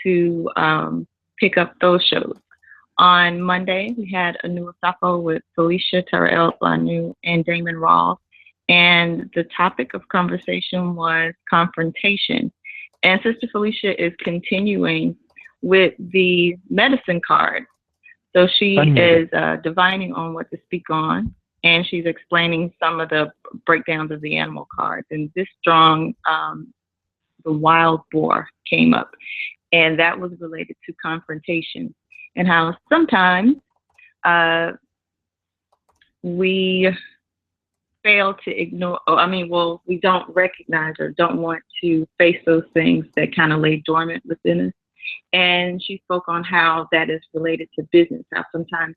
to pick up those shows. On Monday, we had Anu Asafo with Felicia Terrell-Lanu and Damon Rawls. And the topic of conversation was confrontation. And Sister Felicia is continuing with the medicine card. So she is divining on what to speak on, and she's explaining some of the breakdowns of the animal cards. And this strong, the wild boar came up, and that was related to confrontation and how sometimes we fail to ignore, we don't recognize or don't want to face those things that kind of lay dormant within us. And she spoke on how that is related to business, how sometimes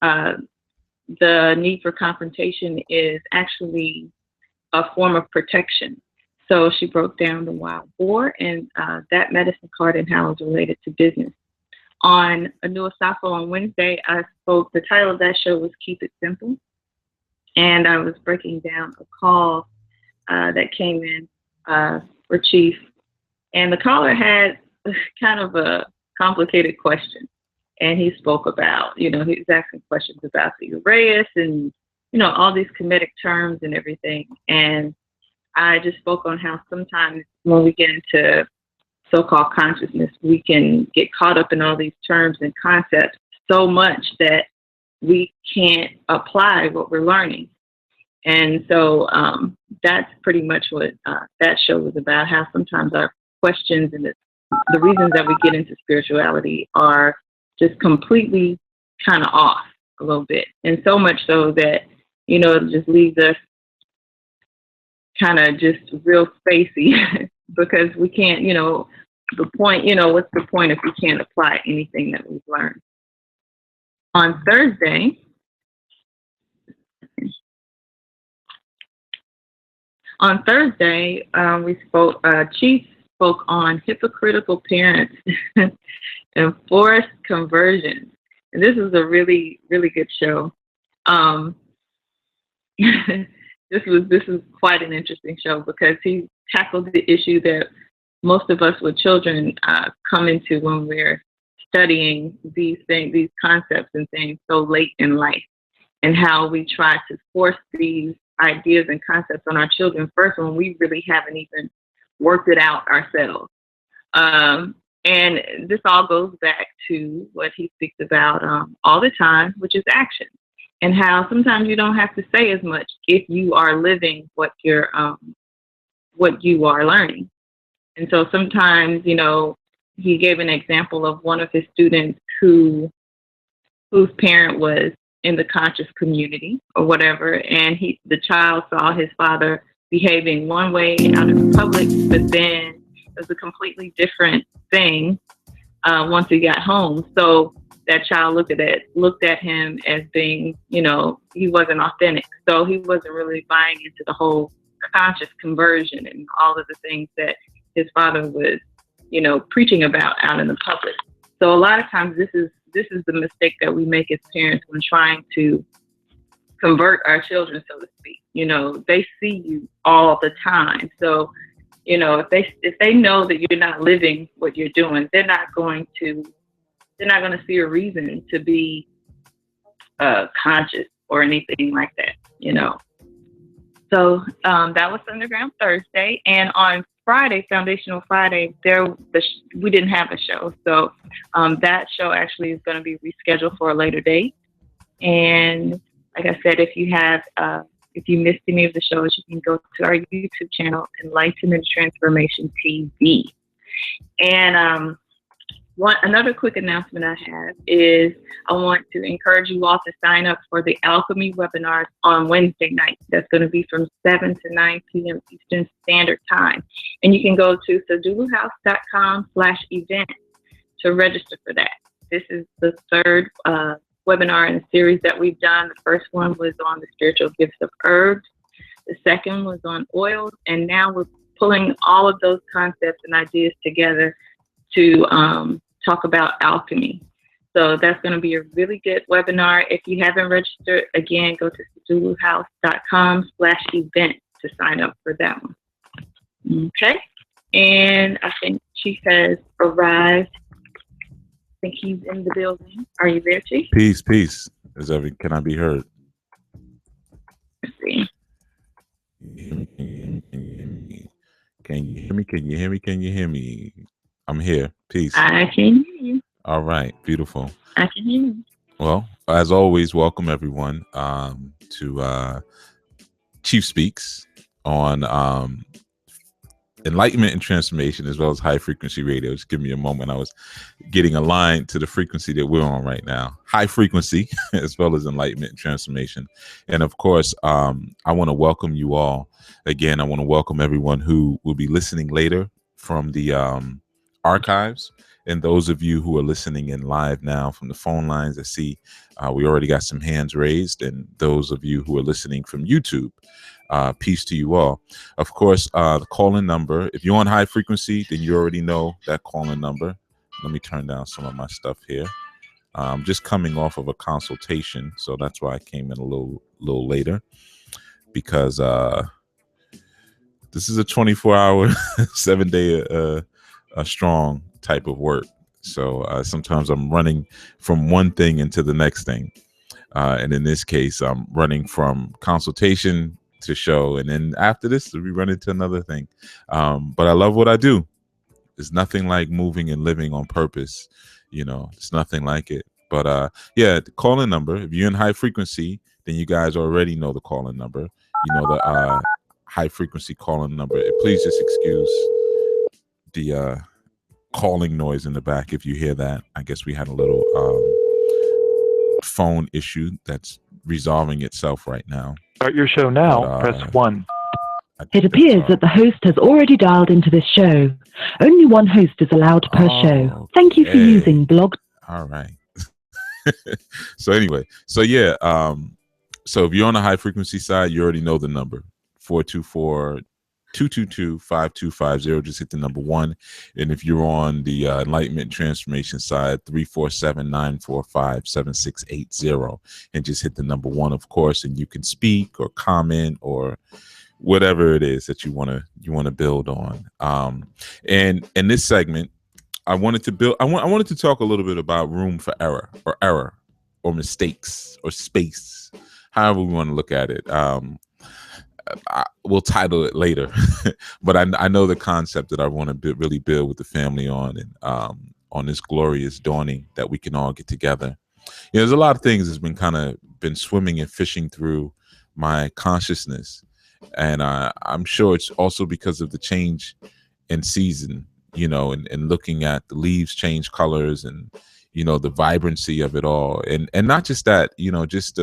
the need for confrontation is actually a form of protection. So she broke down the wild boar and that medicine card and how it's related to business. On Anu Asafo on Wednesday, I spoke, the title of that show was Keep It Simple. And I was breaking down a call that came in for Chief. And the caller had kind of a complicated question. And he spoke about, he was asking questions about the Uraeus and, all these Kemetic terms and everything. And I just spoke on how sometimes when we get into so-called consciousness, we can get caught up in all these terms and concepts so much that we can't apply what we're learning. And so that's pretty much what that show was about, how sometimes our questions and the reasons that we get into spirituality are just completely kind of off a little bit. And so much so that, it just leaves us kind of just real spacey because we can't, the point, what's the point if we can't apply anything that we've learned? On Thursday, we spoke, Chief spoke on hypocritical parents and forced conversions. And this is a really, really good show. This is quite an interesting show because he tackled the issue that most of us with children come into when we're studying these things, these concepts and things so late in life, and how we try to force these ideas and concepts on our children first when we really haven't even worked it out ourselves. And this all goes back to what he speaks about all the time, which is action, and how sometimes you don't have to say as much if you are living what you are learning. And so sometimes, he gave an example of one of his students whose parent was in the conscious community or whatever, and the child saw his father behaving one way out in the public, but then it was a completely different thing once he got home. So that child looked at him as being, he wasn't authentic. So he wasn't really buying into the whole conscious conversion and all of the things that his father was, preaching about out in the public. So a lot of times this is the mistake that we make as parents when trying to convert our children, so to speak. They see you all the time. So, if they know that you're not living what you're doing, they're not going to see a reason to be conscious or anything like that, So that was Underground Thursday, and on Friday, Foundational Friday, we didn't have a show. So that show actually is going to be rescheduled for a later date. And like I said, if you missed any of the shows, you can go to our YouTube channel, Enlightenment Transformation TV. And another quick announcement I have is I want to encourage you all to sign up for the Alchemy webinars on Wednesday night. That's going to be from 7 to 9 p.m. Eastern Standard Time. And you can go to saduluhouse.com/event to register for that. This is the third webinar in a series that we've done. The first one was on the spiritual gifts of herbs. The second was on oils. And now we're pulling all of those concepts and ideas together to talk about alchemy. So that's going to be a really good webinar. If you haven't registered, again, go to saduluhouse.com/event to sign up for that one. Okay. And I think Chief has arrived think he's in the building. Are you there, Chief? Peace, peace. Can I be heard? Let's see. Can you hear me? Can you hear me? Can you hear me? I'm here. Peace. I can hear you. All right. Beautiful. I can hear you. Well, as always, welcome everyone to Chief Speaks on enlightenment and transformation, as well as high frequency radio. Just give me a moment. I was getting aligned to the frequency that we're on right now, high frequency, as well as enlightenment and transformation. And of course, I want to welcome you all again. I want to welcome everyone who will be listening later from the archives, and those of you who are listening in live now from the phone lines. I see we already got some hands raised, and those of you who are listening from YouTube, peace to you all. Of course, the call-in number, if you're on high frequency, then you already know that call-in number. Let me turn down some of my stuff here. I'm just coming off of a consultation, so that's why I came in a little later, because this is a 24-hour, 7-day strong type of work. So sometimes I'm running from one thing into the next thing. And in this case, I'm running from consultation to show, and then after this we run into another thing, but I love what I do. There's nothing like moving and living on purpose, it's nothing like it. But yeah, the call-in number, if you're in high frequency, then you guys already know the call-in number. The high frequency call-in number. Please just excuse the calling noise in the back if you hear that. I guess we had a little phone issue that's resolving itself right now. Start your show now. Press 1. It appears that the host has already dialed into this show. Only one host is allowed per show. Thank you for using blog. All right. So anyway, so yeah, so if you're on the high frequency side, you already know the number, 424-222-5250. Just hit the number 1. And if you're on the enlightenment and transformation side, 347-945-7680, and just hit the number 1, of course, and you can speak or comment or whatever it is that you want to build on. And in this segment, I wanted to talk a little bit about room for error or mistakes or space, however we want to look at it. We'll title it later, but I know the concept that I want to really build with the family on, and on this glorious dawning that we can all get together. There's a lot of things that's been swimming and fishing through my consciousness, and I'm sure it's also because of the change in season, and looking at the leaves change colors, and the vibrancy of it all, and not just that, just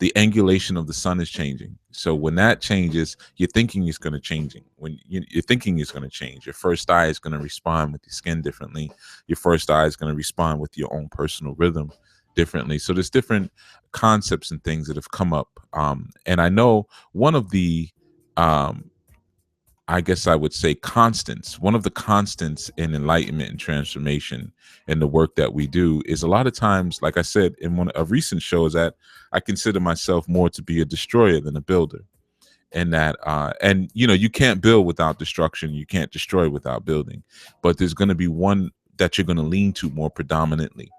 the angulation of the sun is changing. So when that changes, your thinking is going to change. When your thinking is going to change, your first eye is going to respond with your skin differently. Your first eye is going to respond with your own personal rhythm differently. So there's different concepts and things that have come up. And I know one of the, I guess I would say one of the constants in enlightenment and transformation and the work that we do is a lot of times, like I said in one of recent shows, that I consider myself more to be a destroyer than a builder. And that, you can't build without destruction. You can't destroy without building, but there's going to be one that you're going to lean to more predominantly,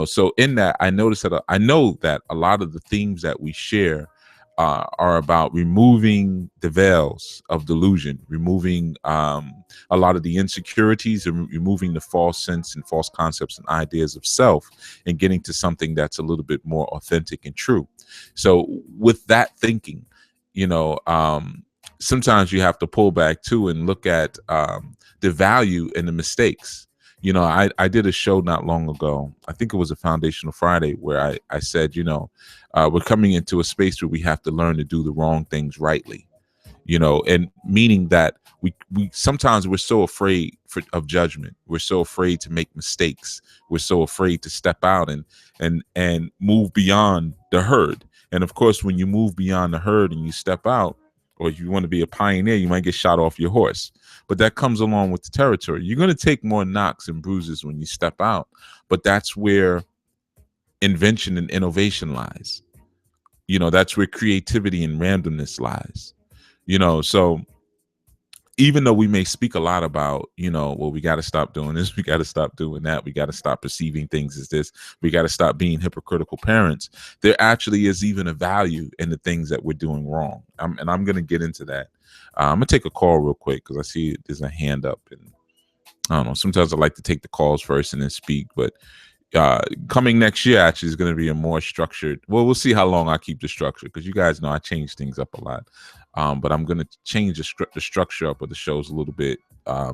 so in that, I know that a lot of the themes that we share are about removing the veils of delusion, removing a lot of the insecurities, and removing the false sense and false concepts and ideas of self, and getting to something that's a little bit more authentic and true. So with that thinking, sometimes you have to pull back too and look at the value in the mistakes. I did a show not long ago, I think it was a Foundational Friday, where I said, we're coming into a space where we have to learn to do the wrong things rightly, and meaning that we sometimes we're so afraid of judgment. We're so afraid to make mistakes. We're so afraid to step out and move beyond the herd. And of course, when you move beyond the herd and you step out, or if you want to be a pioneer, you might get shot off your horse. But that comes along with the territory. You're going to take more knocks and bruises when you step out. But that's where invention and innovation lies. That's where creativity and randomness lies. So even though we may speak a lot about, well, we got to stop doing this, we got to stop doing that, we got to stop perceiving things as this, we got to stop being hypocritical parents, there actually is even a value in the things that we're doing wrong. And I'm going to get into that. I'm going to take a call real quick because I see there's a hand up, and I don't know, sometimes I like to take the calls first and then speak, but coming next year actually is going to be a more structured, well, we'll see how long I keep the structure, because you guys know I change things up a lot. But I'm going to change the structure up of the shows a little bit,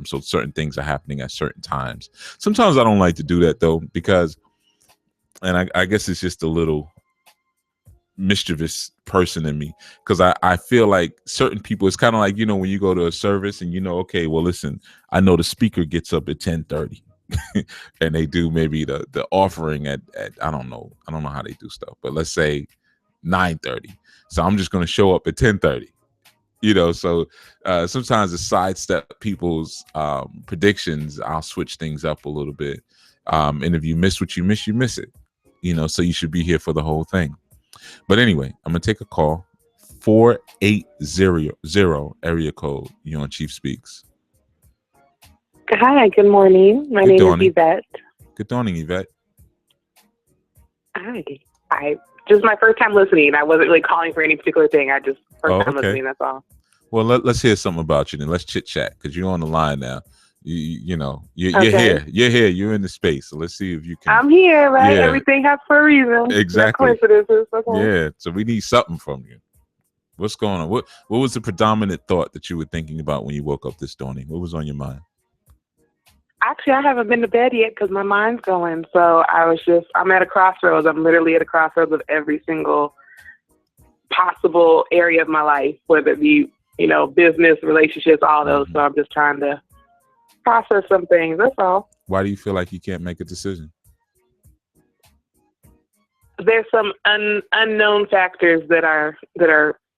so certain things are happening at certain times. Sometimes I don't like to do that, though, because, and I guess it's just a little mischievous person in me, because I feel like certain people, it's kind of like, when you go to a service and okay, well, listen, I know the speaker gets up at 10:30 and they do maybe the offering at I don't know how they do stuff, but let's say 9:30. So I'm just going to show up at 10:30. So sometimes to sidestep people's predictions, I'll switch things up a little bit. And if you miss what you miss it. So you should be here for the whole thing. But anyway, I'm going to take a call. 4800 area code. You on Chief Speaks. Hi, good morning. My name is Yvette. Good morning, Yvette. Hi. Just my first time listening. I wasn't really calling for any particular thing. I just first time listening. That's all. Well, let's hear something about you then. Let's chit chat, because you're on the line now. You're okay. here. You're here. You're in the space. So let's see if you can. I'm here, right? Yeah. Everything has for a reason. Exactly. No coincidences. Okay. Yeah. So we need something from you. What's going on? What was the predominant thought that you were thinking about when you woke up this morning? What was on your mind? Actually, I haven't been to bed yet because my mind's going. So I'm at a crossroads. I'm literally at a crossroads of every single possible area of my life, whether it be, business, relationships, all those. So I'm just trying to process some things. That's all. Why do you feel like you can't make a decision? There's some unknown factors that are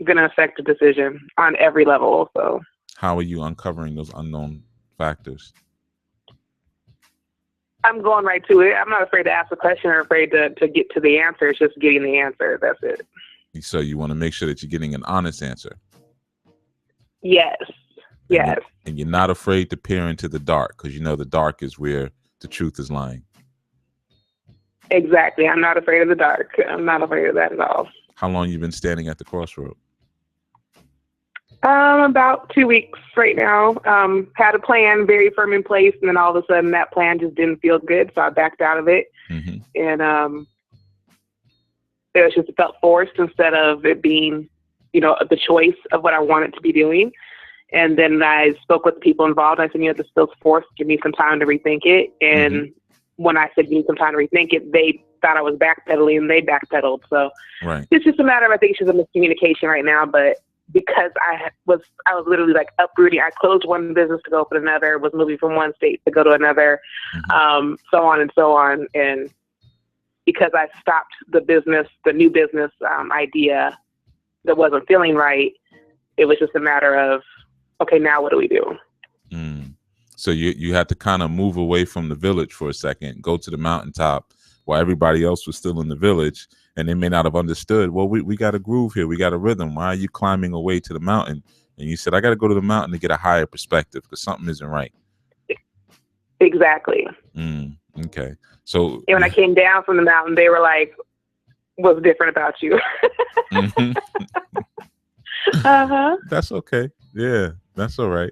going to affect the decision on every level. So how are you uncovering those unknown factors? I'm going right to it. I'm not afraid to ask a question or afraid to get to the answer. It's just getting the answer. That's it. So you want to make sure that you're getting an honest answer. Yes. Yes. And you're not afraid to peer into the dark, because the dark is where the truth is lying. Exactly. I'm not afraid of the dark. I'm not afraid of that at all. How long you been standing at the crossroad? About 2 weeks right now. Had a plan very firm in place, and then all of a sudden that plan just didn't feel good, so I backed out of it. Mm-hmm. And it felt forced instead of it being, the choice of what I wanted to be doing. And then I spoke with the people involved. I said, this feels forced. Give me some time to rethink it. And when I said give me some time to rethink it, they thought I was backpedaling, and they backpedaled. So It's just a matter of, I think it's just a miscommunication right now, but because I was literally like uprooting. I closed one business to go open another, was moving from one state to go to another, so on and so on. And because I stopped the new business idea that wasn't feeling right, it was just a matter of, okay, now what do we do? So you had to kind of move away from the village for a second, go to the mountaintop while everybody else was still in the village. And they may not have understood, well, we got a groove here. We got a rhythm. Why are you climbing away to the mountain? And you said, I got to go to the mountain to get a higher perspective because something isn't right. Exactly. Okay. So and when I came down from the mountain, they were like, what's different about you? That's okay. Yeah, that's all right.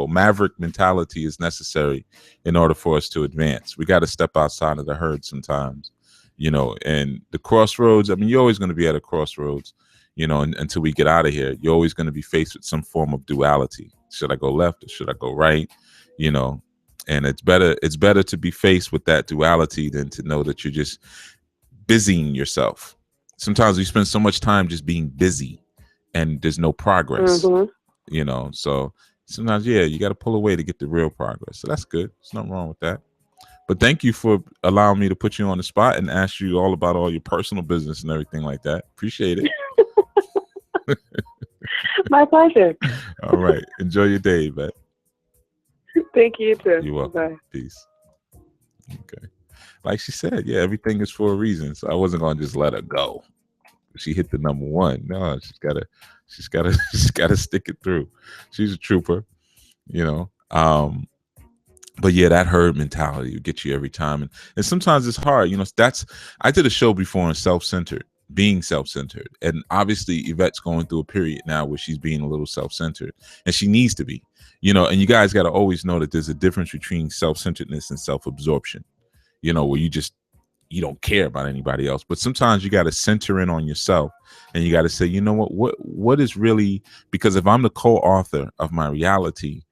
Maverick mentality is necessary in order for us to advance. We got to step outside of the herd sometimes, and the crossroads. I mean, you're always going to be at a crossroads, until we get out of here. You're always going to be faced with some form of duality. Should I go left or should I go right? And it's better to be faced with that duality than to know that you're just busying yourself. Sometimes we spend so much time just being busy and there's no progress. So sometimes, you got to pull away to get the real progress. So that's good. There's nothing wrong with that. But thank you for allowing me to put you on the spot and ask you all about all your personal business and everything like that. Appreciate it. My pleasure. All right. Enjoy your day, man. Thank you too. You're welcome. Bye. Peace. Okay. Like she said, everything is for a reason. So I wasn't going to just let her go. she hit the number one. No, she's gotta she's gotta stick it through. She's a trooper, you know. But yeah, that herd mentality will get you every time. And sometimes it's hard. You know, I did a show before on being self-centered. And obviously Yvette's going through a period now where she's being a little self-centered, and she needs to be, you know, and you guys got to always know that there's a difference between self-centeredness and self-absorption, you know, where you don't care about anybody else. But sometimes you got to center in on yourself, and you got to say, you know what is really, because if I'm the co-author of my reality,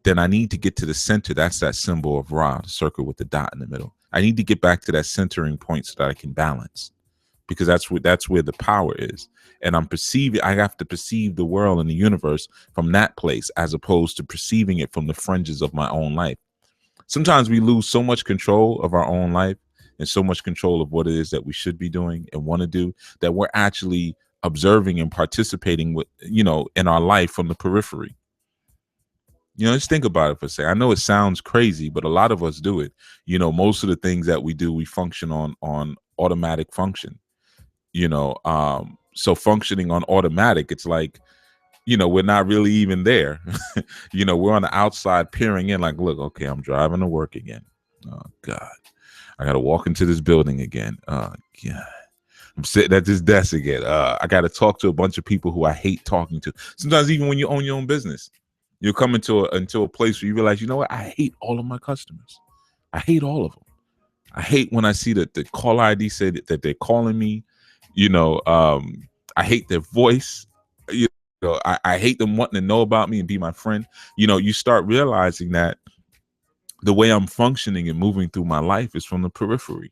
then I need to get to the center. That's that symbol of Ra, the circle with the dot in the middle. I need to get back to that centering point so that I can balance, because that's where the power is. And I have to perceive the world and the universe from that place, as opposed to perceiving it from the fringes of my own life. Sometimes we lose so much control of our own life and so much control of what it is that we should be doing and want to do, that we're actually observing and participating with, you know, in our life from the periphery. You know, just think about it for a second. I know it sounds crazy, but a lot of us do it. You know, most of the things that we do, we function on automatic function. You know, so functioning on automatic, it's like, you know, we're not really even there. You know, we're on the outside peering in like, look, okay, I'm driving to work again. Oh, God. I got to walk into this building again. Oh, God. I'm sitting at this desk again. I got to talk to a bunch of people who I hate talking to. Sometimes even when you own your own business, you'll come into a place where you realize, you know what? I hate all of my customers. I hate all of them. I hate when I see that the call ID say that they're calling me. You know, I hate their voice. You know, I hate them wanting to know about me and be my friend. You know, you start realizing that the way I'm functioning and moving through my life is from the periphery.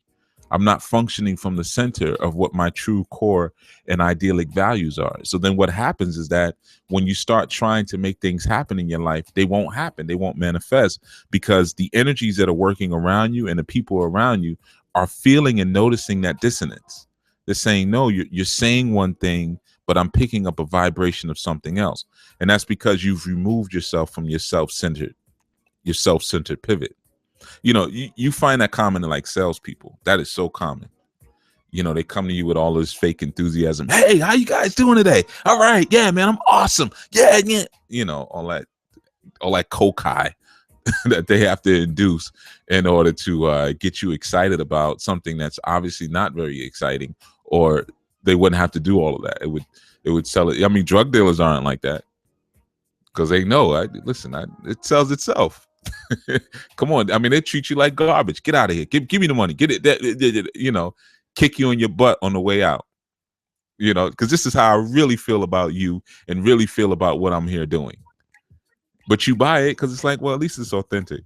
I'm not functioning from the center of what my true core and idyllic values are. So then what happens is that when you start trying to make things happen in your life, they won't happen. They won't manifest, because the energies that are working around you and the people around you are feeling and noticing that dissonance. They're saying, no, you're saying one thing, but I'm picking up a vibration of something else. And that's because you've removed yourself from your self-centered pivot. You know, you find that common in like salespeople. That is so common. You know, they come to you with all this fake enthusiasm. Hey, how you guys doing today? All right. Yeah, man, I'm awesome. Yeah. You know, all that cocaine that they have to induce in order to get you excited about something that's obviously not very exciting, or they wouldn't have to do all of that. It would sell it. I mean, drug dealers aren't like that, because they know, it sells itself. Come on. I mean, they treat you like garbage. Get out of here. Give me the money. Get it. You know, kick you in your butt on the way out. You know, because this is how I really feel about you and really feel about what I'm here doing. But you buy it because it's like, well, at least it's authentic.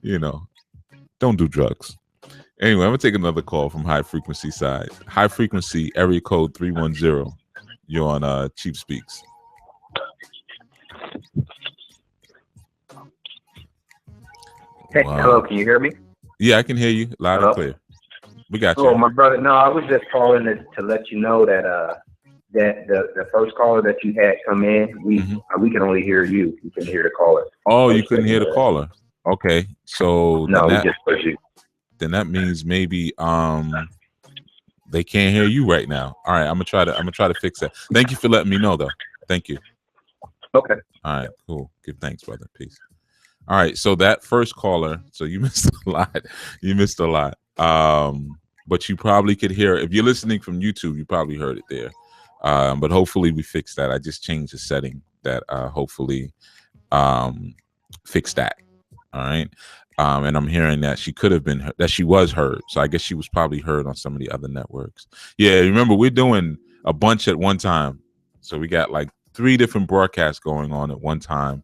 You know, don't do drugs. Anyway, I'm going to take another call from high frequency side. High frequency, area code 310. You're on Chief Speaks. Hey, wow. Hello, can you hear me? Yeah, I can hear you loud and clear. We got you. Oh, my brother. No, I was just calling to let you know that that the first caller that you had come in, we can only hear you. You can hear the caller. Oh, you couldn't hear the caller. Okay, so no, we just push you. Then that means maybe they can't hear you right now. All right, I'm gonna try to fix that. Thank you for letting me know, though. Thank you. Okay. All right, cool. Give thanks, brother. Peace. All right, so that first caller, so you missed a lot. You missed a lot. But you probably could hear, if you're listening from YouTube, you probably heard it there. But hopefully we fixed that. I just changed the setting that hopefully fixed that. All right. And I'm hearing that she could have been, that she was heard. So I guess she was probably heard on some of the other networks. Yeah, remember, we're doing a bunch at one time. So we got like 3 different broadcasts going on at one time.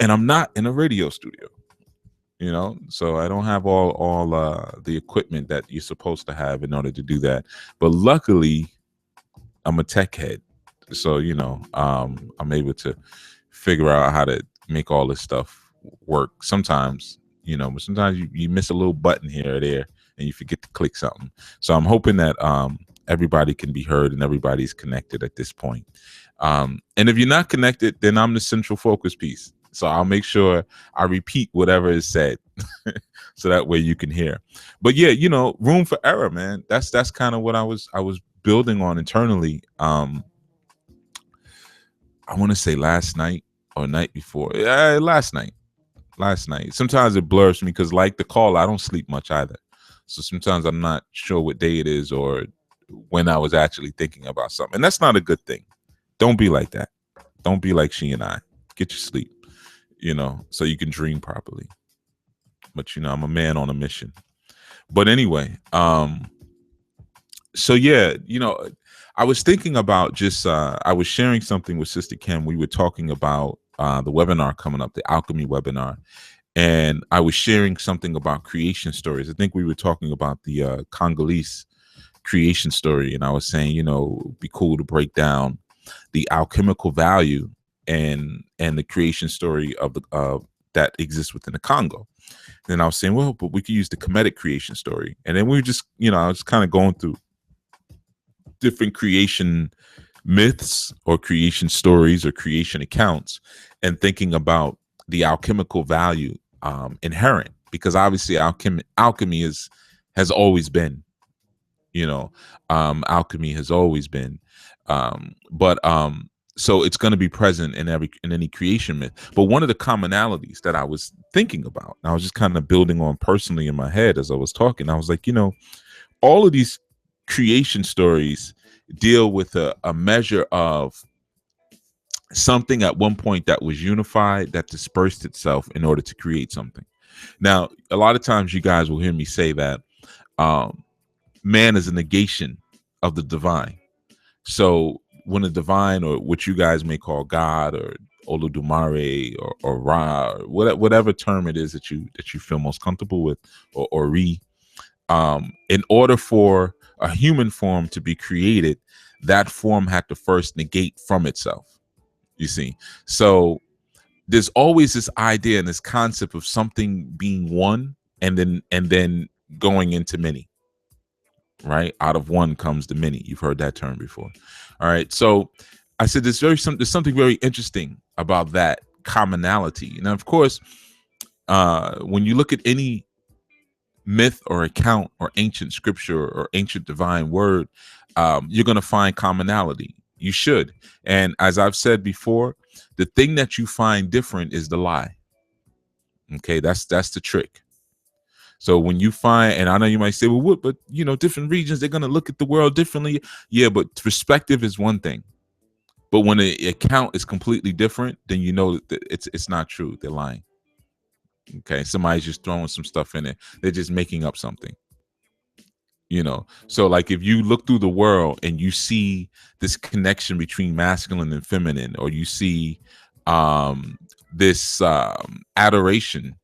And I'm not in a radio studio, you know, so I don't have all the equipment that you're supposed to have in order to do that. But luckily, I'm a tech head, so you know, I'm able to figure out how to make all this stuff work. Sometimes, you know, but sometimes you miss a little button here or there, and you forget to click something. So I'm hoping that everybody can be heard and everybody's connected at this point. And if you're not connected, then I'm the central focus piece. So I'll make sure I repeat whatever is said. so that way you can hear. But yeah, room for error, man. That's kind of what I was building on internally. I want to say last night or night before. Last night. Sometimes it blurs me because, like the call, I don't sleep much either. So sometimes I'm not sure what day it is or when I was actually thinking about something. And that's not a good thing. Don't be like that. Don't be like she and I. Get your sleep, so you can dream properly. But, I'm a man on a mission. But anyway, so yeah, I was thinking about just, I was sharing something with Sister Kim. We were talking about the webinar coming up, the alchemy webinar. And I was sharing something about creation stories. I think we were talking about the Congolese creation story. And I was saying, it'd be cool to break down the alchemical value and the creation story of the that exists within the Congo. And I was saying, well, but we could use the Kemetic creation story. And then we were just, I was kind of going through different creation myths or creation stories or creation accounts and thinking about the alchemical value inherent, because obviously alchemy has always been, alchemy has always been, but so it's going to be present in any creation myth. But one of the commonalities that I was thinking about, and I was just kind of building on personally in my head as I was talking, I was like, all of these creation stories deal with a measure of something at one point that was unified, that dispersed itself in order to create something. Now, a lot of times you guys will hear me say that man is a negation of the divine. So when the divine, or what you guys may call God or Olodumare or Ra, or whatever term it is that you feel most comfortable with, or Re, in order for a human form to be created, that form had to first negate from itself. You see, so there's always this idea and this concept of something being one and then going into many. Right? Out of one comes the many. You've heard that term before. All right. So I said there's something very interesting about that commonality. And of course, when you look at any myth or account or ancient scripture or ancient divine word, you're going to find commonality. You should. And as I've said before, the thing that you find different is the lie. Okay, that's the trick. So when you find, and I know you might say, well, what? But different regions, they're going to look at the world differently. Yeah, but perspective is one thing. But when an account is completely different, then that it's not true. They're lying. Okay, somebody's just throwing some stuff in it. They're just making up something. So like if you look through the world and you see this connection between masculine and feminine, or you see this adoration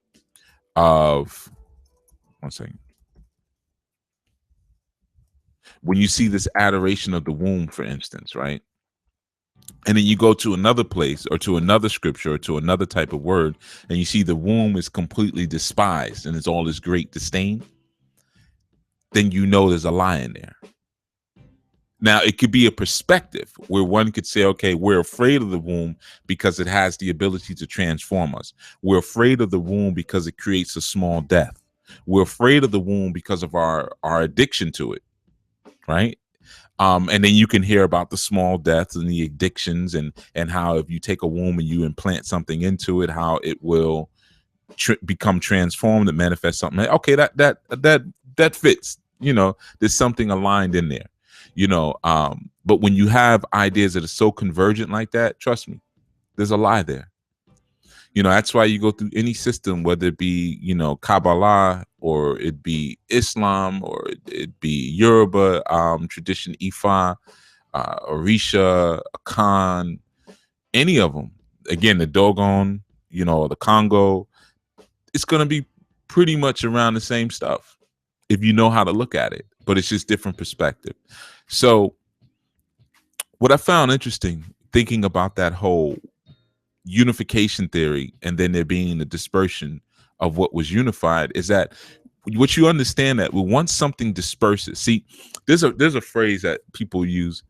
of, one second. When you see this adoration of the womb, for instance, right? And then you go to another place or to another scripture or to another type of word, and you see the womb is completely despised and it's all this great disdain, then there's a lie in there. Now, it could be a perspective where one could say, okay, we're afraid of the womb because it has the ability to transform us. We're afraid of the womb because it creates a small death. We're afraid of the womb because of our addiction to it, right? And then you can hear about the small deaths and the addictions and how if you take a womb and you implant something into it, how it will become transformed and manifest something. Okay, that fits. There's something aligned in there. But when you have ideas that are so convergent like that, trust me, there's a lie there. That's why you go through any system, whether it be, Kabbalah, or it be Islam, or it be Yoruba tradition, Ifa, Orisha, Akan, any of them. Again, the Dogon, the Congo, it's going to be pretty much around the same stuff if you know how to look at it, but it's just different perspective. So what I found interesting thinking about that whole unification theory and then there being the dispersion of what was unified is that what you understand that once something disperses, see, there's a phrase that people use,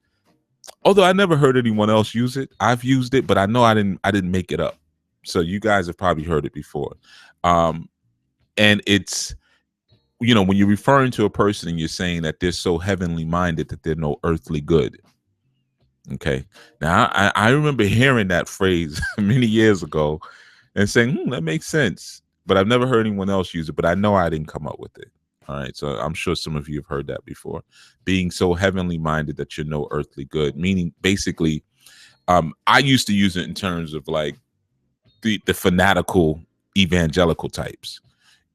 although I never heard anyone else use it. I've used it, but I know I didn't make it up. So you guys have probably heard it before. And it's, when you're referring to a person and you're saying that they're so heavenly minded that they're no earthly good. Okay. Now, I remember hearing that phrase many years ago and saying, that makes sense. But I've never heard anyone else use it, but I know I didn't come up with it. All right. So I'm sure some of you have heard that before. Being so heavenly minded that you're no earthly good, meaning basically, I used to use it in terms of like the fanatical evangelical types,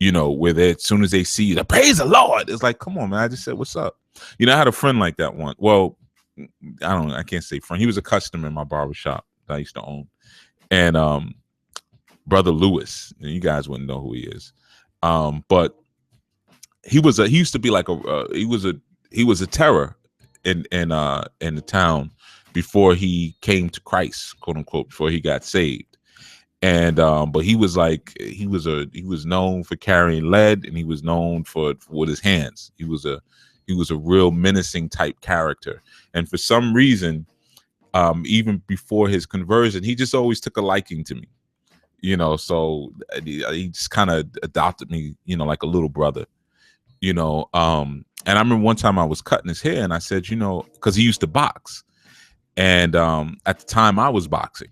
where they, as soon as they see you, praise the Lord, it's like, come on, man, I just said, what's up? I had a friend like that one. Well, I can't say friend. He was a customer in my barbershop that I used to own. And Brother Lewis, and you guys wouldn't know who he is. But he used to be like he was a terror in the town before he came to Christ, quote unquote, before he got saved. And but he was known for carrying lead, and he was known for with his hands. He was a real menacing type character. And for some reason, even before his conversion, he just always took a liking to me. So he just kind of adopted me, like a little brother. And I remember one time I was cutting his hair, and I said, because he used to box, and at the time I was boxing.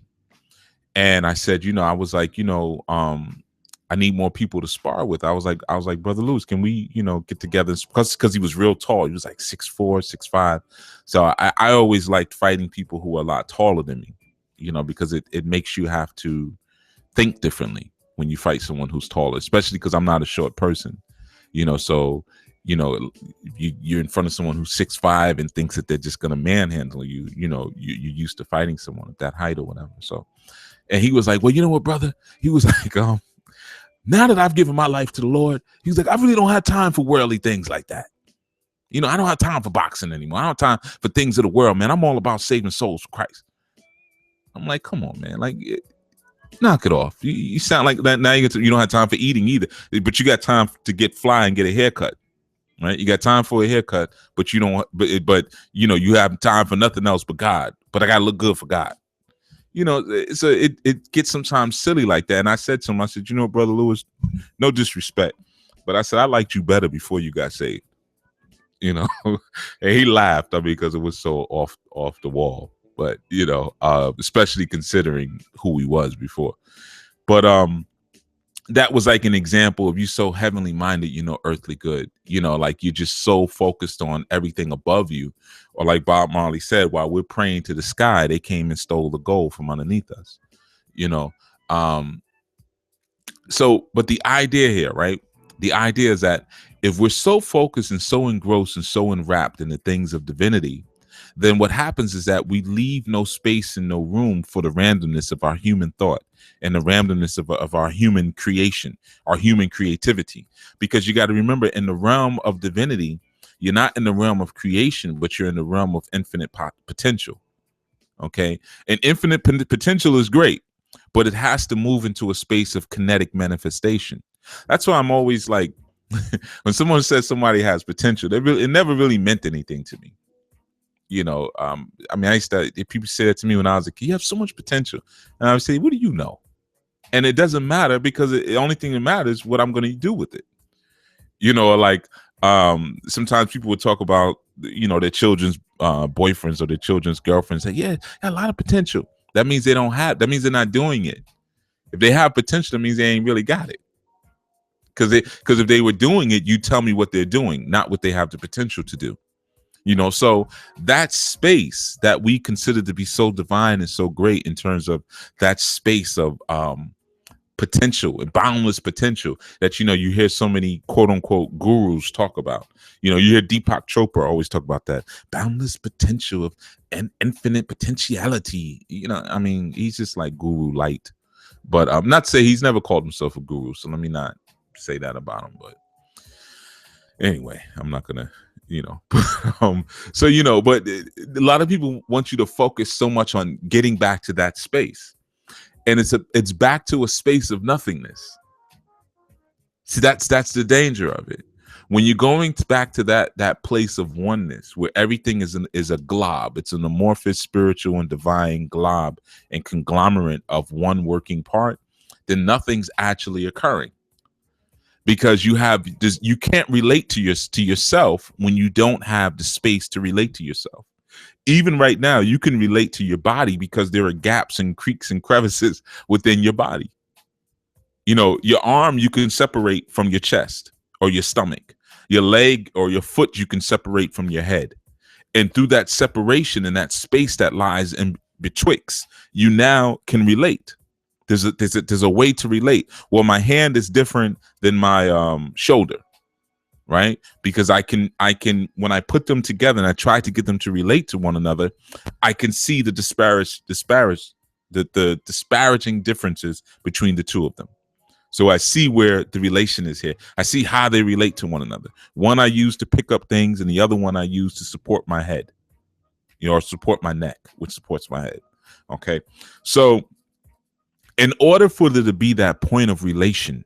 And I said, I was like, I need more people to spar with. I was like, Brother Lewis, can we, get together? Because he was real tall. He was like 6'4", 6'5". So I always liked fighting people who are a lot taller than me, because it makes you have to think differently when you fight someone who's taller, especially because I'm not a short person, so, you're in front of someone who's 6'5" and thinks that they're just going to manhandle you, you're used to fighting someone at that height or whatever. So, and he was like, well, you know what, brother? He was like, now that I've given my life to the Lord, he was like, I really don't have time for worldly things like that. I don't have time for boxing anymore. I don't have time for things of the world, man. I'm all about saving souls for Christ. I'm like, come on, man. Like, knock it off. You sound like that. Now you don't have time for eating either, but you got time to get fly and get a haircut, right? You got time for a haircut, but you don't, but you have time for nothing else but God. But I got to look good for God. So it gets sometimes silly like that. And I said to him, I said, Brother Lewis, no disrespect, but I said, I liked you better before you got saved, and he laughed, because it was so off the wall, but, especially considering who he was before. But that was like an example of you so heavenly minded, earthly good, like you're just so focused on everything above you. Or like Bob Marley said, while we're praying to the sky, they came and stole the gold from underneath us, So, but the idea here, right? The idea is that if we're so focused and so engrossed and so enwrapped in the things of divinity, then what happens is that we leave no space and no room for the randomness of our human thought and the randomness of our human creation, our human creativity. Because you got to remember, in the realm of divinity, you're not in the realm of creation, but you're in the realm of infinite potential. Okay. And infinite potential is great, but it has to move into a space of kinetic manifestation. That's why I'm always like, when someone says somebody has potential, it never really meant anything to me. I used to, if people say that to me when I was a kid, you have so much potential. And I would say, what do you know? And it doesn't matter, because the only thing that matters is what I'm going to do with it. Sometimes people would talk about, their children's boyfriends or their children's girlfriends, say, yeah, a lot of potential. That means they're not doing it. If they have potential, that means they ain't really got it. Because if they were doing it, you tell me what they're doing, not what they have the potential to do. So that space that we consider to be so divine and so great, in terms of that space of potential and boundless potential that, you hear so many quote unquote gurus talk about. You hear Deepak Chopra always talk about that boundless potential of an infinite potentiality. He's just like guru light. But I'm not saying he's never called himself a guru, so let me not say that about him. But anyway, I'm not gonna, but a lot of people want you to focus so much on getting back to that space, and it's back to a space of nothingness. See, that's the danger of it. When you're going back to that place of oneness, where everything is a glob, it's an amorphous spiritual and divine glob and conglomerate of one working part, then nothing's actually occurring. because you have this, you can't relate to yourself when you don't have the space to relate to yourself. Even right now, you can relate to your body because there are gaps and creaks and crevices within your body. You know, your arm you can separate from your chest or your stomach. Your leg or your foot you can separate from your head. And through that separation and that space that lies in betwixt, you now can relate. There's a way to relate. Well, my hand is different than my shoulder, right? Because I can when I put them together and I try to get them to relate to one another, I can see the disparaging differences between the two of them. So I see where the relation is here. I see how they relate to one another. One I use to pick up things, and the other one I use to support my head, or support my neck, which supports my head. Okay. So in order for there to be that point of relation,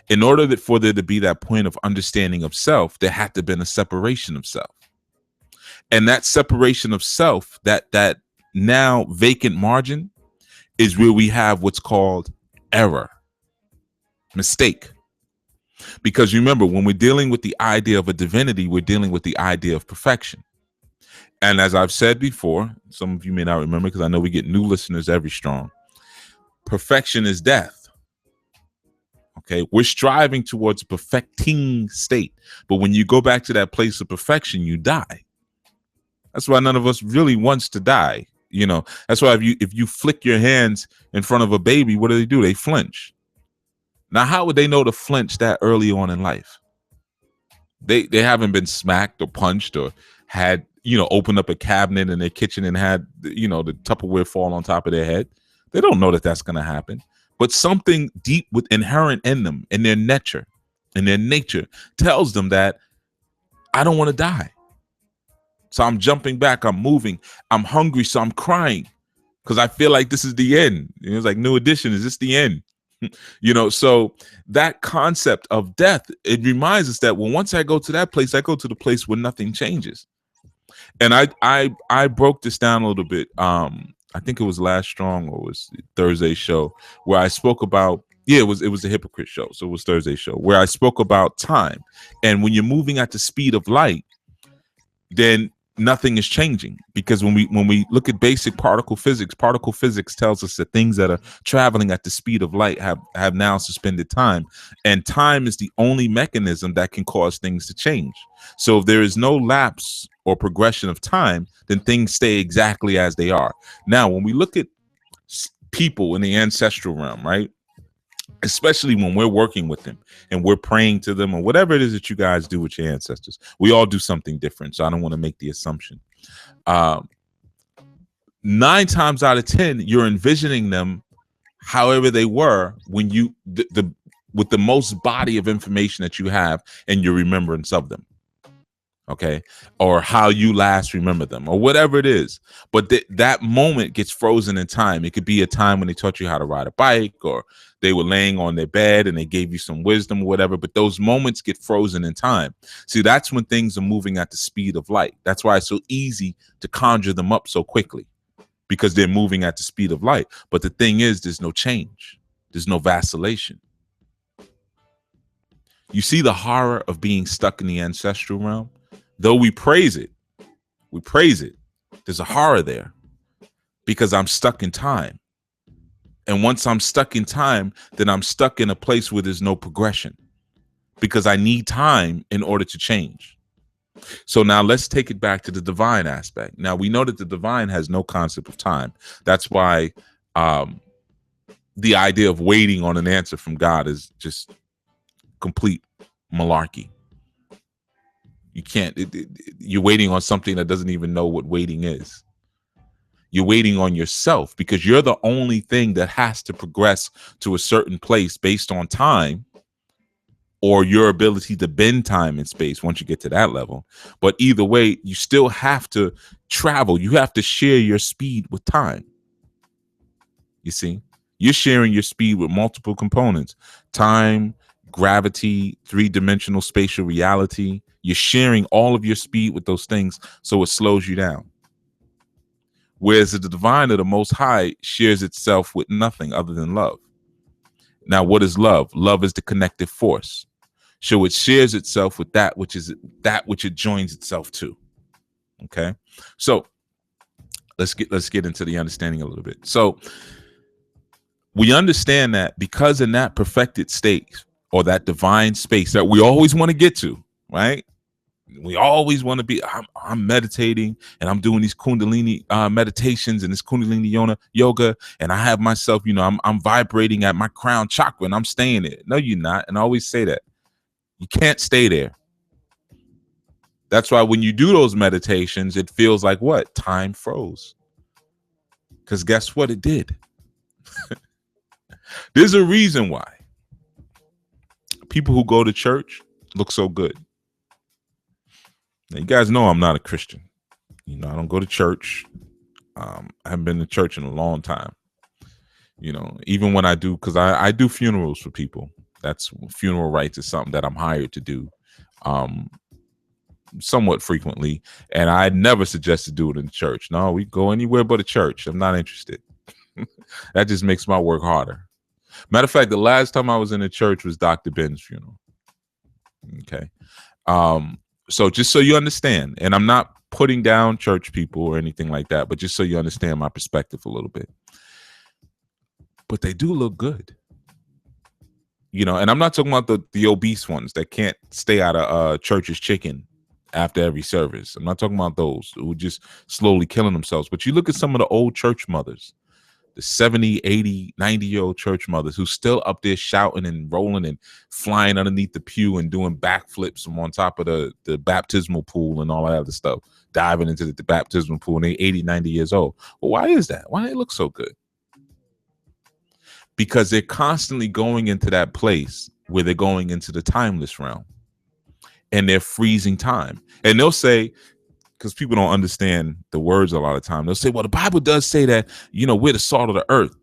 in order for there to be that point of understanding of self, there had to have been a separation of self. And that separation of self, that now vacant margin, is where we have what's called error. Mistake. Because remember, when we're dealing with the idea of a divinity, we're dealing with the idea of perfection. And as I've said before, some of you may not remember because I know we get new listeners every strong. Perfection is death. Okay, we're striving towards a perfecting state. But when you go back to that place of perfection, you die. That's why none of us really wants to die. You know, that's why if you flick your hands in front of a baby, what do? They flinch. Now, how would they know to flinch that early on in life? They haven't been smacked or punched or had, opened up a cabinet in their kitchen and had, the Tupperware fall on top of their head. They don't know that that's going to happen. But something deep inherent in them, in their nature, tells them that I don't want to die. So I'm jumping back. I'm moving. I'm hungry. So I'm crying because I feel like this is the end. It's like New Edition. Is this the end? So that concept of death, it reminds us that once I go to that place, I go to the place where nothing changes. And I broke this down a little bit. I think it was last strong or it was Thursday's show where I spoke about, it was a hypocrite show. So it was Thursday's show where I spoke about time. And when you're moving at the speed of light, then nothing is changing, because when we look at basic particle physics tells us that things that are traveling at the speed of light have now suspended time, and time is the only mechanism that can cause things to change. So if there is no lapse or progression of time, then things stay exactly as they are. Now, when we look at people in the ancestral realm, right, especially when we're working with them and we're praying to them or whatever it is that you guys do with your ancestors, we all do something different. So I don't want to make the assumption. 9 times out of 10, you're envisioning them however they were when you, with the most body of information that you have and your remembrance of them. Okay. Or how you last remember them or whatever it is. But that moment gets frozen in time. It could be a time when they taught you how to ride a bike, or they were laying on their bed and they gave you some wisdom or whatever. But those moments get frozen in time. See, that's when things are moving at the speed of light. That's why it's so easy to conjure them up so quickly, because they're moving at the speed of light. But the thing is, there's no change. There's no vacillation. You see the horror of being stuck in the ancestral realm? Though we praise it, there's a horror there, because I'm stuck in time. And once I'm stuck in time, then I'm stuck in a place where there's no progression, because I need time in order to change. So now let's take it back to the divine aspect. Now we know that the divine has no concept of time. That's why the idea of waiting on an answer from God is just complete malarkey. You can't, you're waiting on something that doesn't even know what waiting is. You're waiting on yourself, because you're the only thing that has to progress to a certain place based on time, or your ability to bend time and space once you get to that level. But either way, you still have to travel. You have to share your speed with time. You see, you're sharing your speed with multiple components: time, gravity, 3-dimensional spatial reality. You're sharing all of your speed with those things, so it slows you down. Whereas the divine of the Most High shares itself with nothing other than love. Now, what is love? Love is the connective force. So it shares itself with that which it joins itself to. Okay. So let's get into the understanding a little bit. So we understand that because in that perfected state or that divine space that we always want to get to, right? We always want to be, I'm meditating and I'm doing these Kundalini meditations and this Kundalini yoga. And I have myself, I'm vibrating at my crown chakra and I'm staying there. No, you're not. And I always say that you can't stay there. That's why when you do those meditations, it feels like what? Time froze. Because guess what? It did. There's a reason why people who go to church look so good. Now, you guys know I'm not a Christian. I don't go to church. I haven't been to church in a long time. Even when I do, because I do funerals for people. That's funeral rites is something that I'm hired to do somewhat frequently. And I never suggest to do it in the church. No, we go anywhere but a church. I'm not interested. That just makes my work harder. Matter of fact, the last time I was in a church was Dr. Ben's funeral. Okay. So just so you understand, and I'm not putting down church people or anything like that, but just so you understand my perspective a little bit. But they do look good. And I'm not talking about the obese ones that can't stay out of church's chicken after every service. I'm not talking about those who are just slowly killing themselves. But you look at some of the old church mothers, the 70, 80, 90-year-old church mothers who's still up there shouting and rolling and flying underneath the pew and doing backflips from on top of the baptismal pool and all that other stuff, diving into the baptismal pool, and they're 80, 90 years old. Well, why is that? Why do they look so good? Because they're constantly going into that place where they're going into the timeless realm and they're freezing time. And they'll say, because people don't understand the words a lot of time, they'll say, well, the Bible does say that, we're the salt of the earth,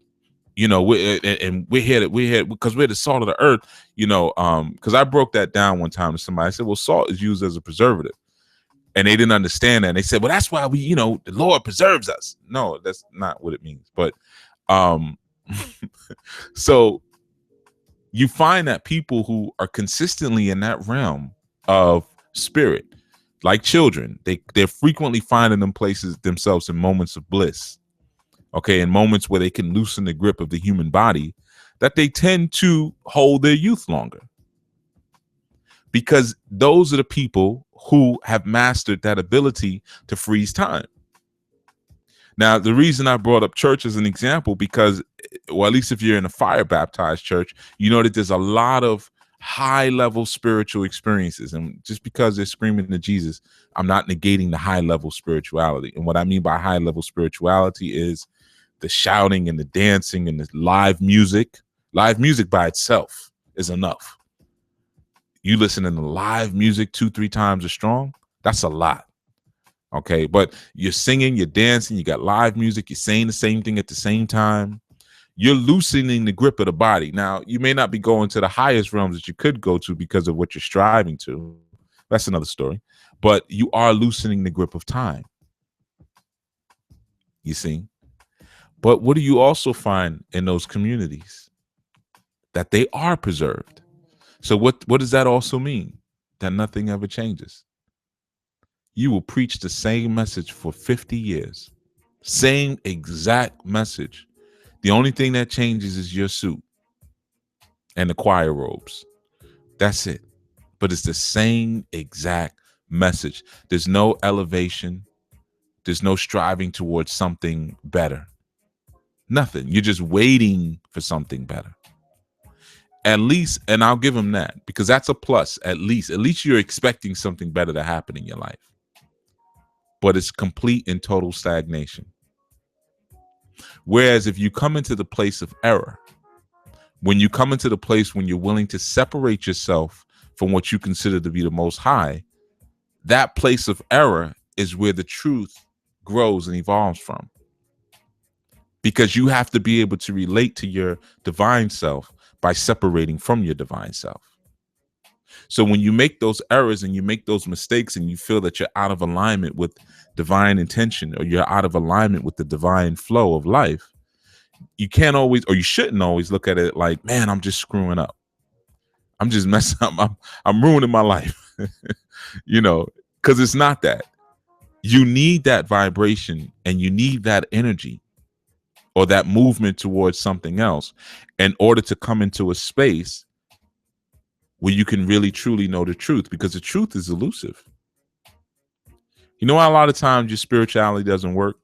we're here because we're the salt of the earth, because I broke that down one time to somebody. I said, well, salt is used as a preservative. And they didn't understand that. And they said, well, that's why we, the Lord preserves us. No, that's not what it means. But so you find that people who are consistently in that realm of spirit, like children, they're frequently finding themselves in moments of bliss, okay, in moments where they can loosen the grip of the human body, that they tend to hold their youth longer. Because those are the people who have mastered that ability to freeze time. Now, the reason I brought up church as an example, because, well, at least if you're in a fire baptized church, you know that there's a lot of high level spiritual experiences. And just because they're screaming to Jesus, I'm not negating the high level spirituality. And what I mean by high level spirituality is the shouting and the dancing and the live music. Live music by itself is enough. You listen to live music 2-3 times as strong, that's a lot. Okay, but you're singing, you're dancing, you got live music, you're saying the same thing at the same time. You're loosening the grip of the body. Now, you may not be going to the highest realms that you could go to because of what you're striving to. That's another story. But you are loosening the grip of time. You see? But what do you also find in those communities? That they are preserved. So what does that also mean? That nothing ever changes. You will preach the same message for 50 years. Same exact message. The only thing that changes is your suit and the choir robes. That's it. But it's the same exact message. There's no elevation. There's no striving towards something better. Nothing. You're just waiting for something better. At least, and I'll give them that, because that's a plus. At least you're expecting something better to happen in your life. But it's complete and total stagnation. Whereas if you come into the place of error, when you come into the place when you're willing to separate yourself from what you consider to be the most high, that place of error is where the truth grows and evolves from. Because you have to be able to relate to your divine self by separating from your divine self. So when you make those errors and you make those mistakes and you feel that you're out of alignment with divine intention, or you're out of alignment with the divine flow of life, you can't always, or you shouldn't always look at it like, man, I'm just screwing up. I'm just messing up. I'm ruining my life, you know, because it's not that. You need that vibration and you need that energy or that movement towards something else in order to come into a space where you can really truly know the truth, because the truth is elusive. You know why a lot of times your spirituality doesn't work?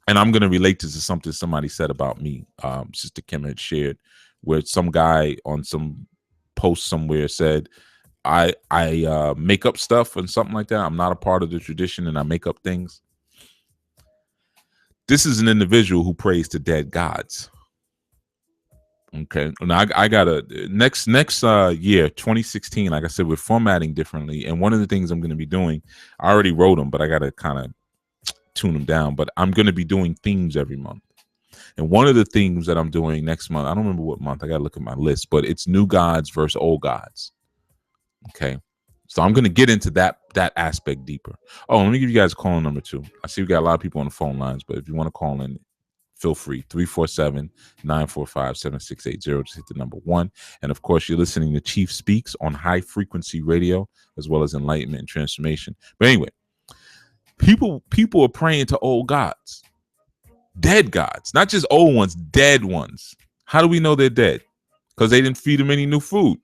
And I'm going to relate this to something somebody said about me. Sister Kim had shared, where some guy on some post somewhere said, I make up stuff and something like that. I'm not a part of the tradition and I make up things. This is an individual who prays to dead gods. Okay. Now I got a next year, 2016, like I said, we're formatting differently. And one of the things I'm going to be doing, I already wrote them, but I got to kind of tune them down. But I'm going to be doing themes every month. And one of the themes that I'm doing next month, I don't remember what month, I got to look at my list, but it's new gods versus old gods. Okay. So I'm going to get into that aspect deeper. Oh, let me give you guys a call number 2. I see we got a lot of people on the phone lines, but if you want to call in, feel free. 347-945-7680. Just hit the number 1. And of course, you're listening to Chief Speaks on High Frequency Radio, as well as Enlightenment and Transformation. But anyway, people are praying to old gods, dead gods, not just old ones, dead ones. How do we know they're dead? Because they didn't feed them any new food.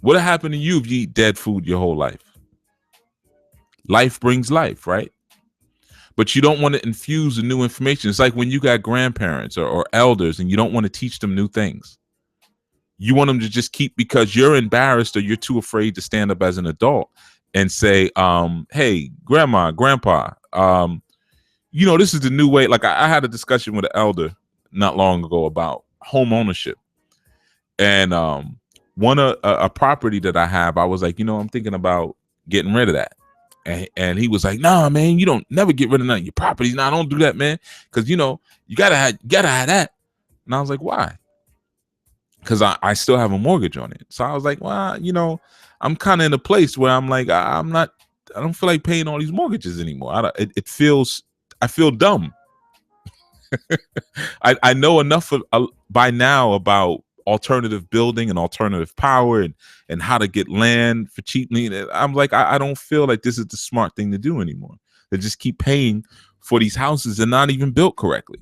What happened to you if you eat dead food your whole life? Life brings life, right? But you don't want to infuse the new information. It's like when you got grandparents or elders and you don't want to teach them new things. You want them to just keep, because you're embarrassed or you're too afraid to stand up as an adult and say, hey, grandma, grandpa, you know, this is the new way. Like I had a discussion with an elder not long ago about home ownership. And a property that I have, I was like, you know, I'm thinking about getting rid of that. And he was like, nah, man, you don't never get rid of none of your properties. Nah, don't do that, man. Because, you know, you gotta have that. And I was like, why? Because I still have a mortgage on it. So I was like, well, you know, I'm kind of in a place where I'm like, I don't feel like paying all these mortgages anymore. I feel dumb. I know enough by now about alternative building and alternative power and how to get land for cheaply. I'm like, I don't feel like this is the smart thing to do anymore. They just keep paying for these houses and not even built correctly.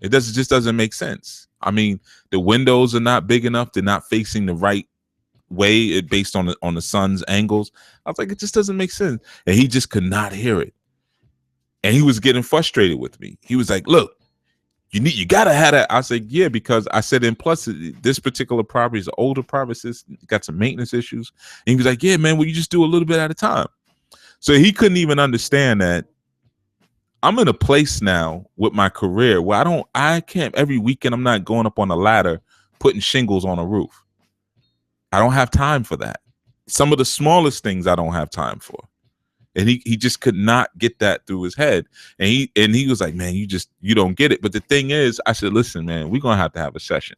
It just doesn't make sense. I mean, the windows are not big enough. They're not facing the right way based on the sun's angles. I was like, it just doesn't make sense. And he just could not hear it. And he was getting frustrated with me. He was like, look, you gotta have that. I said, yeah, because I said, and plus this particular property is an older property, it's got some maintenance issues. And he was like, yeah, man, well, you just do a little bit at a time. So he couldn't even understand that I'm in a place now with my career where I can't every weekend. I'm not going up on a ladder, putting shingles on a roof. I don't have time for that. Some of the smallest things I don't have time for. And he just could not get that through his head. And he was like, man, you don't get it. But the thing is, I said, listen, man, we're going to have a session.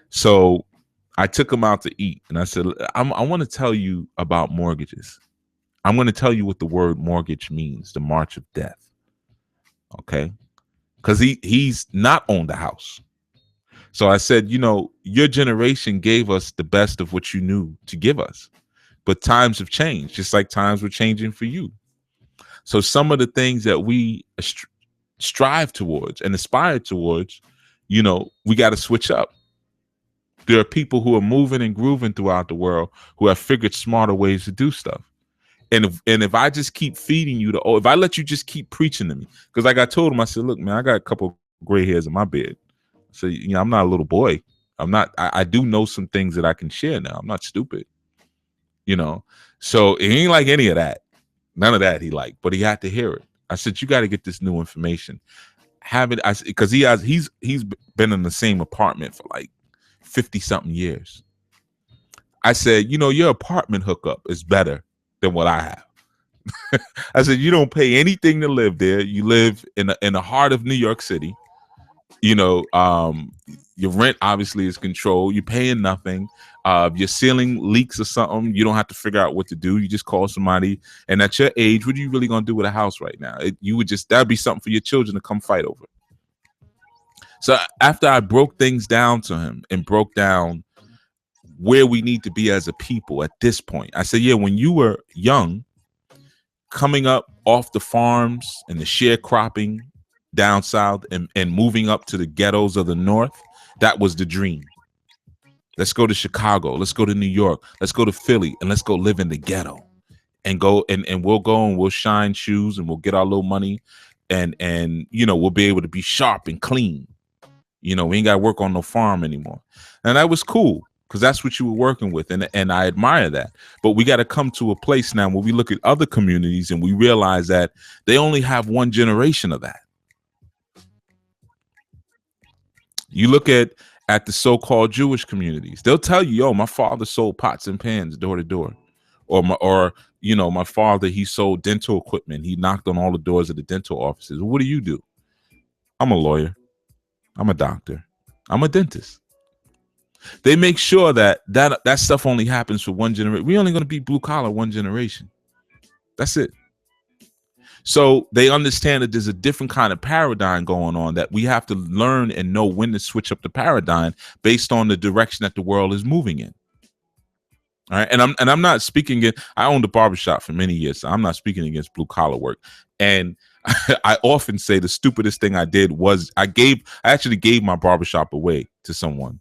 So I took him out to eat. And I said, I want to tell you about mortgages. I'm going to tell you what the word mortgage means, the march of death. Okay? Because he's not owned a house. So I said, you know, your generation gave us the best of what you knew to give us. But times have changed, just like times were changing for you. So some of the things that we strive towards and aspire towards, you know, we got to switch up. There are people who are moving and grooving throughout the world who have figured smarter ways to do stuff. And if I just keep feeding you if I let you just keep preaching to me, because like I told him, I said, look, man, I got a couple gray hairs in my beard. So, you know, I'm not a little boy. I do know some things that I can share now. I'm not stupid. You know, so it ain't like any of that. None of that he liked, but he had to hear it. I said, you got to get this new information. Have it, because he's been in the same apartment for like 50 something years. I said, you know, your apartment hookup is better than what I have. I said, you don't pay anything to live there. You live in the heart of New York City. You know, Your rent obviously is controlled. You're paying nothing. Your ceiling leaks or something, you don't have to figure out what to do. You just call somebody. And at your age, what are you really going to do with a house right now? That'd be something for your children to come fight over. So after I broke things down to him and broke down where we need to be as a people at this point, I said, yeah, when you were young, coming up off the farms and the sharecropping down south and moving up to the ghettos of the north, that was the dream. Let's go to Chicago. Let's go to New York. Let's go to Philly, and let's go live in the ghetto and we'll go and we'll shine shoes and we'll get our little money and we'll be able to be sharp and clean. We ain't got to work on no farm anymore. And that was cool because that's what you were working with. And I admire that. But we got to come to a place now where we look at other communities and we realize that they only have one generation of that. You look at the so-called Jewish communities, they'll tell you, yo, my father sold pots and pans door to door. Or my father, he sold dental equipment. He knocked on all the doors of the dental offices. What do you do? I'm a lawyer. I'm a doctor. I'm a dentist. They make sure that stuff only happens for one generation. We're only going to be blue collar one generation. That's it. So they understand that there's a different kind of paradigm going on, that we have to learn and know when to switch up the paradigm based on the direction that the world is moving in. All right. And I'm not speaking I owned a barbershop for many years, so I'm not speaking against blue collar work. And I often say the stupidest thing I did was I actually gave my barbershop away to someone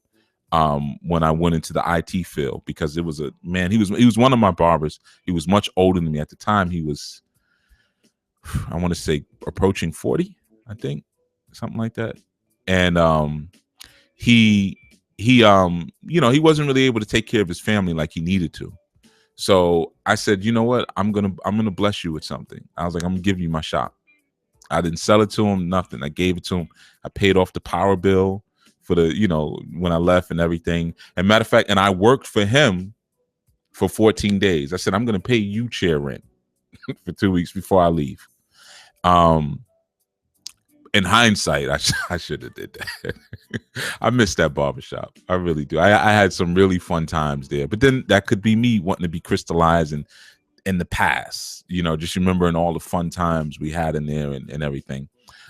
when I went into the IT field, because it was a man, he was one of my barbers. He was much older than me at the time. He was, I want to say, approaching 40, I think, something like that. And he wasn't really able to take care of his family like he needed to. So I said, you know what, I'm gonna bless you with something. I was like, I'm gonna give you my shop. I didn't sell it to him, nothing. I gave it to him. I paid off the power bill for the, when I left and everything. And matter of fact, and I worked for him for 14 days. I said, I'm gonna pay you chair rent for 2 weeks before I leave. In hindsight, I should have did that. I missed that barbershop. I really do. I had some really fun times there. But then that could be me wanting to be crystallized in the past, just remembering all the fun times we had in there and everything.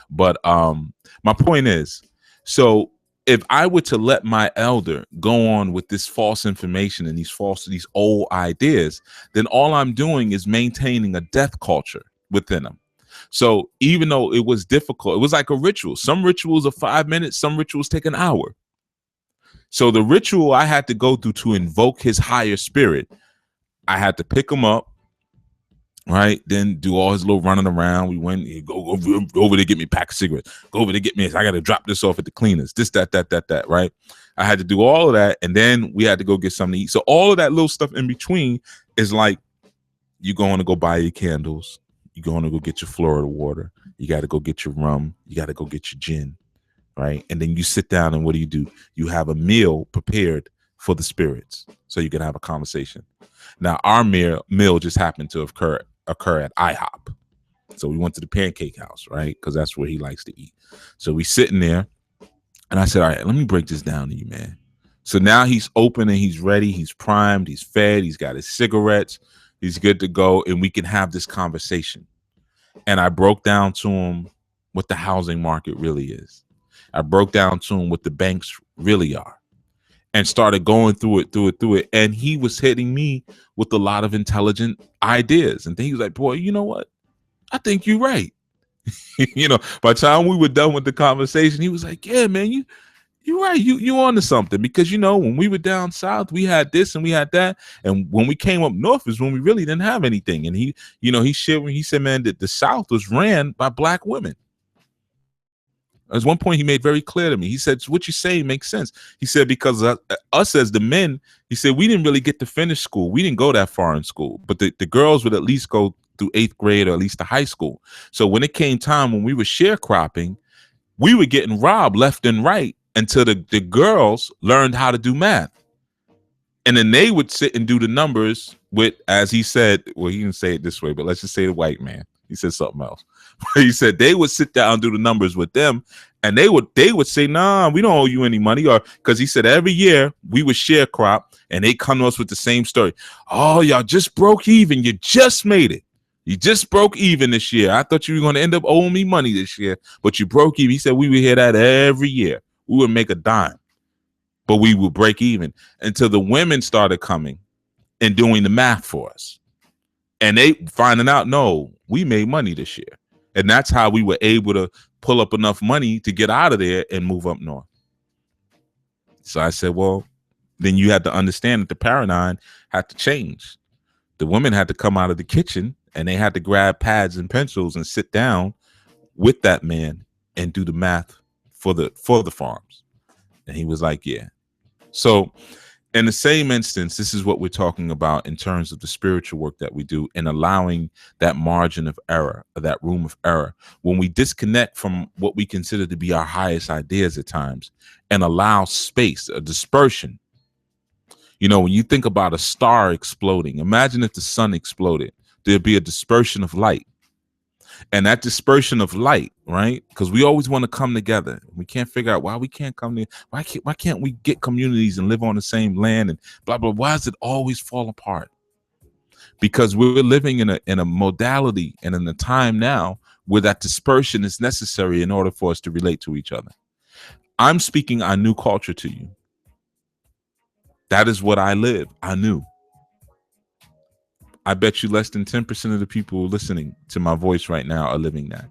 But my point is, so if I were to let my elder go on with this false information and these old ideas, then all I'm doing is maintaining a death culture within them. So even though it was difficult, it was like a ritual. Some rituals are 5 minutes, some rituals take an hour. So the ritual I had to go through to invoke his higher spirit, I had to pick him up, right? Then do all his little running around. We went, go over to get me a pack of cigarettes. Go over to get me, I got to drop this off at the cleaners. This, that, right? I had to do all of that. And then we had to go get something to eat. So all of that little stuff in between is like, you're going to go buy your candles. You're going to go get your Florida water. You got to go get your rum. You got to go get your gin, right? And then you sit down and what do? You have a meal prepared for the spirits so you can have a conversation. Now, our meal just happened to occur at IHOP. So we went to the Pancake House, right? Because that's where he likes to eat. So we sitting there and I said, all right, let me break this down to you, man. So now he's open and he's ready. He's primed. He's fed. He's got his cigarettes. He's good to go, and we can have this conversation. And I broke down to him what the housing market really is. I broke down to him what the banks really are, and started going through it. And he was hitting me with a lot of intelligent ideas. And then he was like, boy, you know what? I think you're right. By the time we were done with the conversation, he was like, yeah, man, you're right. You on to something, because when we were down south, we had this and we had that, and when we came up north is when we really didn't have anything. And he said, man, that the South was ran by black women. At one point, he made very clear to me. He said, what you say makes sense. He said, because us as the men, he said, we didn't really get to finish school. We didn't go that far in school, but the girls would at least go through 8th grade or at least to high school. So when it came time when we were sharecropping, we were getting robbed left and right, until the girls learned how to do math. And then they would sit and do the numbers with, as he said, well, he didn't say it this way, but let's just say the white man. He said something else. He said they would sit down and do the numbers with them, And they would say, nah, we don't owe you any money. Or because he said every year we would share crop, and they come to us with the same story. Oh, y'all just broke even. You just made it. You just broke even this year. I thought you were going to end up owing me money this year, but you broke even. He said we would hear that every year. We would make a dime, but we would break even until the women started coming and doing the math for us. And they finding out, no, we made money this year. And that's how we were able to pull up enough money to get out of there and move up north. So I said, well, then you had to understand that the paradigm had to change. The women had to come out of the kitchen and they had to grab pads and pencils and sit down with that man and do the math for the farms. And he was like, yeah. So in the same instance, this is what we're talking about in terms of the spiritual work that we do and allowing that margin of error, or that room of error, when we disconnect from what we consider to be our highest ideas at times and allow space, a dispersion. You know, when you think about a star exploding, imagine if the sun exploded, there'd be a dispersion of light. And that dispersion of light, right? Because we always want to come together. We can't figure out why we can't come together. Why can't we get communities and live on the same land and blah, blah. Why does it always fall apart? Because we're living in a modality and in a time now where that dispersion is necessary in order for us to relate to each other. I'm speaking our new culture to you. That is what I live. I knew. I bet you less than 10% of the people listening to my voice right now are living that.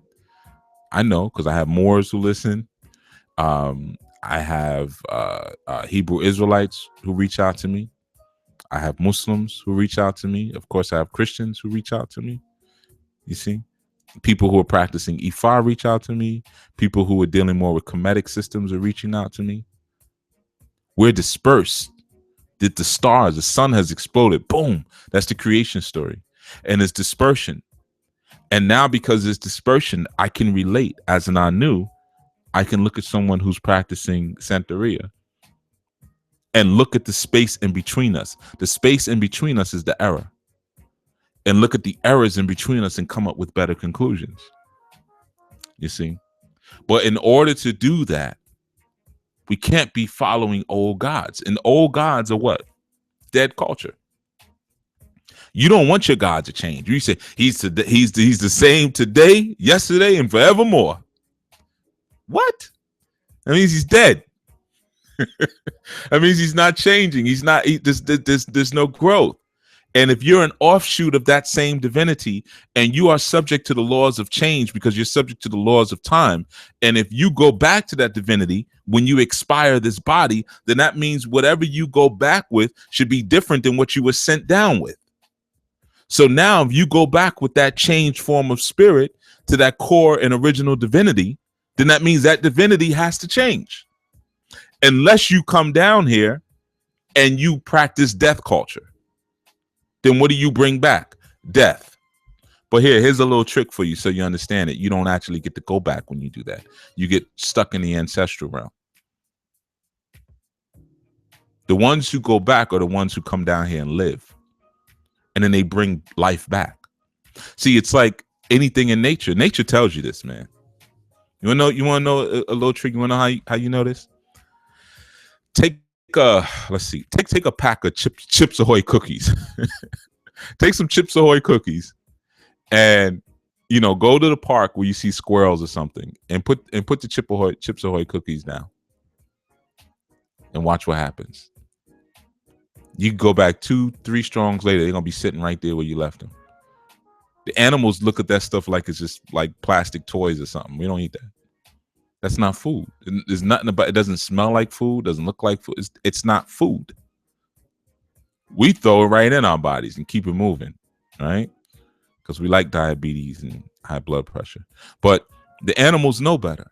I know, because I have Moors who listen. I have Hebrew Israelites who reach out to me. I have Muslims who reach out to me. Of course, I have Christians who reach out to me. You see? People who are practicing Ifa reach out to me. People who are dealing more with Kemetic systems are reaching out to me. We're dispersed. Did the stars, the sun has exploded. Boom. That's the creation story. And it's dispersion. And now because it's dispersion, I can relate as an Anu. I can look at someone who's practicing Santeria and look at the space in between us. The space in between us is the error. And look at the errors in between us and come up with better conclusions. You see? But in order to do that, we can't be following old gods. And old gods are what? Dead culture. You don't want your God to change. You say he's the same today, yesterday, and forevermore. What? That means he's dead. That means he's not changing. He's not. There's no growth. And if you're an offshoot of that same divinity and you are subject to the laws of change because you're subject to the laws of time, and if you go back to that divinity when you expire this body, then that means whatever you go back with should be different than what you were sent down with. So now if you go back with that changed form of spirit to that core and original divinity, then that means that divinity has to change. Unless you come down here and you practice death culture. Then what do you bring back? Death. But here's a little trick for you so you understand it. You don't actually get to go back when you do that. You get stuck in the ancestral realm. The ones who go back are the ones who come down here and live. And then they bring life back. See, it's like anything in nature. Nature tells you this, man. You want to know a little trick? You want to know how you know this? Take a pack of Chips Ahoy cookies. Take some Chips Ahoy cookies and go to the park where you see squirrels or something and put the Chips Ahoy cookies down and watch what happens. You can go back 2-3 strongs later, they're gonna be sitting right there where you left them. The animals look at that stuff like it's just like plastic toys or something. We don't eat that. That's not food. There's nothing about it. Doesn't smell like food. Doesn't look like food. It's not food. We throw it right in our bodies and keep it moving, right? Because we like diabetes and high blood pressure. But the animals know better.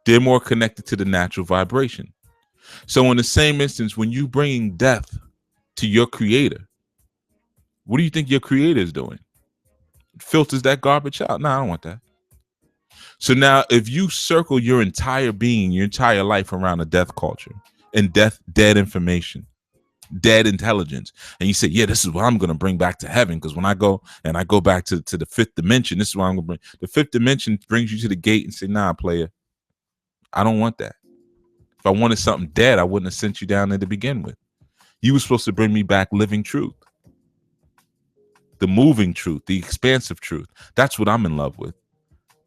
They're more connected to the natural vibration. So in the same instance, when you bring death to your creator, what do you think your creator is doing? It filters that garbage out. No, I don't want that. So now if you circle your entire being, your entire life around a death culture and dead information, dead intelligence, and you say, yeah, this is what I'm going to bring back to heaven, because when I go back to the fifth dimension, this is what I'm going to bring. The fifth dimension brings you to the gate and say, nah, player, I don't want that. If I wanted something dead, I wouldn't have sent you down there to begin with. You were supposed to bring me back living truth, the moving truth, the expansive truth. That's what I'm in love with.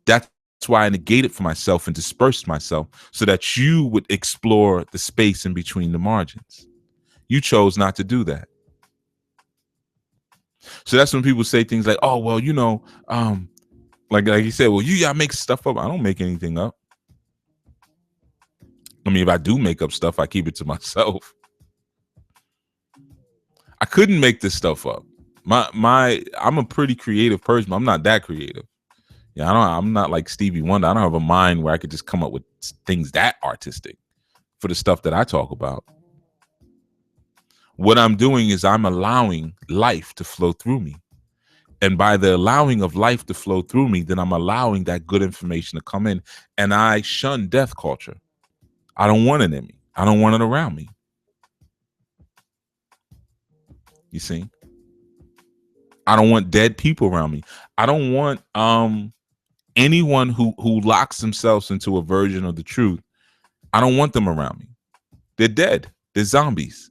That's why I negated for myself and dispersed myself so that you would explore the space in between the margins. You chose not to do that. So that's when people say things like, oh, well, you know, like you said, well, you make stuff up. I don't make anything up. I mean, if I do make up stuff, I keep it to myself. I couldn't make this stuff up. I'm a pretty creative person. I'm not that creative. Yeah, I'm not like Stevie Wonder. I don't have a mind where I could just come up with things that artistic for the stuff that I talk about. What I'm doing is I'm allowing life to flow through me. And by the allowing of life to flow through me, then I'm allowing that good information to come in. And I shun death culture. I don't want it in me. I don't want it around me. You see? I don't want dead people around me. I don't want anyone who locks themselves into a version of the truth. I don't want them around me. They're dead. They're zombies.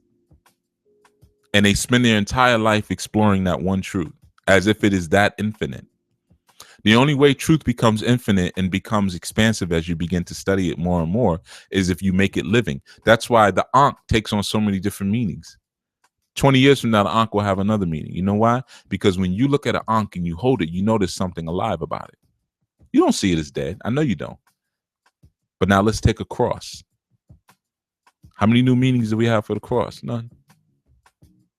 And they spend their entire life exploring that one truth as if it is that infinite. The only way truth becomes infinite and becomes expansive as you begin to study it more and more is if you make it living. That's why the Ankh takes on so many different meanings. 20 years from now, the Ankh will have another meaning. You know why? Because when you look at an Ankh and you hold it, you know there's something alive about it. You don't see it as dead. I know you don't. But now let's take a cross. How many new meanings do we have for the cross? None.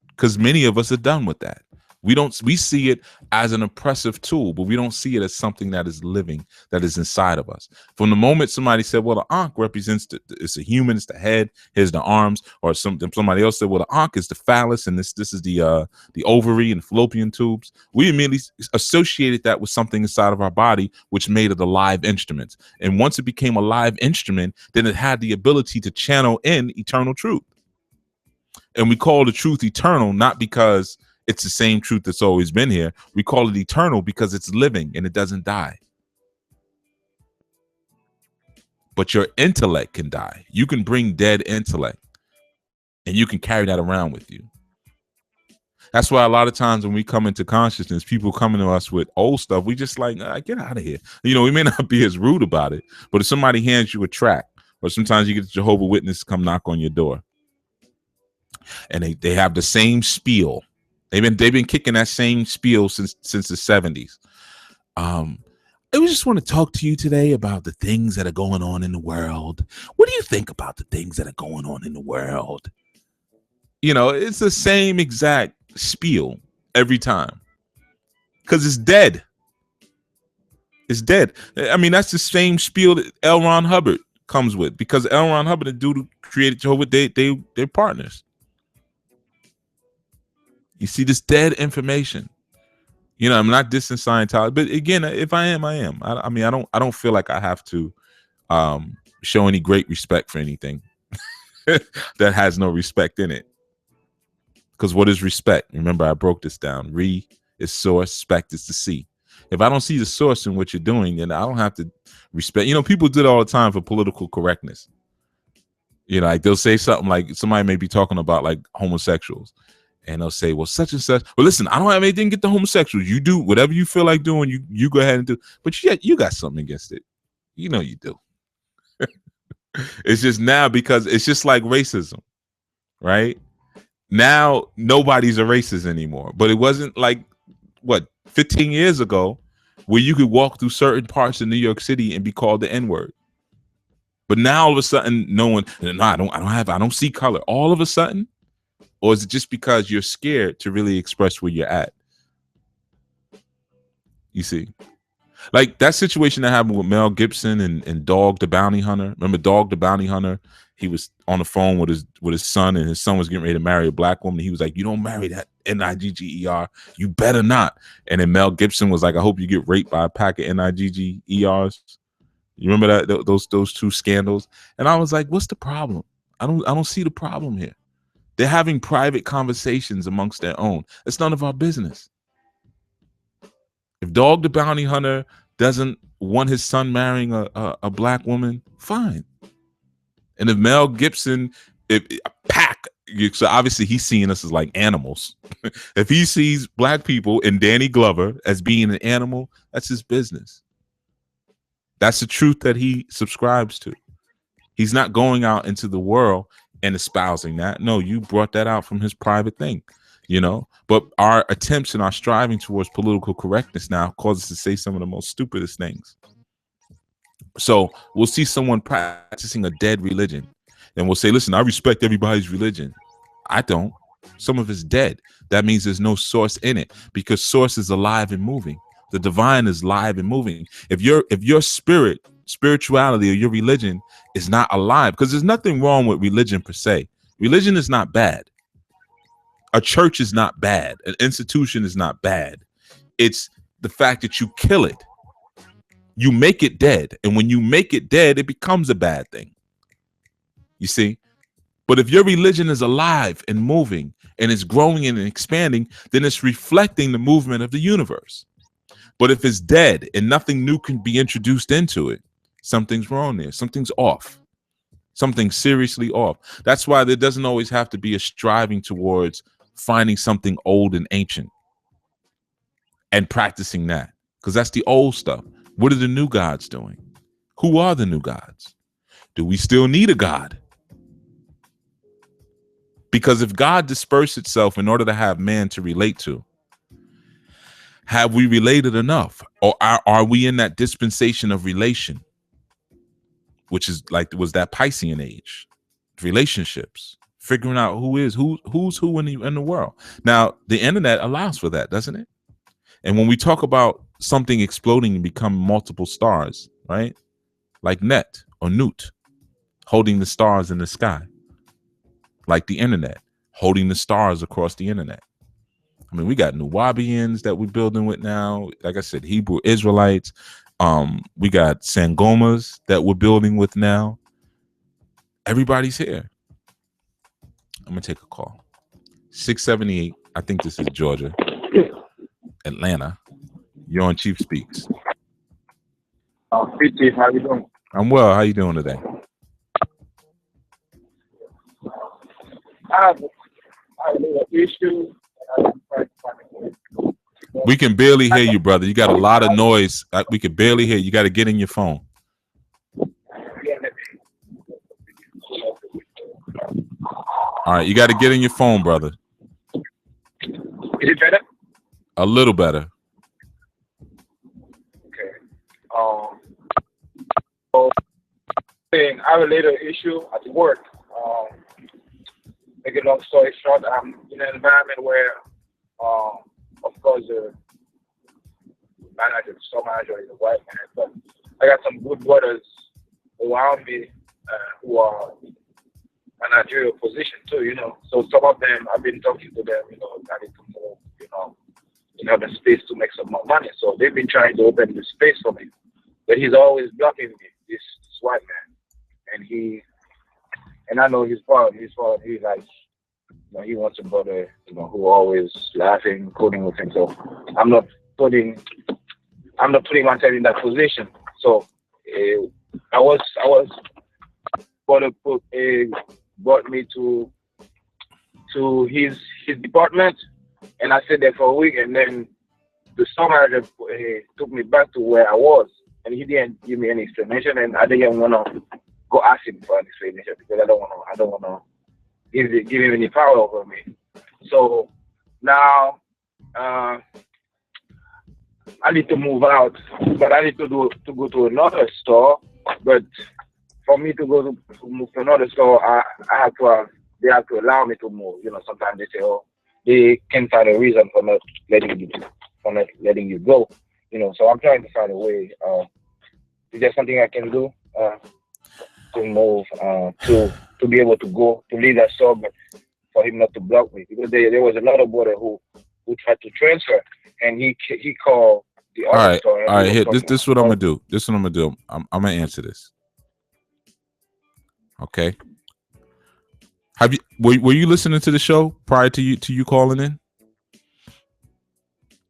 Because many of us are done with that. We see it as an oppressive tool, but we don't see it as something that is living, that is inside of us. From the moment somebody said, well, the Ankh represents, it's a human, it's the head, here's the arms, or somebody else said, well, the Ankh is the phallus, and this is the ovary and fallopian tubes. We immediately associated that with something inside of our body, which made it a live instrument. And once it became a live instrument, then it had the ability to channel in eternal truth. And we call the truth eternal, not because it's the same truth that's always been here. We call it eternal because it's living and it doesn't die. But your intellect can die. You can bring dead intellect and you can carry that around with you. That's why a lot of times when we come into consciousness, people coming to us with old stuff, we just like, get out of here. You know, we may not be as rude about it, but if somebody hands you a tract, or sometimes you get a Jehovah's Witness to come knock on your door and they have the same spiel. They've been kicking that same spiel since the 70s. I just want to talk to you today about the things that are going on in the world. What do you think about the things that are going on in the world? You know, it's the same exact spiel every time because it's dead. It's dead. I mean, that's the same spiel that L. Ron Hubbard comes with, because L. Ron Hubbard, the dude who created Jehovah, they're partners. You see this dead information. You know, I'm not dissing Scientology, but again, if I am, I am. I mean, I don't feel like I have to show any great respect for anything that has no respect in it. Because what is respect? Remember, I broke this down. Re is source, spect is to see. If I don't see the source in what you're doing, then I don't have to respect. You know, people do it all the time for political correctness. You know, like they'll say something like, somebody may be talking about like homosexuals. And they'll say, well, such and such. Well, listen, I don't have anything to get the homosexuals. You do whatever you feel like doing. You go ahead and do. But you got something against it. You know you do. It's just now because it's just like racism, right? Now nobody's a racist anymore. But it wasn't like, 15 years ago where you could walk through certain parts of New York City and be called the N-word. But now all of a sudden, I don't see color. All of a sudden. Or is it just because you're scared to really express where you're at? You see, like that situation that happened with Mel Gibson and Dog the Bounty Hunter. Remember Dog the Bounty Hunter? He was on the phone with his son, and his son was getting ready to marry a black woman. He was like, "You don't marry that Nigger. You better not." And then Mel Gibson was like, "I hope you get raped by a pack of Niggers." You remember that those two scandals? And I was like, "What's the problem? I don't see the problem here." They're having private conversations amongst their own. It's none of our business. If Dog the Bounty Hunter doesn't want his son marrying a black woman, fine. And if Mel Gibson, if Pac, so obviously he's seeing us as like animals. If he sees black people and Danny Glover as being an animal, that's his business. That's the truth that he subscribes to. He's not going out into the world and espousing that. No, you brought that out from his private thing, you know. But our attempts and our striving towards political correctness now cause us to say some of the most stupidest things. So we'll see someone practicing a dead religion, and we'll say, listen, I respect everybody's religion. I don't. Some of it's dead. That means there's no source in it, because source is alive and moving. The divine is live and moving. If your spirituality or your religion is not alive, because there's nothing wrong with religion per se. Religion is not bad. A church is not bad. An institution is not bad. It's the fact that you kill it. You make it dead. And when you make it dead, it becomes a bad thing. You see? But if your religion is alive and moving and it's growing and expanding, then it's reflecting the movement of the universe. But if it's dead and nothing new can be introduced into it, something's wrong there. Something's off. Something's seriously off. That's why there doesn't always have to be a striving towards finding something old and ancient and practicing that, because that's the old stuff. What are the new gods doing? Who are the new gods? Do we still need a god? Because if God dispersed itself in order to have man to relate to, have we related enough? Or are we in that dispensation of relation, which is like was that Piscean age, relationships, figuring out who's who in the world. Now, the internet allows for that, doesn't it? And when we talk about something exploding and become multiple stars, right? Like Net or Newt holding the stars in the sky, like the internet holding the stars across the internet. I mean, we got Nuwabians that we're building with now. Like I said, Hebrew Israelites. We got Sangomas that we're building with now. Everybody's here. I'm gonna take a call. 678. I think this is Georgia. Atlanta. You're on Chief Speaks. Hey, Chief, how you doing? I'm well. How you doing today? I have a little issue. We can barely hear you, brother. You got a lot of noise. We can barely hear you. You got to get in your phone. All right, you got to get in your phone, brother. Is it better? A little better. Okay. So, I have a little issue at work. Make a long story short, I'm in an environment where, of course, the store manager is a white man, but I got some good brothers around me who are managerial position too, you know. So some of them, I've been talking to them, you know, I need to move, you know, in other space to make some more money. So they've been trying to open the space for me, but he's always blocking me, this white man. And I know his fault. He's like, you know, he wants a brother, you know, who always laughing, coding with him. So I'm not putting myself in that position. So I was brought me to his department, and I stayed there for a week, and then the store manager took me back to where I was, and he didn't give me any explanation, and I didn't want to go ask him for an explanation because I don't want to give him any power over me. So now I need to move out, but I need to go to another store. But for me to move to another store, they have to allow me to move. You know, sometimes they say, oh, they can find a reason for not letting you go. You know, so I'm trying to find a way. Is there something I can do to move to be able to go to leave that store, but for him not to block me? Because there was another brother who tried to transfer, and he called the other store. All right. Here, this is what I'm gonna do. I'm gonna answer this. Okay. Were you listening to the show prior to you calling in?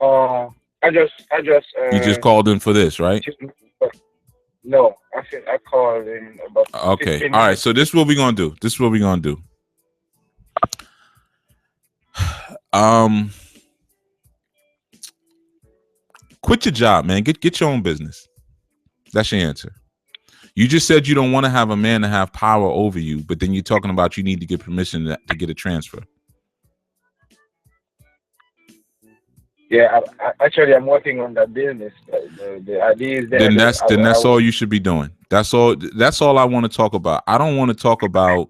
I just you just called in for this, right? No, I think I called in about. Okay. All right. So this is what we're gonna do. Quit your job, man. Get your own business. That's your answer. You just said you don't want to have a man to have power over you, but then you're talking about you need to get permission to get a transfer. Yeah, actually, I'm working on that business. The idea is then that's all you should be doing. That's all I want to talk about. I don't want to talk about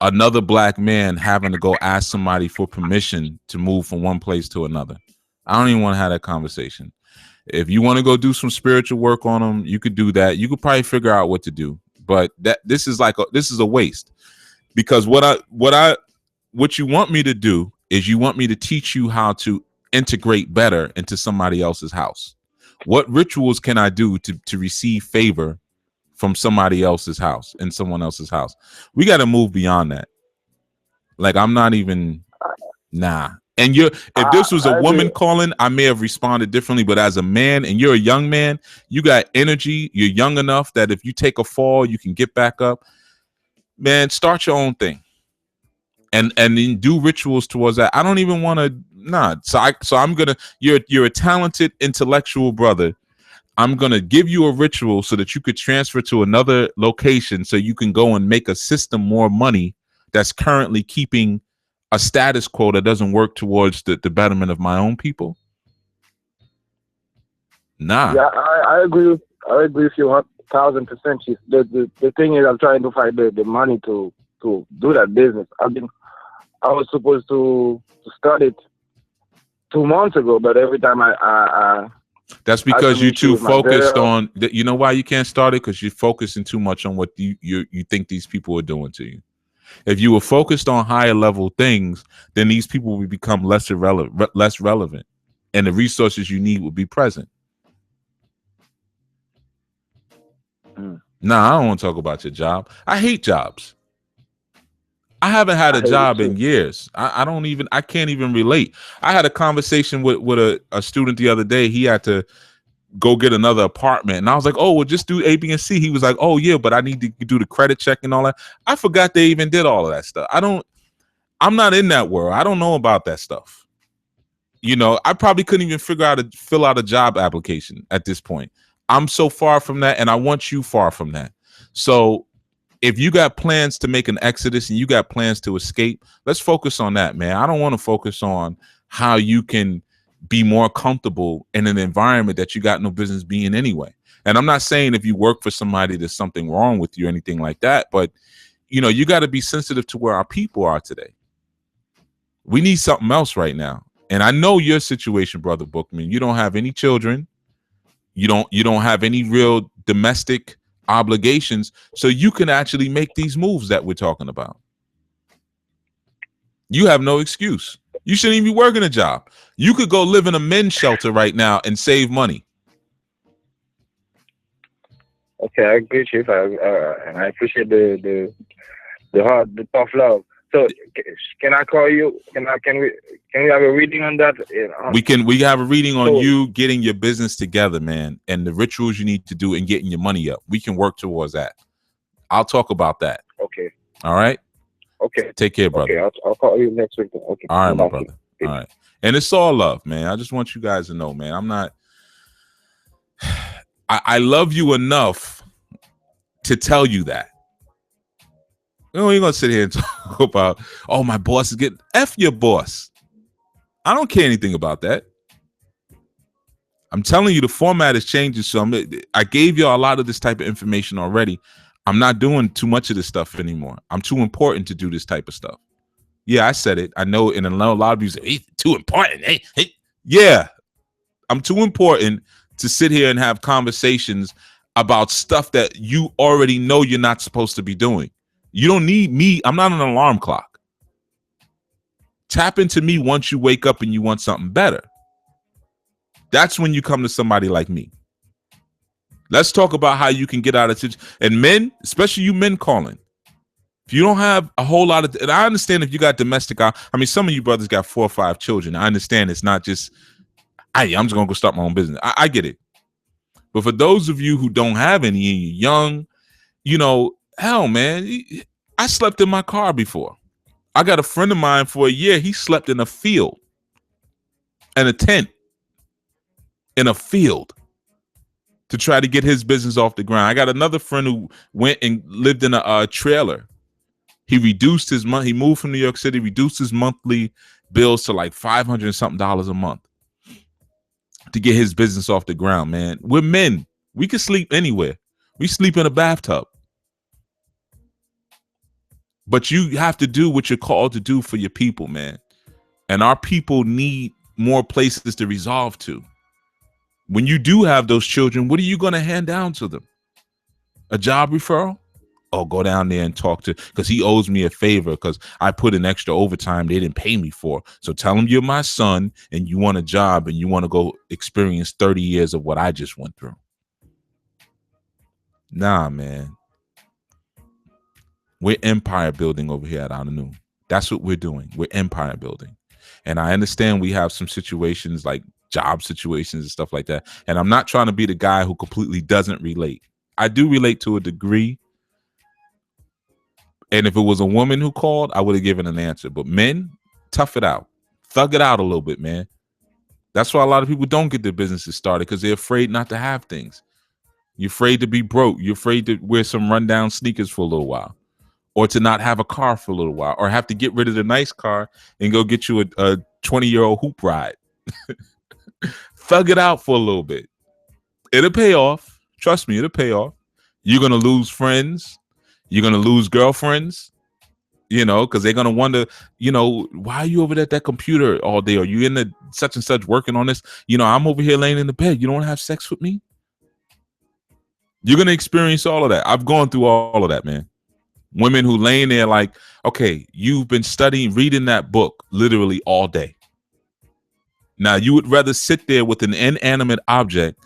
another black man having to go ask somebody for permission to move from one place to another. I don't even want to have that conversation. If you want to go do some spiritual work on them, you could do that. You could probably figure out what to do. But this is a waste, because what you want me to do is you want me to teach you how to integrate better into somebody else's house. What rituals can I do to receive favor from somebody else's house, in someone else's house? We got to move beyond that. Like, I'm not even, nah. And if this was a woman calling, I may have responded differently. But as a man, and you're a young man, you got energy. You're young enough that if you take a fall, you can get back up. Man, start your own thing, and then do rituals towards that. I don't even want to. Nah. So I'm gonna. You're a talented intellectual brother. I'm gonna give you a ritual so that you could transfer to another location, so you can go and make a system more money that's currently keeping a status quo that doesn't work towards the betterment of my own people. Nah. Yeah, I agree with you 1,000%. The thing is, I'm trying to find the money to do that business. I was supposed to start it 2 months ago, but every time I that's because you're too focused on. You know why you can't start it? Because you're focusing too much on what you think these people are doing to you. If you were focused on higher level things, then these people would become less relevant, and the resources you need would be present. Nah, I don't want to talk about your job. I hate jobs. I haven't had a job in years. I can't even relate. I had a conversation with a student the other day. He had to go get another apartment, and I was like, oh, well, just do A, B, and C. He was like, oh yeah, but I need to do the credit check and all that. I forgot they even did all of that stuff. I'm not in that world. I don't know about that stuff. You know, I probably couldn't even figure out to fill out a job application at this point. I'm so far from that, and I want you far from that. So if you got plans to make an exodus and you got plans to escape, let's focus on that, man. I don't want to focus on how you can be more comfortable in an environment that you got no business being anyway. And I'm not saying if you work for somebody there's something wrong with you or anything like that, but you know, you got to be sensitive to where our people are today. We need something else right now. And I know your situation, Brother Bookman. You don't have any children. You don't have any real domestic obligations, so you can actually make these moves that we're talking about. You have no excuse. You shouldn't even be working a job. You could go live in a men's shelter right now and save money. Okay, I agree, Chief. And I appreciate the tough love. So can I call you? Can we have a reading on that? We have a reading on you getting your business together, man, and the rituals you need to do and getting your money up. We can work towards that. I'll talk about that. Okay. All right. Okay. Take care, brother. Okay, I'll call you next week. Okay. All right, my brother. All right. And it's all love, man. I just want you guys to know, man. I'm not. I love you enough to tell you that. You know, you're gonna sit here and talk about, oh, my boss is getting F your boss. I don't care anything about that. I'm telling you, the format is changing. So I gave you a lot of this type of information already. I'm not doing too much of this stuff anymore. I'm too important to do this type of stuff. Yeah, I said it. I know, and a lot of you say, hey, too important. Hey. Yeah, I'm too important to sit here and have conversations about stuff that you already know you're not supposed to be doing. You don't need me. I'm not an alarm clock. Tap into me once you wake up and you want something better. That's when you come to somebody like me. Let's talk about how you can get out of it. And men, especially you men calling, if you don't have a whole lot of, and I understand if you got domestic, I mean, some of you brothers got 4 or 5 children. I understand it's not just, I'm just going to go start my own business. I get it. But for those of you who don't have any, and you're young, you know, hell, man, I slept in my car before. I got a friend of mine for a year. He slept in a field, in a tent, in a field, to try to get his business off the ground. I got another friend who went and lived in a trailer. He reduced his month. He moved from New York City, reduced his monthly bills to like $500 and something a month to get his business off the ground, man. We're men. We can sleep anywhere. We sleep in a bathtub. But you have to do what you're called to do for your people, man. And our people need more places to resolve to. When you do have those children, what are you going to hand down to them? A job referral? Oh, go down there and talk to, because he owes me a favor because I put in extra overtime they didn't pay me for. So tell him you're my son and you want a job and you want to go experience 30 years of what I just went through. Nah, man. We're empire building over here at ANU. That's what we're doing. We're empire building. And I understand we have some situations like job situations and stuff like that. And I'm not trying to be the guy who completely doesn't relate. I do relate to a degree. And if it was a woman who called, I would have given an answer. But men, tough it out. Thug it out a little bit, man. That's why a lot of people don't get their businesses started, because they're afraid not to have things. You're afraid to be broke. You're afraid to wear some rundown sneakers for a little while, or to not have a car for a little while, or have to get rid of the nice car and go get you a 20-year-old hoop ride. Thug it out for a little bit. It'll pay off. Trust me, it'll pay off. You're going to lose friends. You're going to lose girlfriends, you know, because they're going to wonder, you know, why are you over at that computer all day? Are you in the such and such working on this? You know, I'm over here laying in the bed. You don't want to have sex with me? You're going to experience all of that. I've gone through all of that, man. Women who laying there like, okay, you've been studying, reading that book literally all day. Now, you would rather sit there with an inanimate object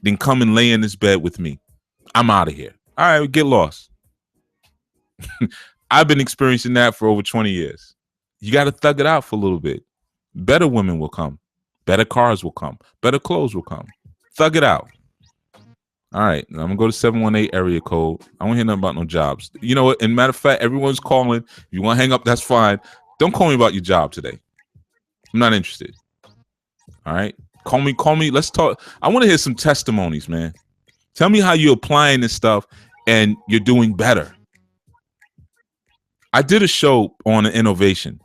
than come and lay in this bed with me. I'm out of here. All right, get lost. I've been experiencing that for over 20 years. You got to thug it out for a little bit. Better women will come. Better cars will come. Better clothes will come. Thug it out. All right, I'm gonna go to 718 area code. I don't hear nothing about no jobs. You know what? And matter of fact, everyone's calling. If you want to hang up, that's fine. Don't call me about your job today. I'm not interested. All right, call me. Let's talk. I want to hear some testimonies, man. Tell me how you're applying this stuff and you're doing better. I did a show on innovation,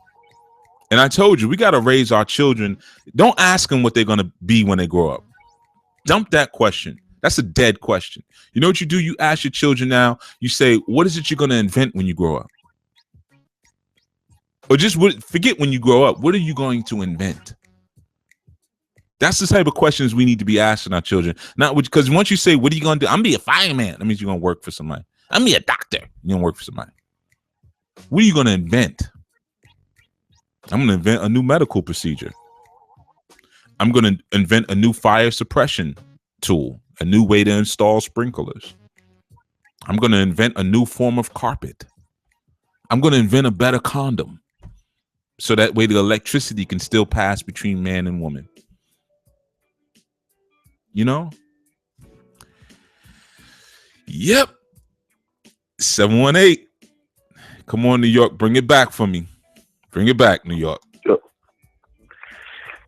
and I told you we got to raise our children. Don't ask them what they're gonna be when they grow up. Dump that question. That's a dead question. You know what you do? You ask your children now, you say, what is it you're going to invent when you grow up? Or just forget when you grow up. What are you going to invent? That's the type of questions we need to be asking our children. Not because once you say, what are you going to do? I'm going to be a fireman. That means you're going to work for somebody. I'm going to be a doctor. You're going to work for somebody. What are you going to invent? I'm going to invent a new medical procedure. I'm going to invent a new fire suppression tool. A new way to install sprinklers. I'm going to invent a new form of carpet. I'm going to invent a better condom. So that way the electricity can still pass between man and woman. You know? Yep. 718. Come on, New York. Bring it back for me. Bring it back, New York.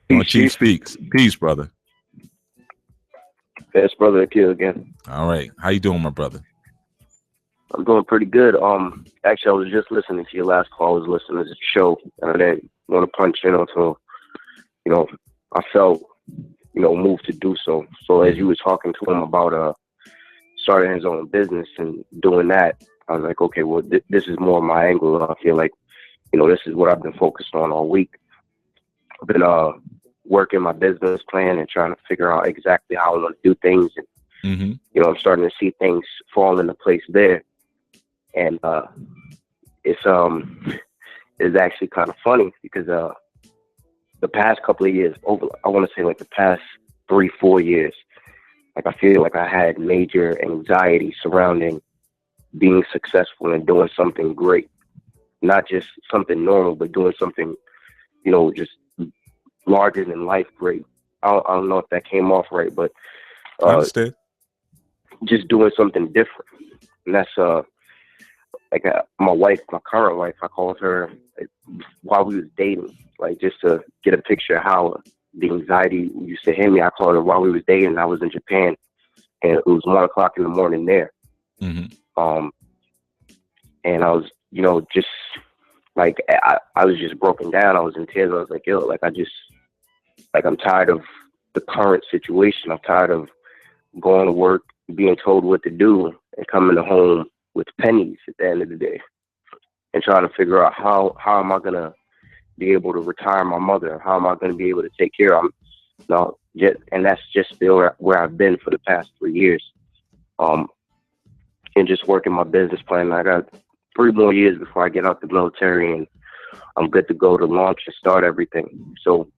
Peace, Chief speaks. Peace, brother. Yes, brother, Akil again. All right. How you doing, my brother? I'm doing pretty good. Actually, I was just listening to your last call. I was listening to the show, and I didn't want to punch in until, I felt, moved to do so. So as you were talking to him about starting his own business and doing that, I was like, okay, well, this is more my angle. I feel like, this is what I've been focused on all week. I've been working my business plan and trying to figure out exactly how I want to do things. And, I'm starting to see things fall into place there. And it's actually kind of funny because the past couple of years, I want to say like the past 3-4 years, like I feel like I had major anxiety surrounding being successful and doing something great. Not just something normal, but doing something, just larger than life great. I don't know if that came off right, but I understand. just doing something different. And that's like my current wife, I called her while we was dating, like just to get a picture of how the anxiety used to hit me. I called her while we was dating. I was in Japan, and it was 1 o'clock in the morning there. Mm-hmm. And I was, you know, just like I was just broken down. I was in tears. I was like, yo, like I'm tired of the current situation. I'm tired of going to work, being told what to do, and coming home with pennies at the end of the day, and trying to figure out how am I gonna be able to retire my mother? How am I gonna be able to take care of her? And that's just still where I've been for the past 3 years. And just working my business plan. I got 3 more years before I get out the military, and I'm good to go to launch and start everything. So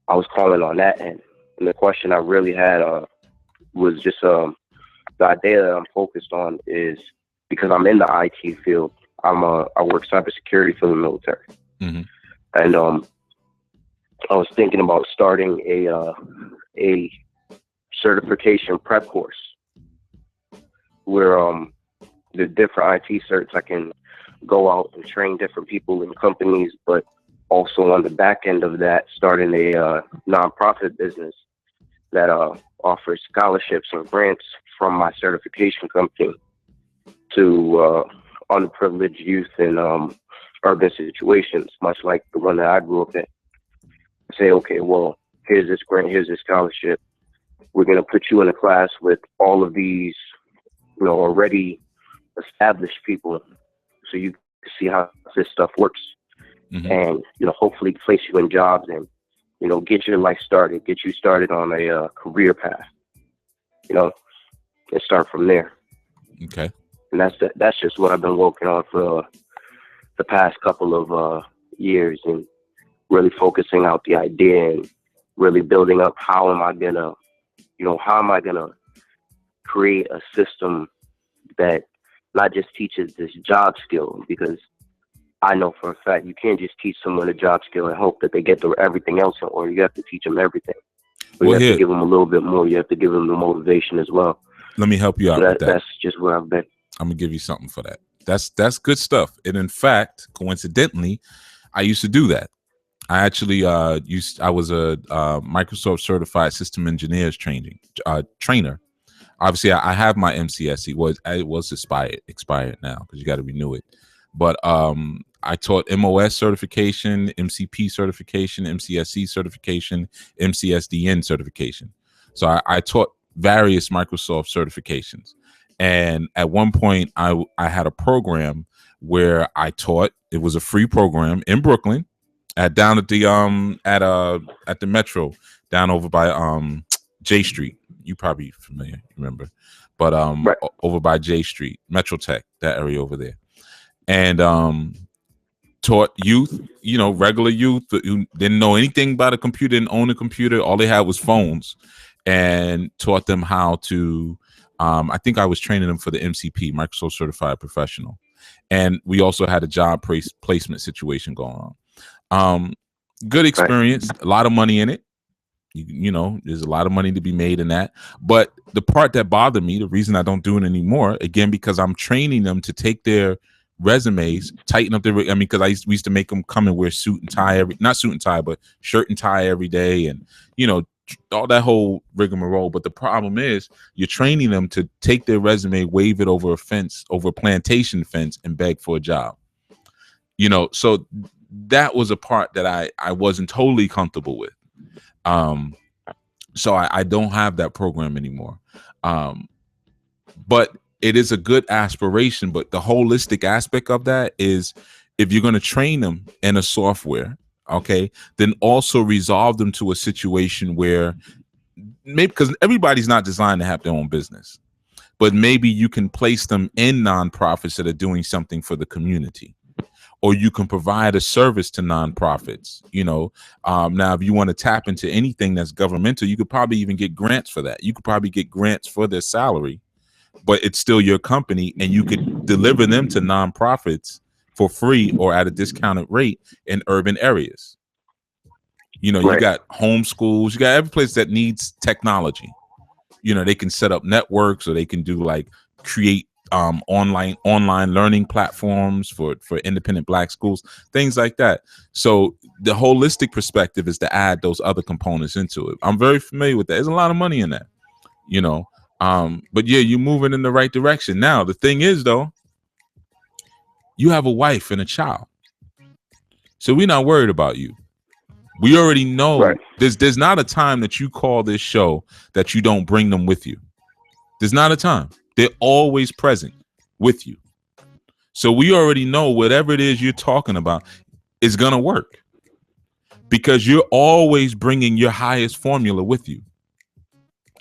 I was calling on that end. And the question I really had was just the idea that I'm focused on is because I'm in the IT field. I work cybersecurity for the military. Mm-hmm. And I was thinking about starting a certification prep course where the different IT certs I can go out and train different people in companies, but also on the back end of that, starting a nonprofit business that offers scholarships and grants from my certification company to underprivileged youth in urban situations, much like the one that I grew up in. Say, okay, well, here's this grant, here's this scholarship. We're going to put you in a class with all of these, you know, already established people, so you can see how this stuff works. Mm-hmm. And, you know, hopefully place you in jobs and, you know, get your life started, get you started on a career path, you know, and start from there. Okay. And that's just what I've been working on for the past couple of years, and really focusing out the idea and really building up how am I gonna create a system that not just teaches this job skill, because I know for a fact you can't just teach someone a job skill and hope that they get everything else in order. You have to teach them everything. But you have to give them a little bit more. You have to give them the motivation as well. Let me help you out with that. That's just where I've been. I'm gonna give you something for that. That's good stuff. And in fact, coincidentally, I used to do that. I actually I was a Microsoft certified system engineers trainer. Obviously, I have my MCSE. It was expired now because you got to renew it. But I taught MOS certification, MCP certification, MCSE certification, MCSDN certification. So I taught various Microsoft certifications. And at one point, I had a program where I taught. It was a free program in Brooklyn, down at the Metro, down over by J Street. You probably remember, but right. Over by J Street, Metro Tech, that area over there, and taught youth, you know, regular youth who didn't know anything about a computer, didn't own a computer. All they had was phones, and taught them how to. I think I was training them for the MCP, Microsoft Certified Professional, and we also had a job placement situation going on. Good experience, a lot of money in it. You know, there's a lot of money to be made in that. But the part that bothered me, the reason I don't do it anymore, again, because I'm training them to take their resumes, tighten up their, because we used to make them come and wear suit and tie not suit and tie, but shirt and tie every day, and, you know, all that whole rigmarole. But the problem is you're training them to take their resume, wave it over a fence, over a plantation fence, and beg for a job. You know, so that was a part that I wasn't totally comfortable with. So I don't have that program anymore. But it is a good aspiration. But the holistic aspect of that is, if you're going to train them in a software, okay, then also resolve them to a situation where maybe, because everybody's not designed to have their own business, but maybe you can place them in nonprofits that are doing something for the community. Or you can provide a service to nonprofits. You know, now if you want to tap into anything that's governmental, you could probably even get grants for that. You could probably get grants for their salary, but it's still your company, and you could deliver them to nonprofits for free or at a discounted rate in urban areas. You know, you got home schools, you got every place that needs technology. you know, they can set up networks, or they can do like create online learning platforms for independent Black schools, things like that. So the holistic perspective is to add those other components into it. I'm very familiar with that. There's a lot of money in that, you know. But yeah, you're moving in the right direction. Now the thing is, though, you have a wife and a child, so we're not worried about you. We already know there's not a time that you call this show that you don't bring them with you. There's not a time. They're always present with you. So we already know whatever it is you're talking about is going to work, because you're always bringing your highest formula with you.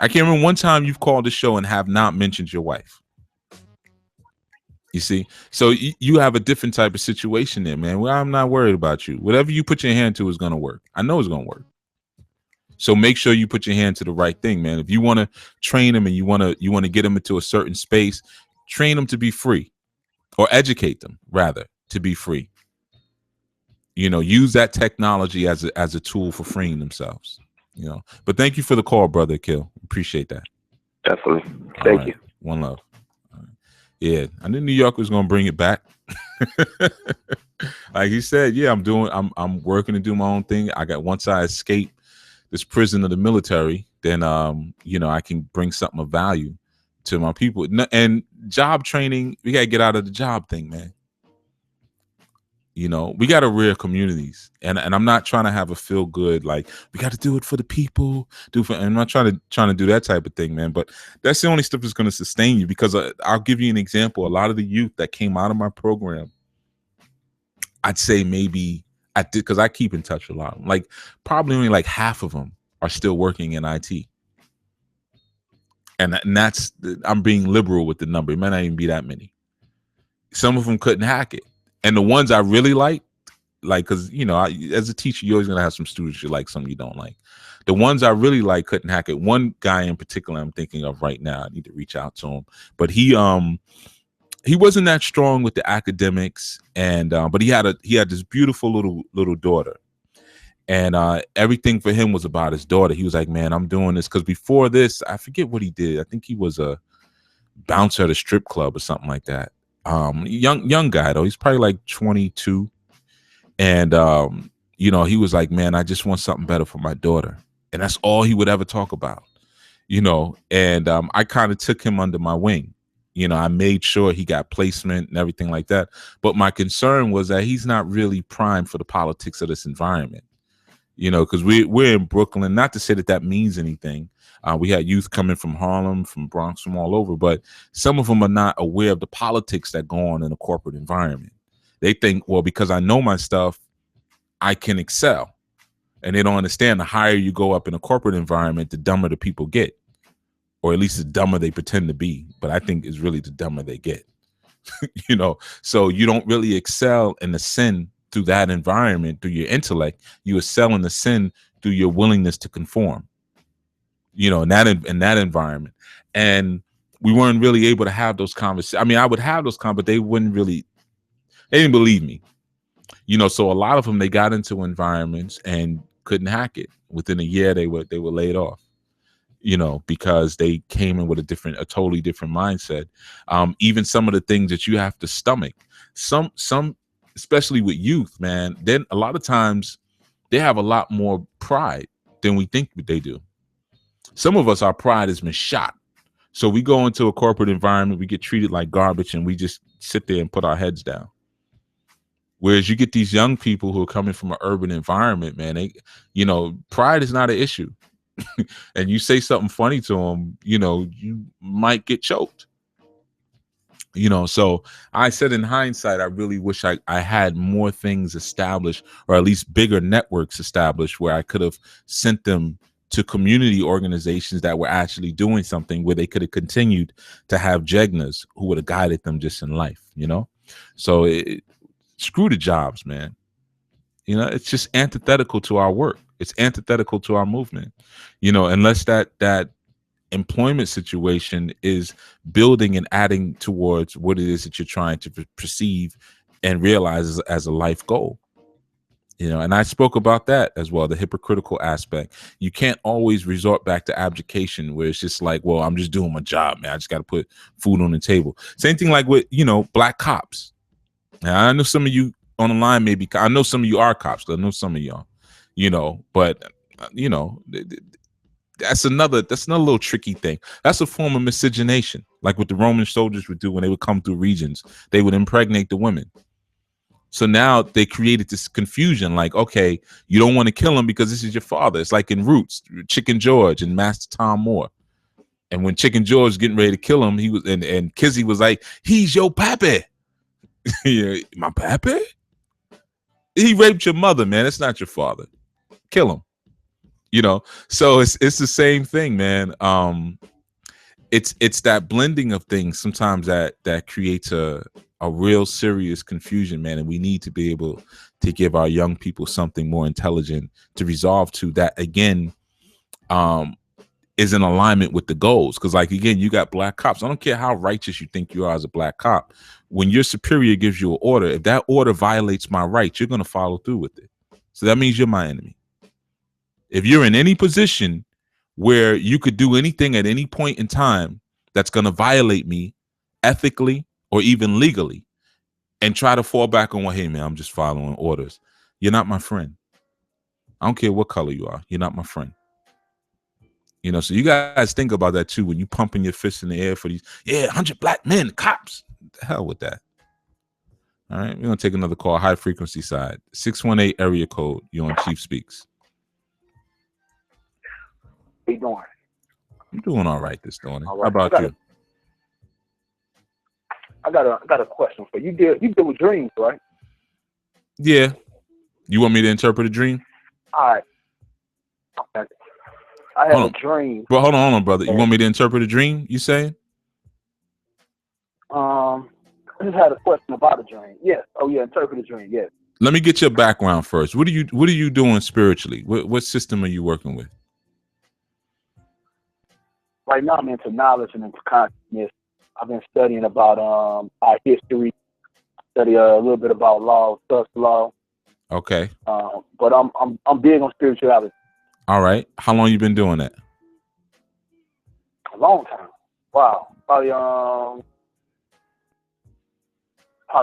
I can't remember one time you've called the show and have not mentioned your wife. You see? So you have a different type of situation there, man. Well, I'm not worried about you. Whatever you put your hand to is going to work. I know it's going to work. So make sure you put your hand to the right thing, man. If you want to train them and you want to get them into a certain space, train them to be free, or educate them rather to be free. You know, use that technology as a tool for freeing themselves. You know, but thank you for the call, brother Kill. Appreciate that. Definitely. Thank you. One love. Yeah, I knew New York was gonna bring it back. Like he said, yeah, I'm working to do my own thing. Once I escape this prison of the military, then you know, I can bring something of value to my people. And job training, we gotta get out of the job thing, man. You know, we got to rear communities, and I'm not trying to have a feel good, like we got to do it for the people. I'm not trying to do that type of thing, man. But that's the only stuff that's going to sustain you. Because I'll give you an example. A lot of the youth that came out of my program, I'd say maybe I did, because I keep in touch with a lot of them. Like probably only like half of them are still working in IT, and that's, I'm being liberal with the number. It might not even be that many. Some of them couldn't hack it. And the ones I really like, because, you know, as a teacher, you're always going to have some students you like, some you don't like. The ones I really like couldn't hack it. One guy in particular I'm thinking of right now, I need to reach out to him. But he wasn't that strong with the academics, and but he had this beautiful little daughter. And everything for him was about his daughter. He was like, man, I'm doing this. Because before this, I forget what he did. I think he was a bouncer at a strip club or something like that. Young guy though, he's probably like 22, and you know, he was like, man, I just want something better for my daughter, and that's all he would ever talk about, you know. And I kind of took him under my wing. You know, I made sure he got placement and everything like that, but my concern was that he's not really primed for the politics of this environment, you know, because we're in Brooklyn. Not to say that means anything. We had youth coming from Harlem, from Bronx, from all over, but some of them are not aware of the politics that go on in a corporate environment. They think, well, because I know my stuff, I can excel. And they don't understand the higher you go up in a corporate environment, the dumber the people get, or at least the dumber they pretend to be. But I think it's really the dumber they get, you know. So you don't really excel in the sin through that environment, through your intellect. You excel in the sin through your willingness to conform. You know, in that environment. And we weren't really able to have those conversations. I mean, I would have those conversations, but they didn't believe me. You know, so a lot of them, they got into environments and couldn't hack it. Within a year, they were laid off, you know, because they came in with a totally different mindset. Even some of the things that you have to stomach, some, especially with youth, man, then a lot of times they have a lot more pride than we think they do. Some of us, our pride has been shot. So we go into a corporate environment, we get treated like garbage, and we just sit there and put our heads down. Whereas you get these young people who are coming from an urban environment, man, they, you know, pride is not an issue. And you say something funny to them, you know, you might get choked. You know, so I said in hindsight, I really wish I had more things established, or at least bigger networks established, where I could have sent them to community organizations that were actually doing something, where they could have continued to have Jegnas who would have guided them just in life, you know? So screw the jobs, man. You know, it's just antithetical to our work. It's antithetical to our movement, you know, unless that employment situation is building and adding towards what it is that you're trying to perceive and realize as a life goal. You know, and I spoke about that as well, the hypocritical aspect. You can't always resort back to abdication where it's just like, well, I'm just doing my job, man. I just got to put food on the table. Same thing like with, you know, black cops. Now, I know some of you on the line, maybe, I know some of you are cops. I know some of y'all, you know, but, you know, that's another little tricky thing. That's a form of miscegenation, like what the Roman soldiers would do when they would come through regions. They would impregnate the women. So now they created this confusion, like, okay, you don't want to kill him because this is your father. It's like in Roots, Chicken George and Master Tom Moore. And when Chicken George was getting ready to kill him, he was and Kizzy was like, he's your pappy. Yeah, my pappy? He raped your mother, man. It's not your father. Kill him. You know, so it's the same thing, man. It's that blending of things sometimes that creates a real serious confusion, man. And we need to be able to give our young people something more intelligent to resolve to that, again, is in alignment with the goals. Because, like, again, you got black cops. I don't care how righteous you think you are as a black cop. When your superior gives you an order, if that order violates my rights, you're going to follow through with it. So that means you're my enemy. If you're in any position where you could do anything at any point in time that's going to violate me ethically or even legally, and try to fall back on, well, hey, man, I'm just following orders, you're not my friend. I don't care what color you are. You're not my friend. You know, so you guys think about that too when you pumping your fists in the air for these, 100 black men, cops. The hell with that. All right, we're going to take another call, high frequency side. 618 area code. You're on Chief Speaks. How you doing? I'm doing all right this morning. All right. How about you? I got a question for you. You deal with dreams, right? Yeah. You want me to interpret a dream? All right. Okay. I had a dream. Well, hold on, brother. You want me to interpret a dream? You saying? I just had a question about a dream. Yes. Oh yeah, interpret a dream. Yes. Let me get your background first. What are you doing spiritually? What system are you working with? Right now, I'm into knowledge and into consciousness. I've been studying about our history, study a little bit about law, trust law. Okay. But I'm big on spirituality. All right. How long you been doing that? A long time. Wow. Probably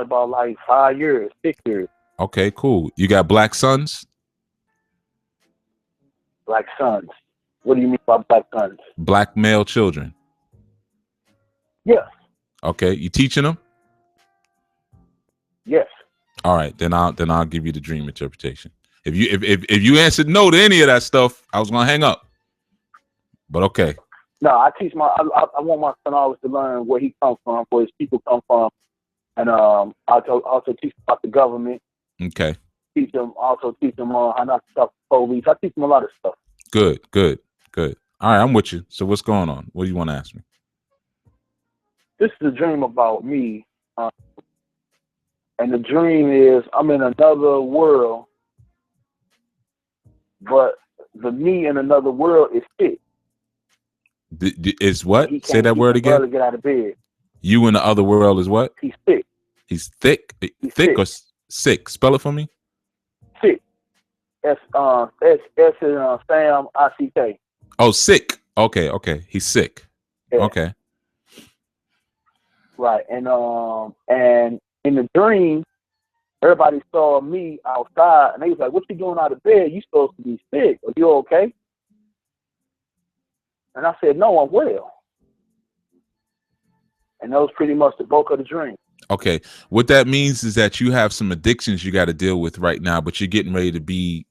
about like 5 years, 6 years. Okay, cool. You got black sons? Black sons. What do you mean by black sons? Black male children. Yes. Okay. You teaching them? Yes. All right. Then I'll give you the dream interpretation. If you answered no to any of that stuff, I was gonna hang up. But okay. No, I teach I want my son always to learn where he comes from, where his people come from, and I also teach about the government. Okay. Teach them how not to stop the police. I teach them a lot of stuff. Good. All right, I'm with you. So what's going on? What do you want to ask me? This is a dream about me, and the dream is I'm in another world, but the me in another world is sick. Is what? Say that word again. Get out of bed. You in the other world is what? He's sick. He's thick. He's thick sick. Or sick? Spell it for me. Sick. S in Sam ICK. Oh, sick. Okay. He's sick. Yeah. Okay. Right, and in the dream, everybody saw me outside, and they was like, "What you doing out of bed? You supposed to be sick. Are you okay?" And I said, "No, I'm well." And that was pretty much the bulk of the dream. Okay. What that means is that you have some addictions you got to deal with right now, but you're getting ready to be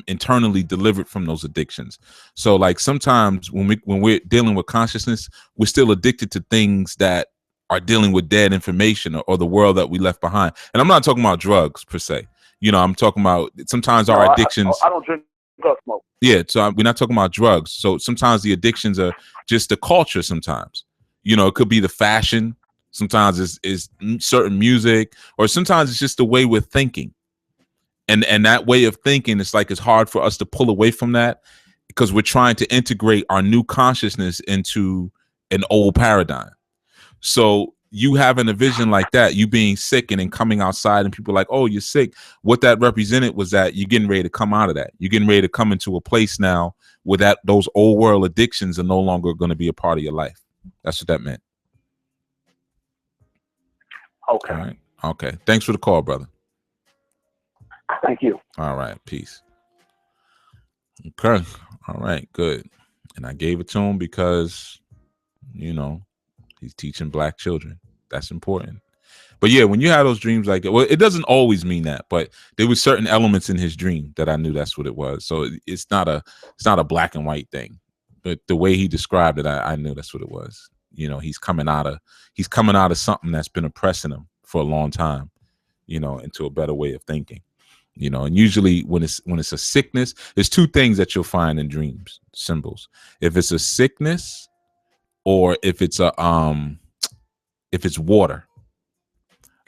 internally delivered from those addictions. So like sometimes when we're dealing with consciousness, we're still addicted to things that are dealing with dead information or the world that we left behind. And I'm not talking about drugs per se. You know, I'm talking about sometimes our addictions. I don't drink or smoke. Yeah. So we're not talking about drugs. So sometimes the addictions are just the culture sometimes. You know, it could be the fashion. Sometimes it's certain music, or sometimes it's just the way we're thinking. And that way of thinking, it's like it's hard for us to pull away from that because we're trying to integrate our new consciousness into an old paradigm. So you having a vision like that, you being sick and then coming outside and people like, oh, you're sick. What that represented was that you're getting ready to come out of that. You're getting ready to come into a place now where those old world addictions are no longer going to be a part of your life. That's what that meant. Okay. All right. Okay. Thanks for the call, brother. Thank you. All right. Peace. Okay. All right. Good. And I gave it to him because, you know, he's teaching black children. That's important. But yeah, when you have those dreams like that, well, it doesn't always mean that, but there was certain elements in his dream that I knew that's what it was. So it's not a black and white thing, but the way he described it, I knew that's what it was. You know, he's coming out of something that's been oppressing him for a long time, you know, into a better way of thinking, you know. And usually when it's a sickness, there's two things that you'll find in dreams, symbols. If it's a sickness or if it's water.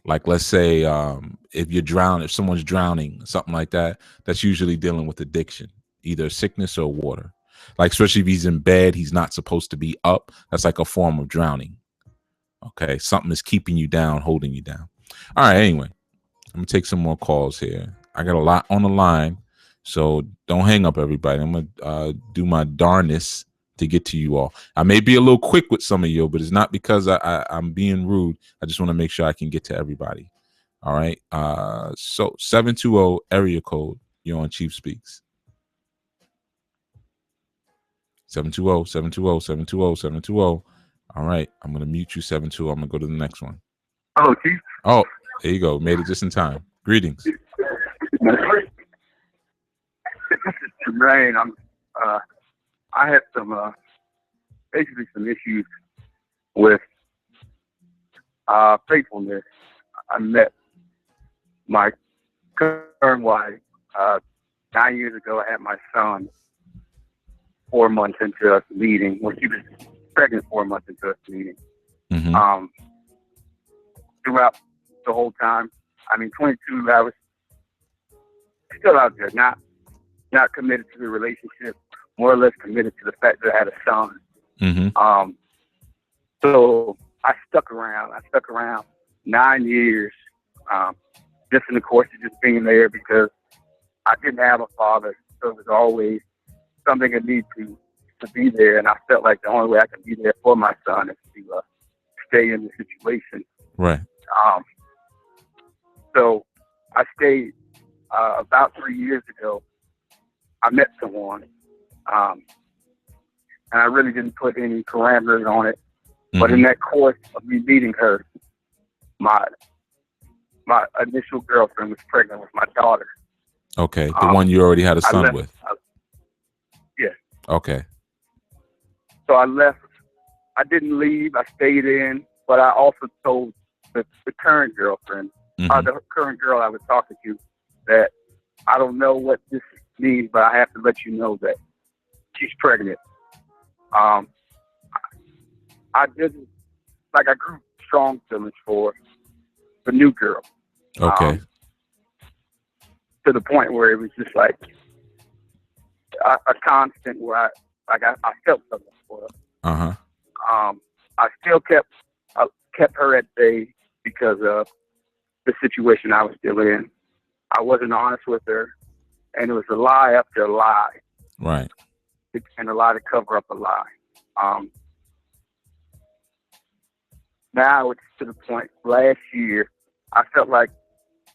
Like, let's say if someone's drowning, something like that, that's usually dealing with addiction, either sickness or water. Like, especially if he's in bed, he's not supposed to be up. That's like a form of drowning. Okay. Something is keeping you down, holding you down. All right. Anyway, I'm going to take some more calls here. I got a lot on the line, so don't hang up, everybody. I'm going to do my darnest to get to you all. I may be a little quick with some of you, but it's not because I'm being rude. I just want to make sure I can get to everybody. All right. So 720 area code. You're on Chief Speaks. 720, 720, 720, 720. All right. I'm going to mute you, 720. I'm going to go to the next one. Hello, Chief. Oh, there you go. Made it just in time. Greetings. This is Jermaine. I had basically some issues with faithfulness. I met my current wife 9 years ago. I had my son 4 months into us meeting. Well, she was pregnant 4 months into us meeting. Mm-hmm. Throughout the whole time, 22, I was still out there, not committed to the relationship, more or less committed to the fact that I had a son. Mm-hmm. So I stuck around 9 years, just in the course of just being there because I didn't have a father. So it was always something I need to be there. And I felt like the only way I could be there for my son is to stay in the situation. Right. So I stayed about 3 years ago. I met someone, and I really didn't put any parameters on it. Mm-hmm. But in that course of me meeting her, my initial girlfriend was pregnant with my daughter. Okay, the one you already had a son with. Yeah. Okay. So I left. I didn't leave. I stayed in, but I also told the current girlfriend, mm-hmm. The current girl I was talking to, that I don't know what this means, but I have to let you know that she's pregnant. I didn't, I grew strong feelings for the new girl. Okay. To the point where it was just like a constant where I felt something for her. Uh-huh. I still kept her at bay because of the situation I was still in. I wasn't honest with her, and it was a lie after a lie. Right. And a lie to cover up a lie. Now it's to the point, last year, I felt like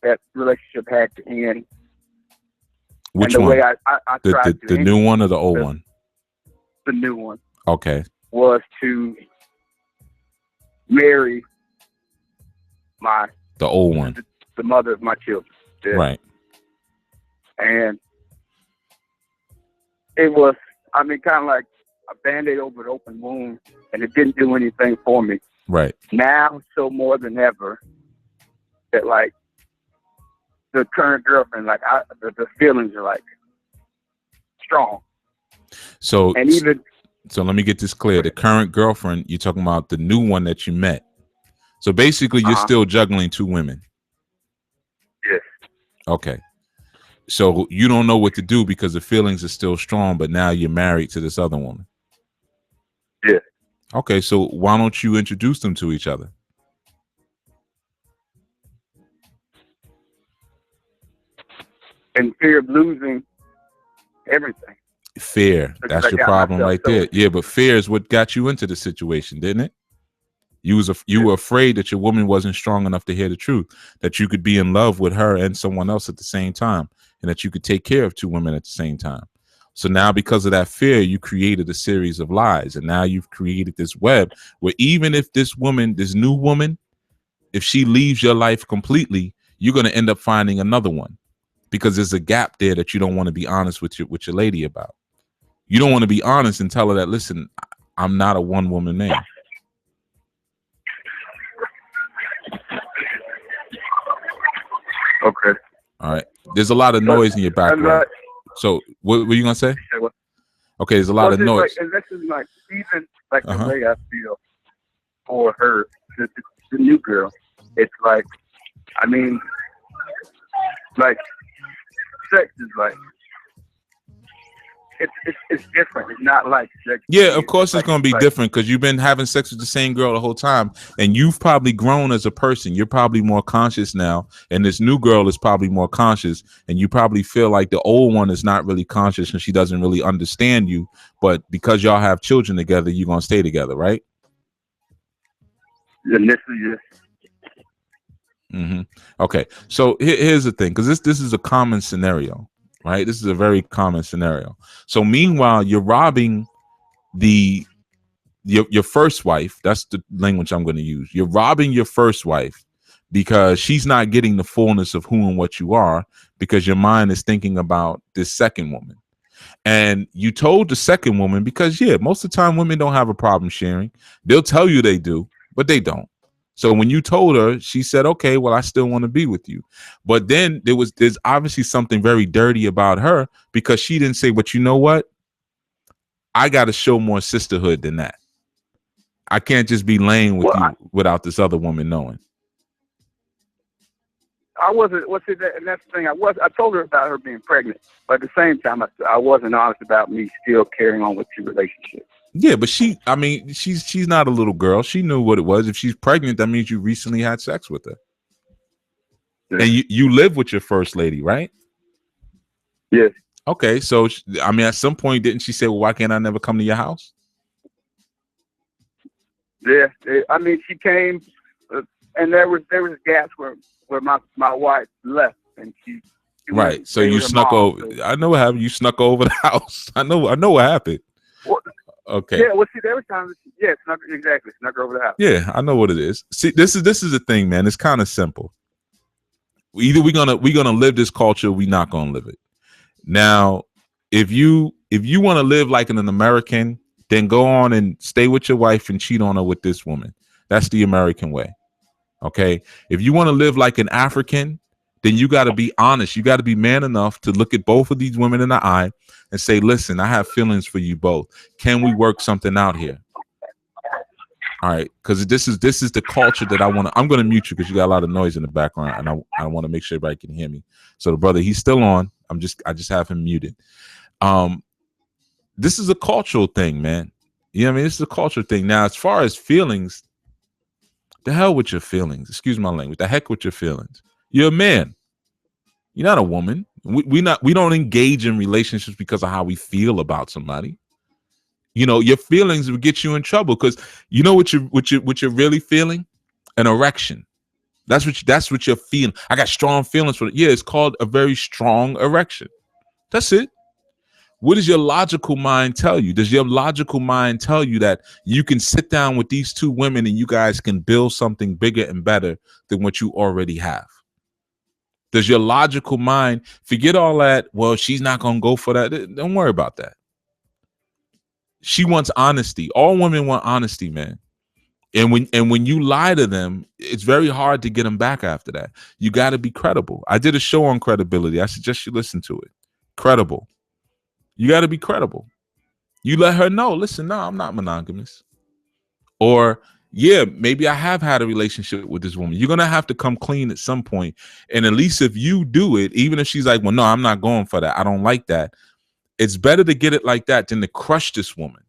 that relationship had to end. Which and the one? way I tried the new one or the old one? The new one. Okay. Was to marry the old one, the mother of my children. Yeah. Right. And it was, kind of like a Band-Aid over an open wound, and it didn't do anything for me. Right. Now, so more than ever, that the current girlfriend, the feelings are strong. So, and even so let me get this clear. The current girlfriend, you're talking about the new one that you met. So basically, you're still juggling two women. Yes. Okay. So you don't know what to do because the feelings are still strong, but now you're married to this other woman. Yeah. Okay. So why don't you introduce them to each other? and fear of losing everything. Fear. Because That's your problem right there. Yeah, but fear is what got you into the situation, didn't it? You were afraid that your woman wasn't strong enough to hear the truth, that you could be in love with her and someone else at the same time, and that you could take care of two women at the same time. So now, because of that fear, you created a series of lies, and now you've created this web where even if this new woman, if she leaves your life completely, you're going to end up finding another one, because there's a gap there that you don't want to be honest with your lady about. You don't want to be honest and tell her that, listen, I'm not a one-woman man. Okay. All right. There's a lot of noise in your background. So what were you gonna say? Okay, there's a lot of noise. And this is like even like the way I feel for her, the new girl. It's like, I mean, like sex is like it's different. It's not like sex. Yeah, of course it's gonna be different, because you've been having sex with the same girl the whole time, and you've probably grown as a person. You're probably more conscious now, and this new girl is probably more conscious, and you probably feel like the old one is not really conscious and she doesn't really understand you. But because y'all have children together, you're gonna stay together, right? Initially, yes. Okay, so here's the thing, because this is a common scenario. Right, this is a very common scenario. So meanwhile, you're robbing your first wife. That's the language I'm going to use. You're robbing your first wife because she's not getting the fullness of who and what you are, because your mind is thinking about this second woman. And you told the second woman, because most of the time women don't have a problem sharing. They'll tell you they do, but they don't. So when you told her, she said, okay, well, I still want to be with you. But then there's obviously something very dirty about her, because she didn't say, but you know what? I got to show more sisterhood than that. I can't just be laying with you without this other woman knowing. I wasn't, and that's the thing. I told her about her being pregnant, but at the same time, I wasn't honest about me still carrying on with your relationship. Yeah, but she's not a little girl. She knew what it was. If she's pregnant, that means you recently had sex with her. Yeah. And you live with your first lady, right? Yes. Okay, so I mean, at some point, didn't she say, well, why can't I never come to your house? Yeah, I mean, she came, and there was gaps where my wife left, and she right. So you snuck over. So. I know what happened. You snuck over the house. I know what happened. Well, okay. Yeah. Well, see, there was times. Yeah, snuck over the house. Yeah, I know what it is. See, this is the thing, man. It's kind of simple. Either we're gonna live this culture, or we're not gonna live it. Now, if you want to live like an American, then go on and stay with your wife and cheat on her with this woman. That's the American way. Okay. If you want to live like an African, then you got to be honest. You got to be man enough to look at both of these women in the eye and say, listen, I have feelings for you both. Can we work something out here? All right. Because this is the culture that I'm going to mute you because you got a lot of noise in the background, and I want to make sure everybody can hear me. So the brother, he's still on. I just have him muted. This is a cultural thing, man. You know what I mean? This is a cultural thing. Now, as far as feelings, the hell with your feelings. Excuse my language. The heck with your feelings. You're a man. You're not a woman. We don't engage in relationships because of how we feel about somebody. You know, your feelings will get you in trouble because you know what you're really feeling? An erection. That's what you're feeling. I got strong feelings for it. Yeah, it's called a very strong erection. That's it. What does your logical mind tell you? Does your logical mind tell you that you can sit down with these two women and you guys can build something bigger and better than what you already have? Does your logical mind forget all that? Well, she's not going to go for that. Don't worry about that. She wants honesty. All women want honesty, man. And when you lie to them, it's very hard to get them back after that. You got to be credible. I did a show on credibility. I suggest you listen to it. Credible. You got to be credible. You let her know, listen, no, I'm not monogamous. Or, yeah, maybe I have had a relationship with this woman. You're going to have to come clean at some point. And at least if you do it, even if she's like, well, no, I'm not going for that. I don't like that. It's better to get it like that than to crush this woman.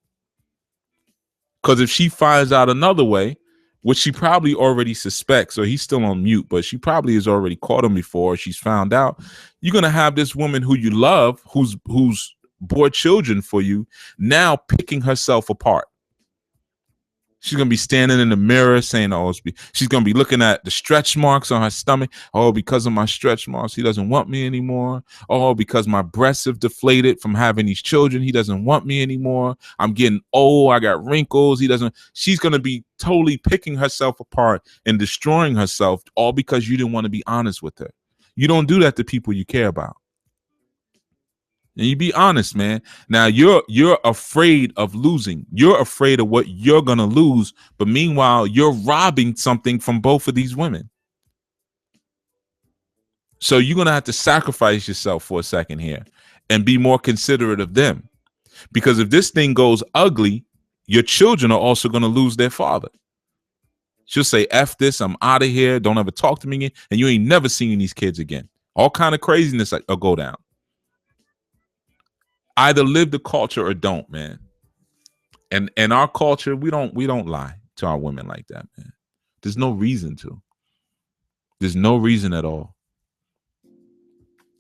Because if she finds out another way, which she probably already suspects, or he's still on mute, but she probably has already caught him before. She's found out. You're going to have this woman who you love, who's bore children for you, now picking herself apart. She's going to be standing in the mirror saying, oh, she's going to be looking at the stretch marks on her stomach. Oh, because of my stretch marks, he doesn't want me anymore. Oh, because my breasts have deflated from having these children, he doesn't want me anymore. I'm getting old. I got wrinkles. She's going to be totally picking herself apart and destroying herself, all because you didn't want to be honest with her. You don't do that to people you care about. And you be honest, man. Now you're afraid of losing. You're afraid of what you're gonna lose. But meanwhile, you're robbing something from both of these women. So you're gonna have to sacrifice yourself for a second here and be more considerate of them. Because if this thing goes ugly, your children are also gonna lose their father. She'll say, F this, I'm out of here. Don't ever talk to me again. And you ain't never seeing these kids again. All kind of craziness will go down. Either live the culture or don't, man. And our culture, we don't lie to our women like that, man. There's no reason to. There's no reason at all.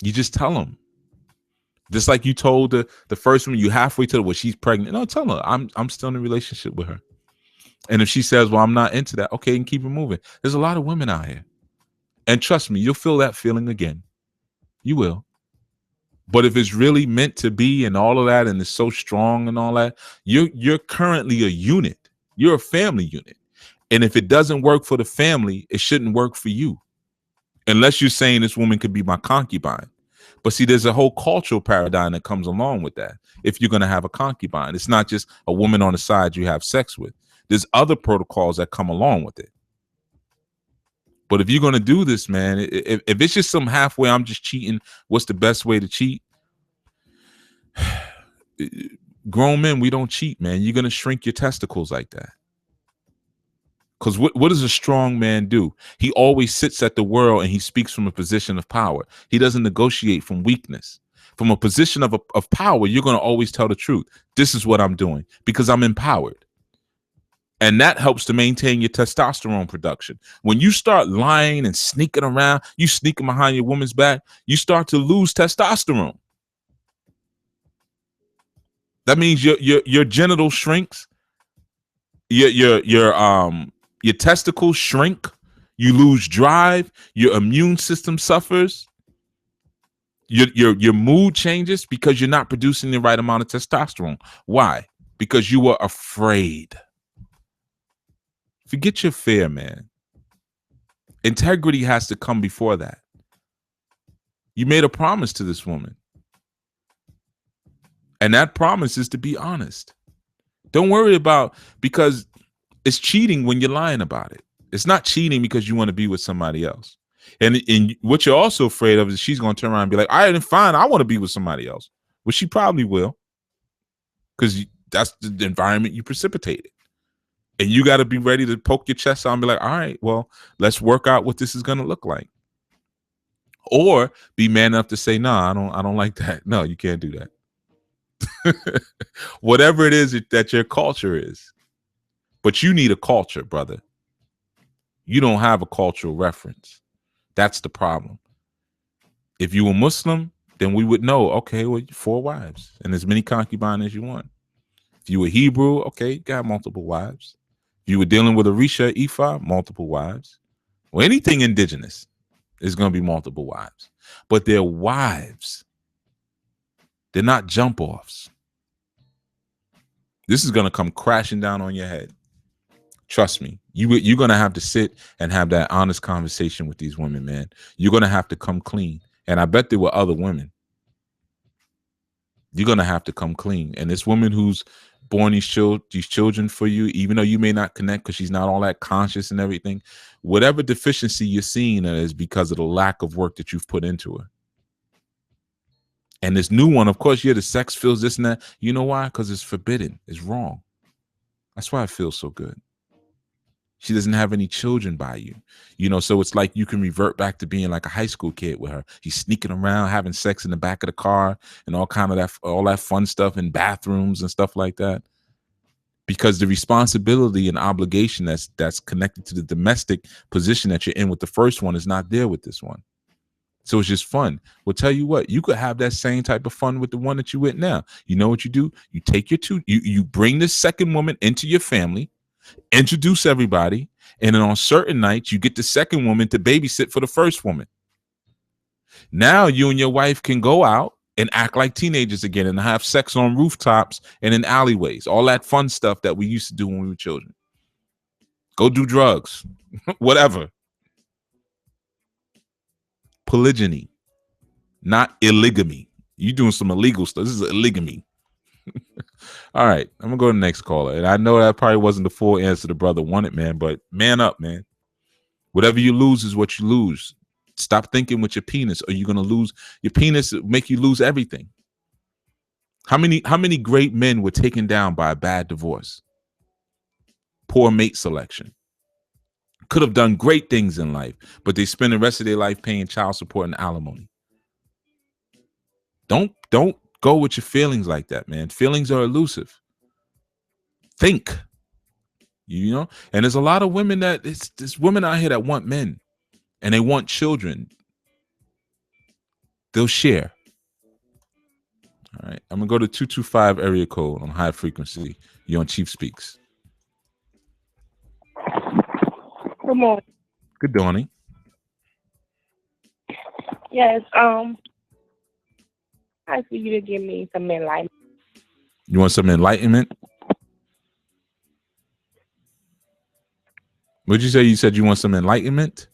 You just tell them. Just like you told the first woman, you halfway to well, she's pregnant. No, tell her I'm still in a relationship with her. And if she says, well, I'm not into that, okay, and keep it moving. There's a lot of women out here. And trust me, you'll feel that feeling again. You will. But if it's really meant to be and all of that, and it's so strong and all that, you're currently a unit. You're a family unit. And if it doesn't work for the family, it shouldn't work for you. Unless you're saying this woman could be my concubine. But see, there's a whole cultural paradigm that comes along with that. If you're going to have a concubine, it's not just a woman on the side you have sex with. There's other protocols that come along with it. But if you're going to do this, man, if it's just some halfway, I'm just cheating, what's the best way to cheat? Grown men, we don't cheat, man. You're going to shrink your testicles like that. Because what does a strong man do? He always sits at the world and he speaks from a position of power. He doesn't negotiate from weakness. From a position of power, you're going to always tell the truth. This is what I'm doing because I'm empowered. And that helps to maintain your testosterone production. When you start lying and sneaking around, you sneaking behind your woman's back, you start to lose testosterone. That means your genital shrinks, your testicles shrink, you lose drive, your immune system suffers, your mood changes because you're not producing the right amount of testosterone. Why? Because you were afraid. Forget your fear, man. Integrity has to come before that. You made a promise to this woman. And that promise is to be honest. Don't worry about, because it's cheating when you're lying about it. It's not cheating because you want to be with somebody else. And what you're also afraid of is she's going to turn around and be like, I didn't find, I want to be with somebody else. Well, she probably will. Because that's the environment you precipitated. And you got to be ready to poke your chest out and be like, all right, well, let's work out what this is going to look like. Or be man enough to say, no, I don't like that. No, you can't do that. Whatever it is that your culture is. But you need a culture, brother. You don't have a cultural reference. That's the problem. If you were Muslim, then we would know, okay, well, 4 wives and as many concubines as you want. If you were Hebrew, okay, you got multiple wives. If you were dealing with Orisha, Ifa, multiple wives. Well, anything indigenous is going to be multiple wives. But they're wives. They're not jump-offs. This is going to come crashing down on your head. Trust me. You're going to have to sit and have that honest conversation with these women, man. You're going to have to come clean. And I bet there were other women. You're going to have to come clean. And this woman who's born these children for you, even though you may not connect because she's not all that conscious and everything, whatever deficiency you're seeing is because of the lack of work that you've put into her. And this new one, of course, yeah, the sex feels this and that. You know why? Because it's forbidden. It's wrong. That's why it feels so good. She doesn't have any children by you, so it's like you can revert back to being like a high school kid with her. He's sneaking around, having sex in the back of the car and all that fun stuff in bathrooms and stuff like that. because the responsibility and obligation that's connected to the domestic position that you're in with the first one is not there with this one. So it's just fun. Well, tell you what, you could have that same type of fun with the one that you with now. You know what you do? You take you bring the second woman into your family, introduce everybody, and then on certain nights you get the second woman to babysit for the first woman. Now you and your wife can go out and act like teenagers again and have sex on rooftops and in alleyways, all that fun stuff that we used to do when we were children. Go do drugs, whatever. Polygyny, not illegamy. You doing some illegal stuff. This is illegamy. All right, I'm gonna go to the next caller. And I know that probably wasn't the full answer the brother wanted, man, but man up, man. Whatever you lose is what you lose. Stop thinking with your penis, or you're gonna lose your penis. Make you lose everything. How many great men were taken down by a bad divorce? Poor mate selection. Could have done great things in life, but they spend the rest of their life paying child support and alimony. Don't go with your feelings like that, man. Feelings are elusive. Think, you know. And there's a lot of women there's women out here that want men, and they want children. They'll share. All right, I'm gonna go to 225 area code on high frequency. You're on Chief Speaks. Good morning. Good morning. Yes, I for you to give me some enlightenment. You want some enlightenment? What'd you say? You said you want some enlightenment?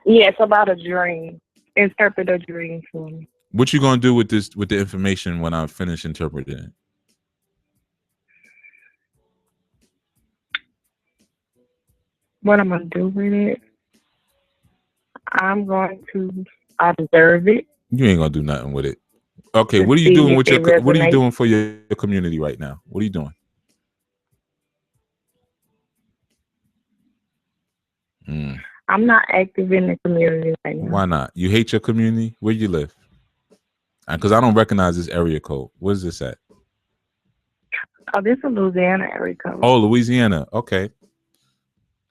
Yes, about a dream. Interpret a dream for me. What you gonna do with the information when I finish interpreting it? What I'm gonna do with it? I'm going to observe it. You ain't gonna do nothing with it. Okay, what are you doing with what are you doing for your community right now? What are you doing? I'm not active in the community right now. Why not? You hate your community? Where you live? Because I don't recognize this area code. What is this at? Oh, this is Louisiana area code. Oh, Louisiana. Okay.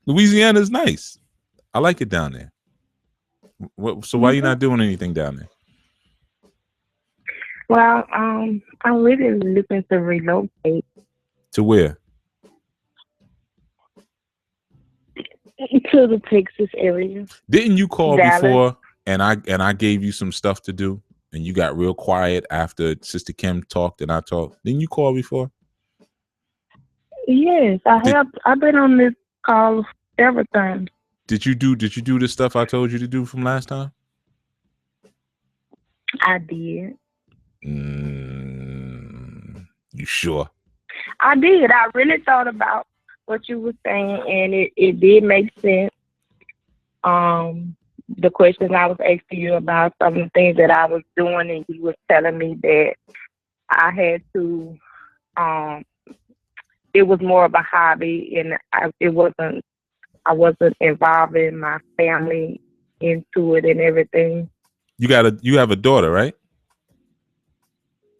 Louisiana is nice. I like it down there. So why are you not doing anything down there? Well, I'm really looking to relocate. To where? To the Texas area. Didn't you call Dallas. Before and I gave you some stuff to do and you got real quiet after Sister Kim talked and I talked? Didn't you call before? Yes, I have. I've been on this call several times. Did you do the stuff I told you to do from last time? I did. You sure? I did. I really thought about what you were saying, and it did make sense. The questions I was asking you about, some of the things that I was doing, and you was telling me that I had to. It was more of a hobby, and I wasn't involving my family into it and everything. You have a daughter, right?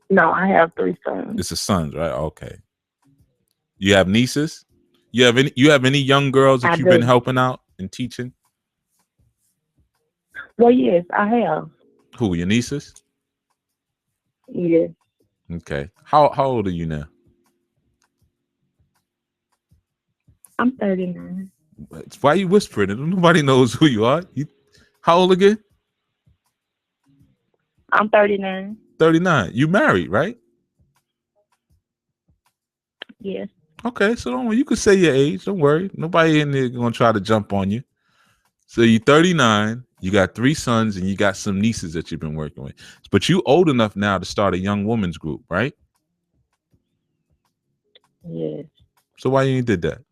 No, I have 3 sons. It's a sons, right? Okay. You have nieces? You have any young girls that you've been helping out and teaching? Well, yes, I have. Who, your nieces? Yes. Okay. How old are you now? I'm 39. Why are you whispering? Nobody knows who you are. How old again? I'm 39. 39. You married, right? Yes. Okay, so don't worry. You can say your age. Don't worry. Nobody in there gonna try to jump on you. So you're 39. You got 3 sons, and you got some nieces that you've been working with. But you old enough now to start a young women's group, right? Yes. So why you ain't did that?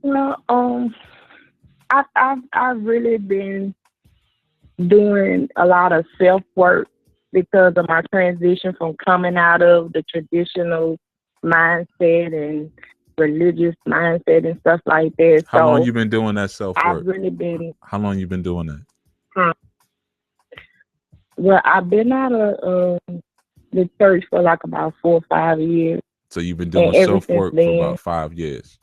Well, I've really been doing a lot of self-work because of my transition from coming out of the traditional mindset and religious mindset and stuff like that. How long you been doing that self-work? I've really been. How long you been doing that? Well, I've been out of the church for like about 4 or 5 years. So you've been doing self-work for about 5 years.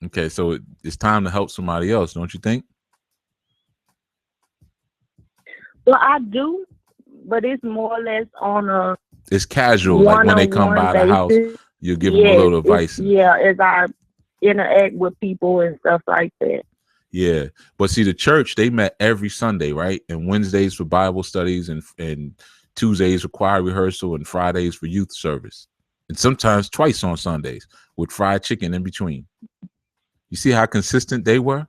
Okay, so it's time to help somebody else, don't you think? Well, I do, but it's more or less on a it's casual, like when they come by the house, you give them a little advice. As I interact with people and stuff like that. Yeah, but see, the church, they met every Sunday, right? And Wednesdays for Bible studies, and Tuesdays for choir rehearsal, and Fridays for youth service, and sometimes twice on Sundays with fried chicken in between. You see how consistent they were?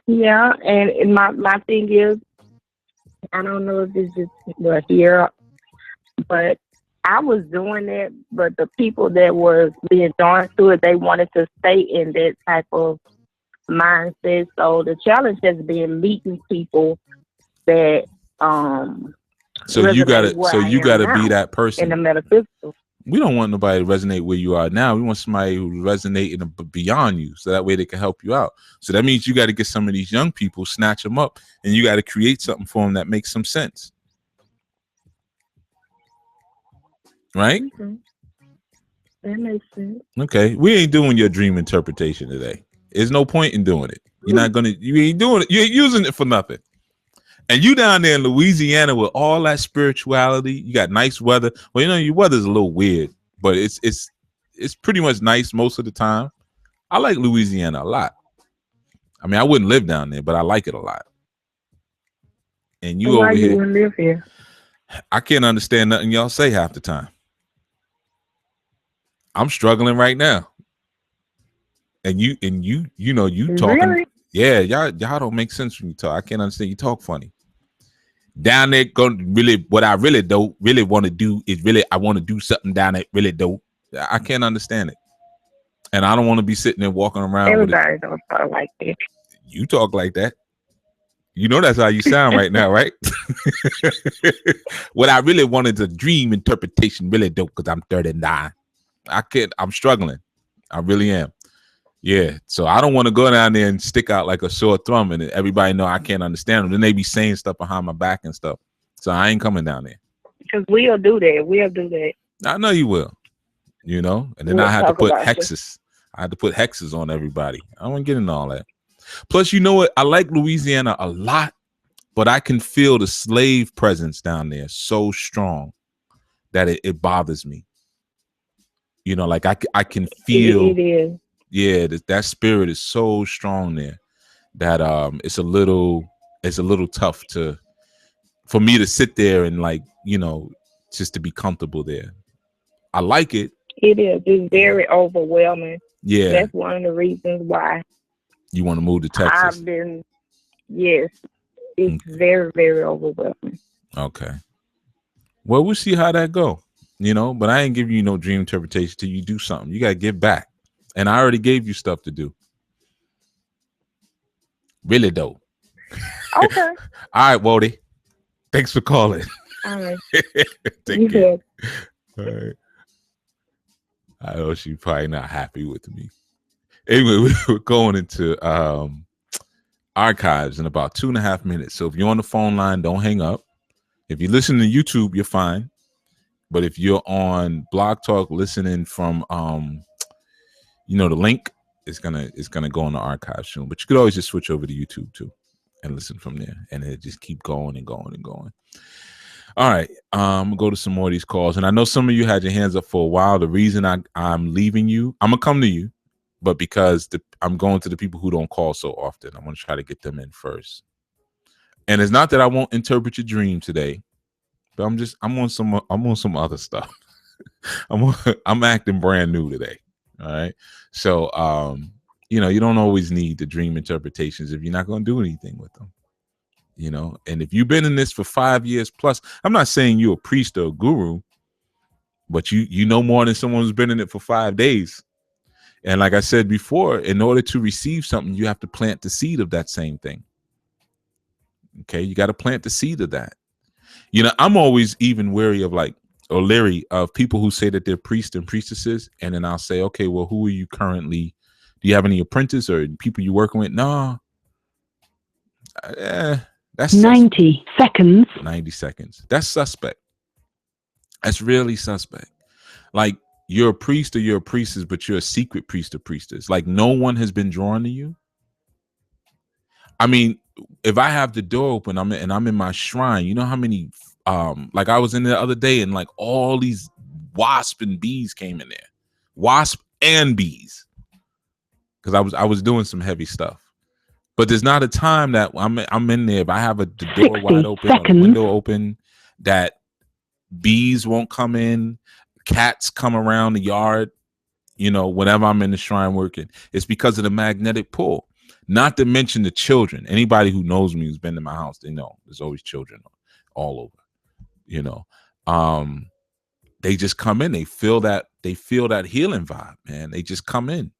Yeah, and my thing is, I don't know if it's just here, but I was doing it, but the people that were being drawn to it, they wanted to stay in that type of mindset. So the challenge has been meeting people that so you gotta be that person in the metaphysical. We don't want nobody to resonate where you are now. We want somebody who resonate beyond you, so that way they can help you out. So that means you got to get some of these young people, snatch them up, and you got to create something for them that makes some sense. Right? Mm-hmm. That makes sense. Okay, we ain't doing your dream interpretation today. There's no point in doing it. You ain't doing it. You ain't using it for nothing. And you down there in Louisiana with all that spirituality, you got nice weather. Well, you know, your weather's a little weird, but it's pretty much nice most of the time. I like Louisiana a lot. I mean, I wouldn't live down there, but I like it a lot. And you over here, wouldn't live here? I can't understand nothing y'all say half the time. I'm struggling right now. And you know, you talking. Really? Yeah, y'all don't make sense when you talk. I can't understand. You talk funny. Down there, what I really don't really want to do is I want to do something down there. Really don't. I can't understand it, and I don't want to be sitting there walking around. Everybody don't talk like that. You talk like that. You know that's how you sound right now, right? What I really wanted is a dream interpretation. Really don't, because I'm 39. I'm struggling. I really am. Yeah, so I don't want to go down there and stick out like a sore thumb and everybody know I can't understand them. Then they be saying stuff behind my back and stuff. So I ain't coming down there. Because we'll do that. I know you will. You know, and then I had to put hexes. I had to put hexes on everybody. I don't want to get into all that. Plus, you know what? I like Louisiana a lot, but I can feel the slave presence down there so strong that it bothers me. You know, like I can feel it is. Yeah, that spirit is so strong there that it's a little tough for me to sit there and, like, you know, just to be comfortable there. I like it. It is. It's very overwhelming. Yeah, that's one of the reasons why you want to move to Texas. Yes, it's very, very overwhelming. Okay. Well, we'll see how that go. You know, but I ain't giving you no dream interpretation till you do something. You gotta give back. And I already gave you stuff to do. Really dope. Okay. All right, Wody. Thanks for calling. All right. Take care. All right. I know she's probably not happy with me. Anyway, we're going into archives in about 2.5 minutes. So if you're on the phone line, don't hang up. If you listen to YouTube, you're fine. But if you're on Blog Talk listening from you know, the link is gonna go in the archive soon, but you could always just switch over to YouTube too and listen from there, and it just keep going and going and going. All right, I'm gonna go to some more of these calls, and I know some of you had your hands up for a while. The reason I'm leaving you, I'm gonna come to you, but because I'm going to the people who don't call so often, I'm gonna try to get them in first. And it's not that I won't interpret your dream today, but I'm on some other stuff. I'm acting brand new today. All right. So, you know, you don't always need the dream interpretations if you're not going to do anything with them, you know. And if you've been in this for 5 years plus, I'm not saying you're a priest or a guru, but you know more than someone who's been in it for 5 days. And like I said before, in order to receive something, you have to plant the seed of that same thing. Okay. You got to plant the seed of that. You know, I'm always even wary of people who say that they're priests and priestesses, and then I'll say, okay, well, who are you currently? Do you have any apprentices or people you working with? No, That's 90 seconds. 90 seconds. That's suspect. That's really suspect. Like, you're a priest or you're a priestess, but you're a secret priest or priestess. Like, no one has been drawn to you. I mean, if I have the door open, I'm in my shrine, you know how many like I was in there the other day and like all these wasp and bees came in there. Wasp and bees. Because I was doing some heavy stuff. But there's not a time that I'm in there. If I have the door wide open or the window open, that bees won't come in, cats come around the yard, you know, whenever I'm in the shrine working. It's because of the magnetic pull. Not to mention the children. Anybody who knows me, who's been to my house, they know there's always children all over, you know. They just come in. They feel that healing vibe, man. They just come in.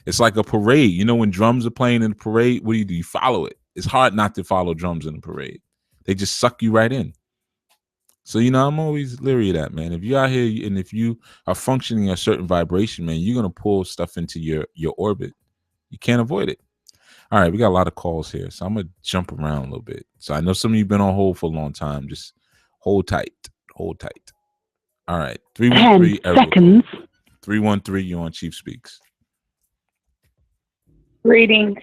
It's like a parade. You know, when drums are playing in the parade, what do? You follow it. It's hard not to follow drums in the parade. They just suck you right in. So, you know, I'm always leery of that, man. If you're out here and if you are functioning a certain vibration, man, you're going to pull stuff into your orbit. You can't avoid it. All right, we got a lot of calls here, so I'm going to jump around a little bit. So I know some of you have been on hold for a long time. Just hold tight. Hold tight. All right. 313 seconds. 313, you're on Chief Speaks. Greetings.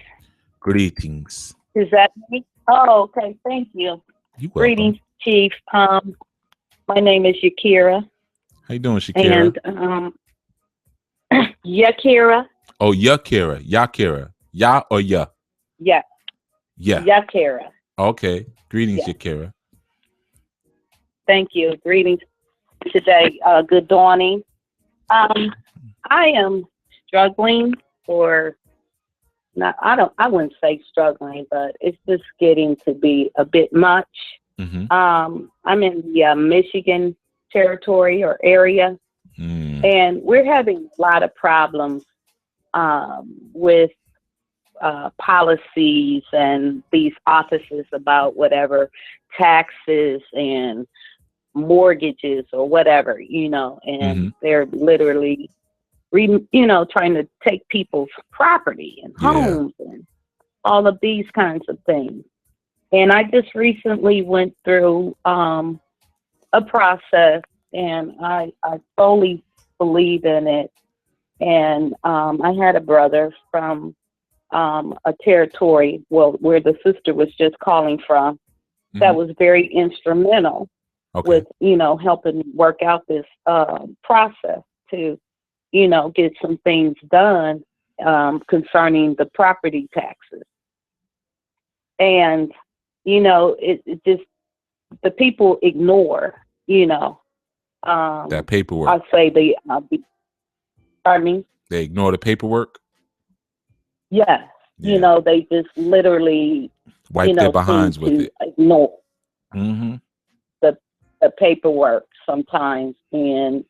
Greetings. Is that me? Oh, okay. Thank you. You welcome. Greetings, Chief. My name is Yakira. How you doing, Shakira? And Yakira. Oh, Yakira. Yakira. Ya or ya? Yeah. Yeah. Yakira. Okay. Greetings, Yeah. Yakira. Thank you. Greetings today. Good dawning. I am struggling, or not. I wouldn't say struggling, but it's just getting to be a bit much. Mm-hmm. I'm in the Michigan territory or area, and we're having a lot of problems with policies and these offices about whatever taxes and mortgages or whatever, you know, and they're literally, trying to take people's property and homes and all of these kinds of things. And I just recently went through a process, and I fully believe in it. And I had a brother from a territory, where the sister was just calling from, that was very instrumental with, helping work out this process to, get some things done concerning the property taxes. And, it just, the people ignore, that paperwork. I say pardon me? They ignore the paperwork? Yes. Yeah. They just literally wipe their behinds with it. Ignore the paperwork sometimes, and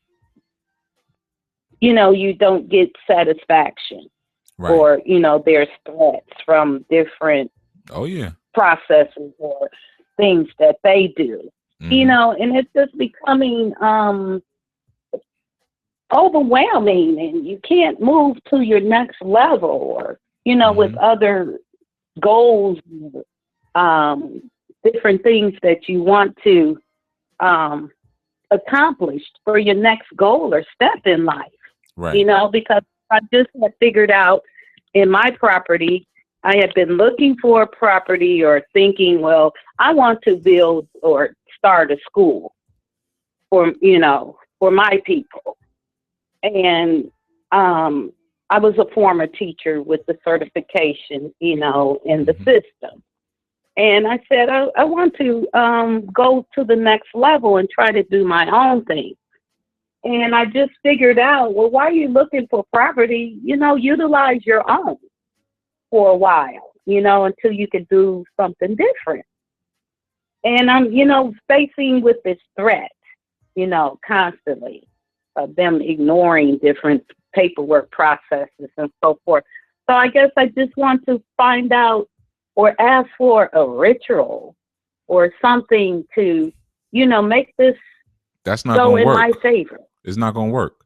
you don't get satisfaction, right. Or there's threats from different processes or things that they do, and it's just becoming overwhelming, and you can't move to your next level, or with other goals, different things that you want to accomplish for your next goal or step in life. Right. Because I just had figured out in my property, I had been looking for a property or thinking, well, I want to build or start a school for my people. And I was a former teacher with the certification, in the system. And I said, I want to go to the next level and try to do my own thing. And I just figured out, well, why are you looking for property? Utilize your own for a while, until you can do something different. And I'm, facing with this threat, constantly of them ignoring different paperwork processes and so forth. So I guess I just want to find out or ask for a ritual or something to, make this That's not go gonna in work. my favor. It's not going to work.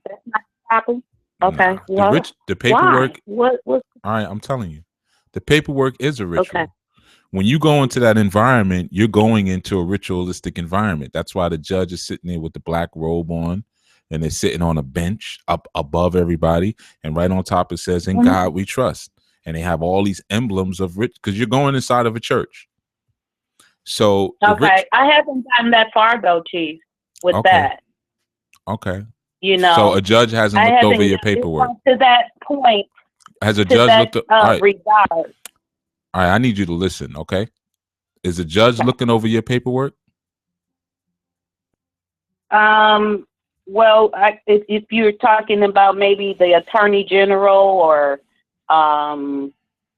That's not happen. Okay. Nah, Well, the paperwork. why? What? All right, I'm telling you, the paperwork is a ritual. Okay. When you go into that environment, you're going into a ritualistic environment. That's why the judge is sitting there with the black robe on, and they're sitting on a bench up above everybody, and right on top it says, "In God we trust." And they have all these emblems of rich, because you're going inside of a church. So okay, I haven't gotten that far though, Chief, with that. Okay. You know, so a judge hasn't looked over your paperwork to that point. Has a judge looked up? All right. Regard. All right, I need you to listen, okay? Is a judge looking over your paperwork? Well, if you're talking about maybe the attorney general or,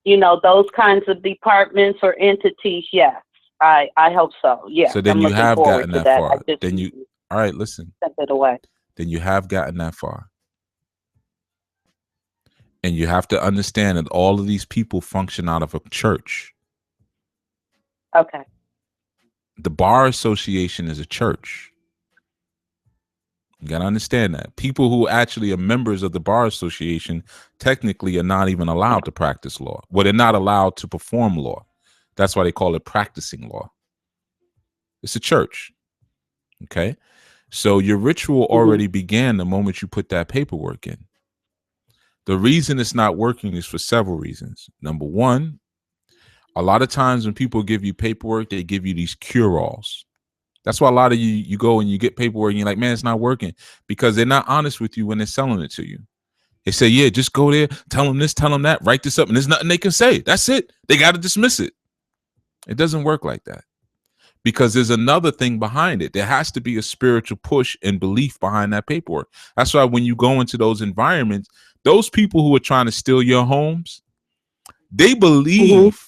you know, those kinds of departments or entities, yes, I hope so. Yeah. So then you have gotten that far. Then you, all right, listen. Sent it away. Then you have gotten that far. And you have to understand that all of these people function out of a church. Okay. The Bar Association is a church. You got to understand that. People who actually are members of the Bar Association technically are not even allowed to practice law. Well, they're not allowed to perform law. That's why they call it practicing law. It's a church. Okay? So your ritual already began the moment you put that paperwork in. The reason it's not working is for several reasons. Number one, a lot of times when people give you paperwork, they give you these cure-alls. That's why a lot of you go and you get paperwork and you're like, man, it's not working, because they're not honest with you when they're selling it to you. They say, yeah, just go there, tell them this, tell them that, write this up, and there's nothing they can say. That's it. They got to dismiss it. It doesn't work like that, because there's another thing behind it. There has to be a spiritual push and belief behind that paperwork. That's why when you go into those environments, those people who are trying to steal your homes, they believe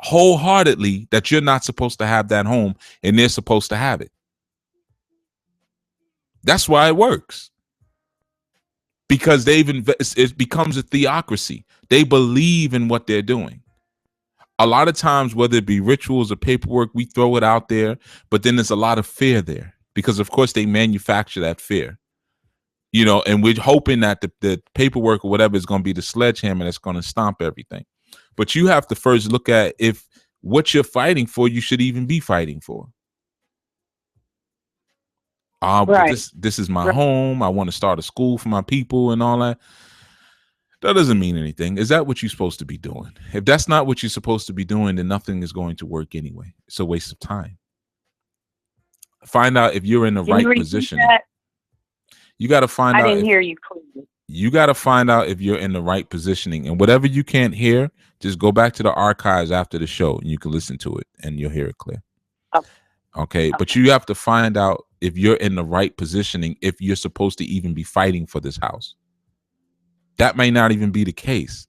wholeheartedly that you're not supposed to have that home and they're supposed to have it. That's why it works. Because it becomes a theocracy. They believe in what they're doing. A lot of times, whether it be rituals or paperwork, we throw it out there, but then there's a lot of fear there because, of course, they manufacture that fear. You know, and we're hoping that the paperwork or whatever is going to be the sledgehammer that's going to stomp everything. But you have to first look at if what you're fighting for, you should even be fighting for. Right. This is my home. I want to start a school for my people and all that. That doesn't mean anything. Is that what you're supposed to be doing? If that's not what you're supposed to be doing, then nothing is going to work anyway. It's a waste of time. Find out if you're in the right position. You got to find out. I didn't hear you clearly. You got to find out if you're in the right positioning. And whatever you can't hear, just go back to the archives after the show and you can listen to it and you'll hear it clear. Okay. But you have to find out if you're in the right positioning, if you're supposed to even be fighting for this house. That may not even be the case.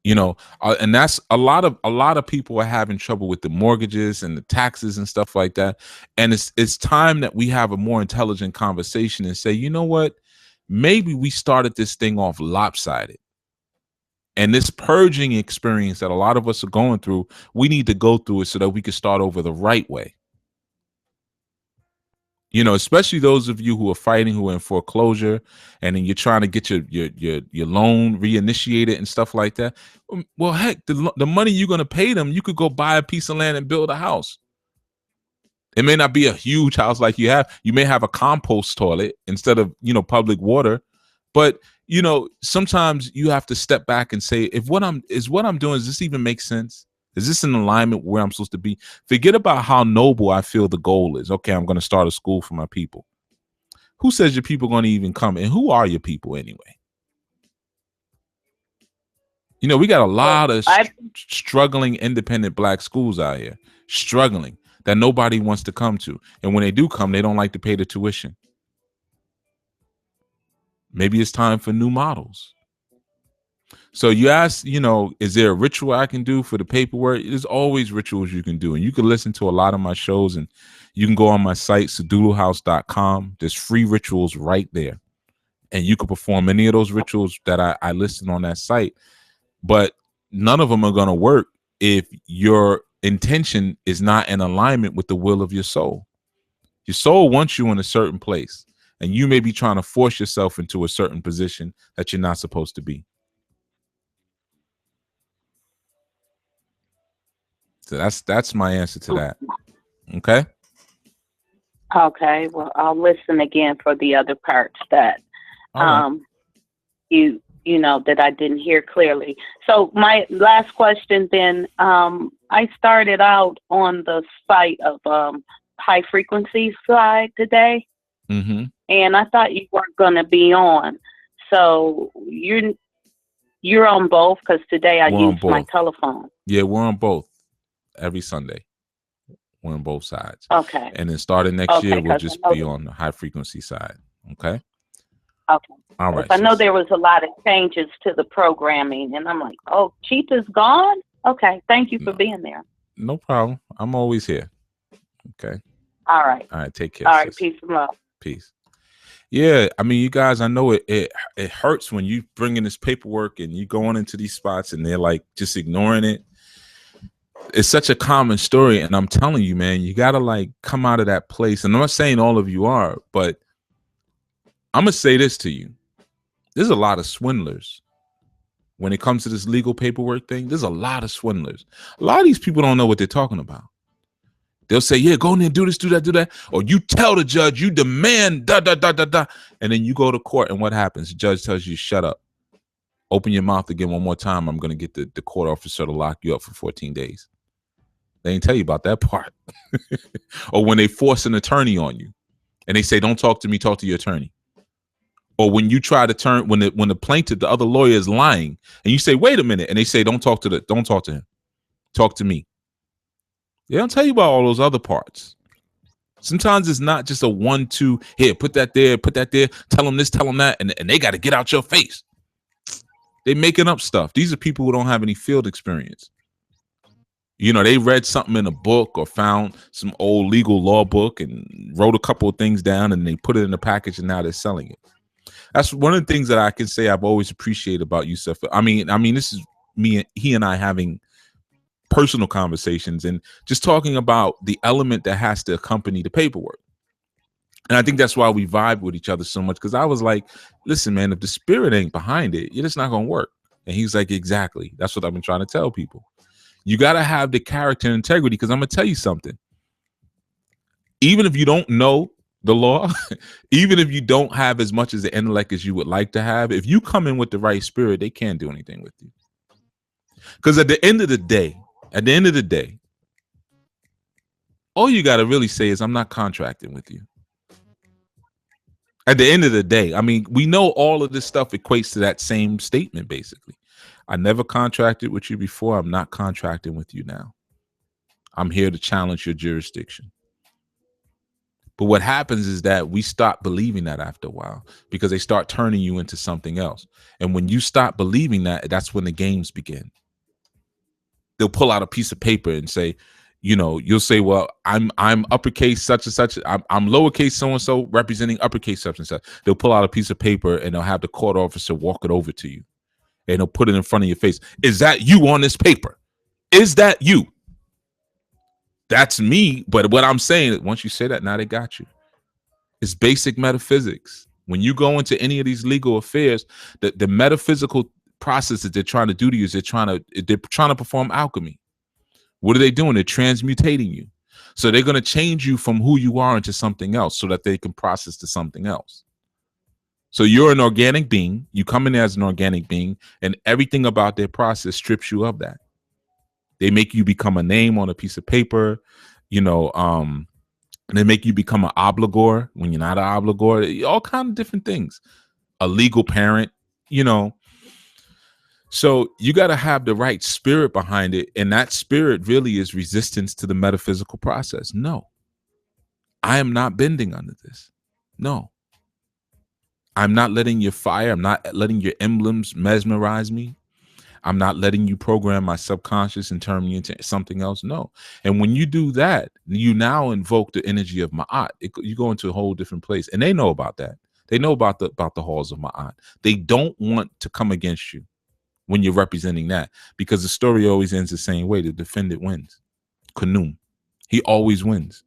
You know, and that's a lot of people are having trouble with the mortgages and the taxes and stuff like that. And it's time that we have a more intelligent conversation and say, you know what, maybe we started this thing off lopsided. And this purging experience that a lot of us are going through, we need to go through it so that we can start over the right way. You know, especially those of you who are fighting, who are in foreclosure, and then you're trying to get your loan reinitiated and stuff like that. Well, heck, the money you're going to pay them, you could go buy a piece of land and build a house. It may not be a huge house like you have. You may have a compost toilet instead of, you know, public water. But, you know, sometimes you have to step back and say, if what I'm doing, does this even make sense? Is this in alignment with where I'm supposed to be? Forget about how noble I feel the goal is. Okay, I'm going to start a school for my people. Who says your people are going to even come? And who are your people anyway? You know, we got a lot of struggling independent Black schools out here, struggling, that nobody wants to come to. And when they do come, they don't like to pay the tuition. Maybe it's time for new models. So you ask, you know, is there a ritual I can do for the paperwork? There's always rituals you can do. And you can listen to a lot of my shows, and you can go on my site, SaduluHouse.com. There's free rituals right there. And you can perform any of those rituals that I listed on that site. But none of them are going to work if your intention is not in alignment with the will of your soul. Your soul wants you in a certain place, and you may be trying to force yourself into a certain position that you're not supposed to be. So that's my answer to that. Okay. Okay. Well, I'll listen again for the other parts that you know that I didn't hear clearly. So my last question then, I started out on the site of high frequency slide today, and I thought you weren't going to be on. So you're on both, because today I used my telephone. Yeah, we're on both every Sunday. We're on both sides. Okay. And then starting next year, we'll just be on the high frequency side. Okay. Okay. All right. I know there was a lot of changes to the programming, and I'm like, oh, Chief is gone? Okay. Thank you for being there. No problem. I'm always here. Okay. All right. All right. Take care. All right. Sis. Peace and love. Peace. Yeah. I mean, you guys, I know it hurts when you bring in this paperwork and you going into these spots and they're like just ignoring it. It's such a common story. And I'm telling you, man, you got to like come out of that place. And I'm not saying all of you are, but I'm going to say this to you. There's a lot of swindlers. When it comes to this legal paperwork thing, there's a lot of swindlers. A lot of these people don't know what they're talking about. They'll say, yeah, go in there and do this, do that, do that. Or you tell the judge, you demand, da, da, da, da, da. And then you go to court, and what happens? The judge tells you, shut up. Open your mouth again one more time. I'm going to get the court officer to lock you up for 14 days. They ain't tell you about that part. Or when they force an attorney on you, and they say, don't talk to me, talk to your attorney. Or when you try to turn, when the plaintiff, the other lawyer is lying, and you say, wait a minute, and they say, don't talk to him. Talk to me. They don't tell you about all those other parts. Sometimes it's not just a 1-2, here, put that there, tell them this, tell them that, and they got to get out your face. They making up stuff. These are people who don't have any field experience. You know, they read something in a book or found some old legal law book and wrote a couple of things down, and they put it in a package, and now they're selling it. That's one of the things that I can say I've always appreciated about Yusuf. I mean, this is he and I having personal conversations and just talking about the element that has to accompany the paperwork. And I think that's why we vibe with each other so much, because I was like, listen, man, if the spirit ain't behind it, you're just not going to work. And he's like, exactly. That's what I've been trying to tell people. You got to have the character and integrity, because I'm going to tell you something. Even if you don't know the law, even if you don't have as much as the intellect as you would like to have, if you come in with the right spirit, they can't do anything with you. Because at the end of the day, all you got to really say is, I'm not contracting with you. At the end of the day, I mean, we know all of this stuff equates to that same statement, basically. I never contracted with you before. I'm not contracting with you now. I'm here to challenge your jurisdiction. But what happens is that we stop believing that after a while, because they start turning you into something else. And when you stop believing that, that's when the games begin. They'll pull out a piece of paper and say, you know, you'll say, well, I'm uppercase such and such. I'm lowercase so-and-so representing uppercase such and such. They'll pull out a piece of paper and they'll have the court officer walk it over to you. And they'll put it in front of your face. Is that you on this paper? Is that you? That's me. But what I'm saying, once you say that, now they got you. It's basic metaphysics. When you go into any of these legal affairs, the metaphysical process that they're trying to do to you is they're trying to perform alchemy. What are they doing? They're transmutating you. So they're going to change you from who you are into something else so that they can process to something else. So you're an organic being. You come in as an organic being, and everything about their process strips you of that. They make you become a name on a piece of paper, you know, they make you become an obligor when you're not an obligor, all kinds of different things. A legal parent, you know. So you got to have the right spirit behind it. And that spirit really is resistance to the metaphysical process. No, I am not bending under this. No, I'm not letting your fire. I'm not letting your emblems mesmerize me. I'm not letting you program my subconscious and turn me into something else. No. And when you do that, you now invoke the energy of Ma'at. You go into a whole different place. And they know about that. They know about the halls of Ma'at. They don't want to come against you when you're representing that, because the story always ends the same way. The defendant wins. Kanum. He always wins.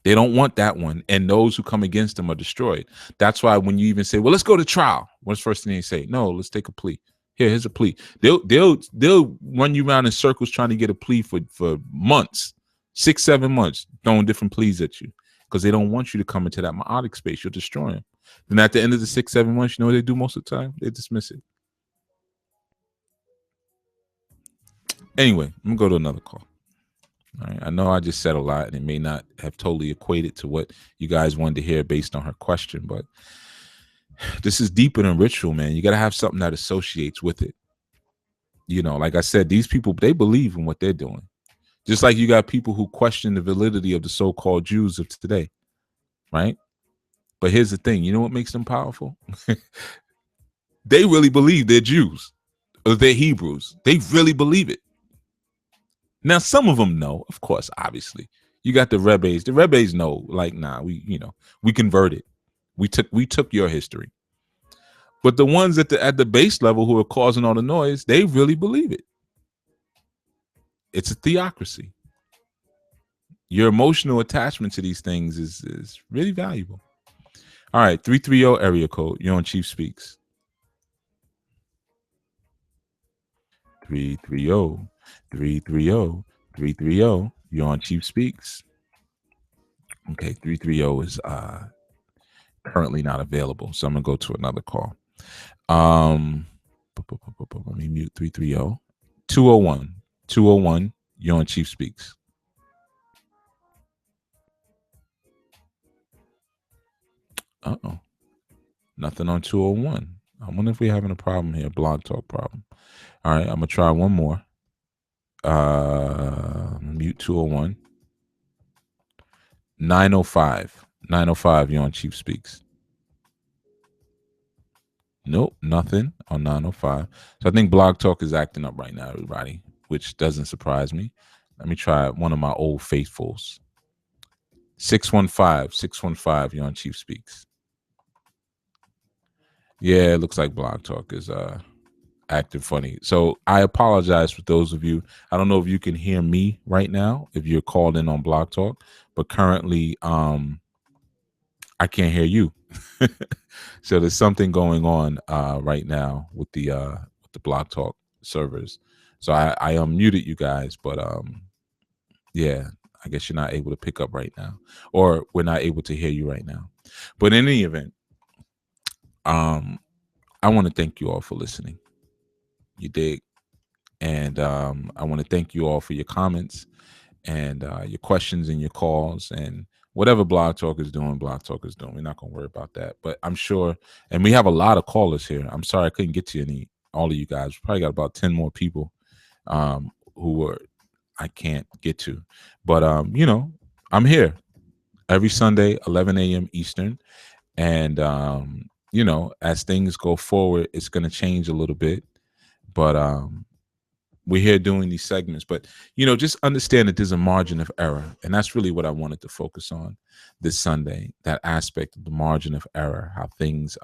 They don't want that one. And those who come against them are destroyed. That's why when you even say, well, let's go to trial, what's the first thing they say? No, let's take a plea. Here's a plea. They'll run you around in circles trying to get a plea for months, 6-7 months, throwing different pleas at you because they don't want you to come into that myotic space. You'll destroy them. Then at the end of the 6-7 months, you know what they do most of the time? They dismiss it. Anyway, I'm gonna go to another call. All right. I know I just said a lot, and it may not have totally equated to what you guys wanted to hear based on her question, but this is deeper than ritual, man. You got to have something that associates with it. You know, like I said, these people, they believe in what they're doing. Just like you got people who question the validity of the so-called Jews of today, right? But here's the thing. You know what makes them powerful? They really believe they're Jews or they're Hebrews. They really believe it. Now, some of them know, of course, obviously. You got the rebbes. The rebbes know, like, nah, we converted. We took your history. But the ones at the base level who are causing all the noise, they really believe it. It's a theocracy. Your emotional attachment to these things is really valuable. All right, 330 area code. You're on Chief Speaks. 330. 330. 330. You're on Chief Speaks. Okay, 330 is currently not available, so I'm gonna go to another call. Let me mute 330. 201. 201. You're on Chief Speaks. Uh-oh. Nothing on 201. I wonder if we're having a problem here, blog talk problem. All right, I'm gonna try one more. Mute 201. 905. 905, you're on Chief Speaks. Nope, nothing on 905. So I think blog talk is acting up right now, everybody, which doesn't surprise me. Let me try one of my old faithfuls. 615. 615, you're on Chief Speaks. Yeah, it looks like blog talk is acting funny. So I apologize for those of you. I don't know if you can hear me right now if you're called in on blog talk, but currently I can't hear you. So there's something going on right now with the blog talk servers. So I unmuted you guys, but yeah, I guess you're not able to pick up right now, or we're not able to hear you right now. But in any event, I want to thank you all for listening. You dig? And I want to thank you all for your comments and your questions and your calls, and whatever blog talk is doing, blog talk is doing. We're not going to worry about that. But I'm sure, and we have a lot of callers here. I'm sorry I couldn't get to all of you guys. We probably got about 10 more people who I can't get to. But I'm here every Sunday, 11 a.m. Eastern. And as things go forward, it's going to change a little bit. But we're here doing these segments, but just understand that there's a margin of error, and that's really what I wanted to focus on this Sunday. That aspect of the margin of error, how things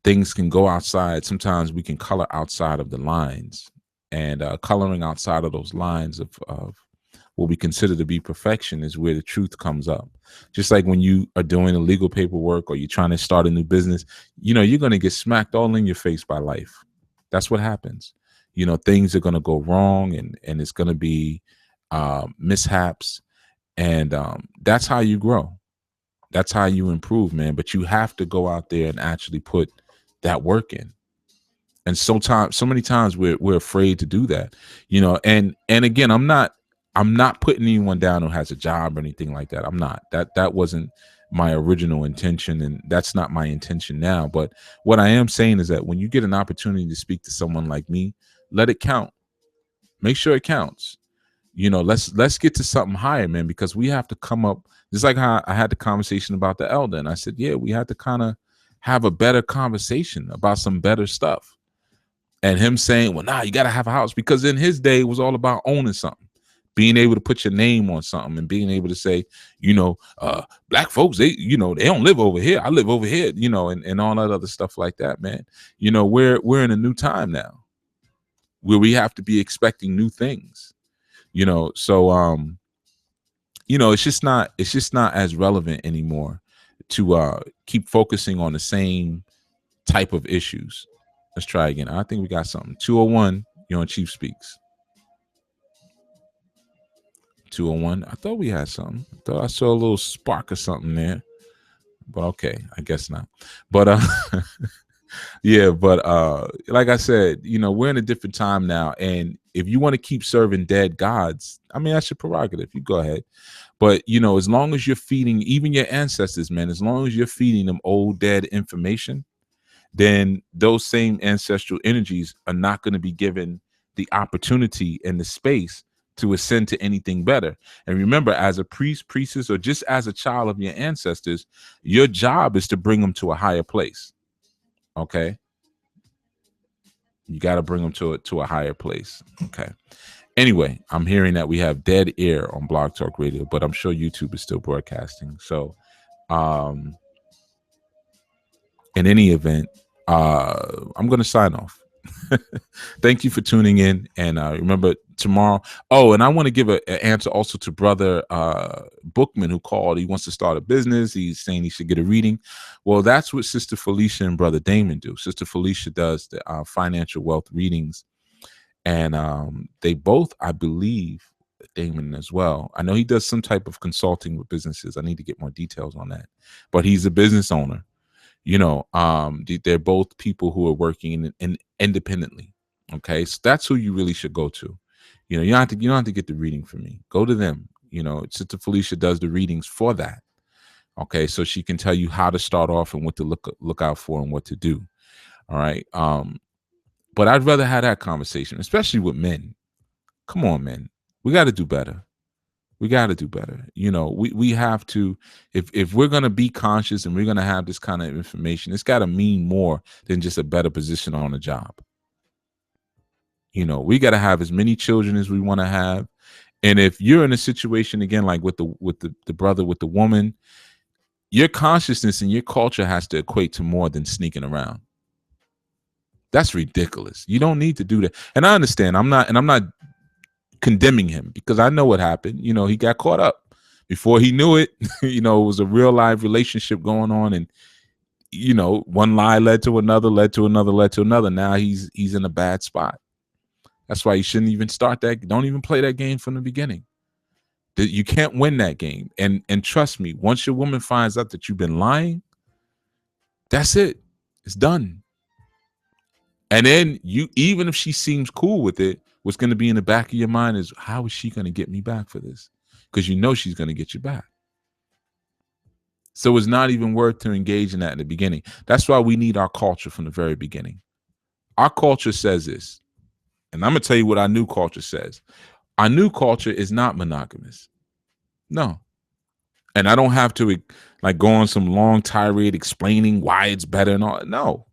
can go outside. Sometimes we can color outside of the lines, and coloring outside of those lines of what we consider to be perfection is where the truth comes up. Just like when you are doing illegal paperwork or you're trying to start a new business, you're going to get smacked all in your face by life. That's what happens. Things are going to go wrong, and it's going to be mishaps. And that's how you grow. That's how you improve, man. But you have to go out there and actually put that work in. And so many times we're afraid to do that, and again, I'm not putting anyone down who has a job or anything like that. I'm not. That wasn't my original intention, and that's not my intention now. But what I am saying is that when you get an opportunity to speak to someone like me, let it count. Make sure it counts. Let's get to something higher, man, because we have to come up. Just like how I had the conversation about the elder, and I said, yeah, we had to kind of have a better conversation about some better stuff. And him saying, well, nah, you got to have a house, because in his day it was all about owning something. Being able to put your name on something and being able to say, black folks, they don't live over here. I live over here, and all that other stuff like that, man. We're in a new time now where we have to be expecting new things, so, it's just not as relevant anymore to keep focusing on the same type of issues. Let's try again. I think we got something. 201, you're on Chief Speaks. 201. I thought we had something. I thought I saw a little spark or something there. But okay, I guess not. But yeah, but like I said, we're in a different time now. And if you want to keep serving dead gods, I mean, that's your prerogative. You go ahead. But as long as you're feeding even your ancestors, man, as long as you're feeding them old dead information, then those same ancestral energies are not going to be given the opportunity and the space to ascend to anything better. And remember, as a priest, priestess, or just as a child of your ancestors, your job is to bring them to a higher place. Okay? You got to bring them to a higher place. Okay. Anyway, I'm hearing that we have dead air on Blog Talk Radio, but I'm sure YouTube is still broadcasting. So, in any event, I'm going to sign off. Thank you for tuning in. And remember tomorrow. Oh, and I want to give an answer also to brother Bookman, who called. He wants to start a business. He's saying he should get a reading. Well, that's what Sister Felicia and brother Damon do. Sister Felicia does the financial wealth readings. And they both, I believe, Damon as well. I know he does some type of consulting with businesses. I need to get more details on that. But he's a business owner. They're both people who are working in independently. Okay, so that's who you really should go to. You don't have to get the reading from me. Go to them. Sister Felicia does the readings for that. Okay, so she can tell you how to start off and what to look out for and what to do. All right. But I'd rather have that conversation, especially with men. Come on, men. We got to do better. We got to do better. We have to, if we're going to be conscious and we're going to have this kind of information, it's got to mean more than just a better position on a job. We got to have as many children as we want to have. And if you're in a situation, again, like with the brother, with the woman, your consciousness and your culture has to equate to more than sneaking around. That's ridiculous. You don't need to do that. And I understand. I'm not condemning him, because I know what happened. He got caught up before he knew it. It was a real live relationship going on, and one lie led to another, led to another. Now he's in a bad spot. That's why you shouldn't even start that. Don't even play that game from the beginning. You can't win that game. And trust me, once your woman finds out that you've been lying, that's it. It's done. And then even if she seems cool with it, what's going to be in the back of your mind is, how is she going to get me back for this? Because she's going to get you back. So it's not even worth to engage in that in the beginning. That's why we need our culture from the very beginning. Our culture says this, and I'm going to tell you what our new culture says. Our new culture is not monogamous. No. And I don't have to go on some long tirade explaining why it's better and all. No.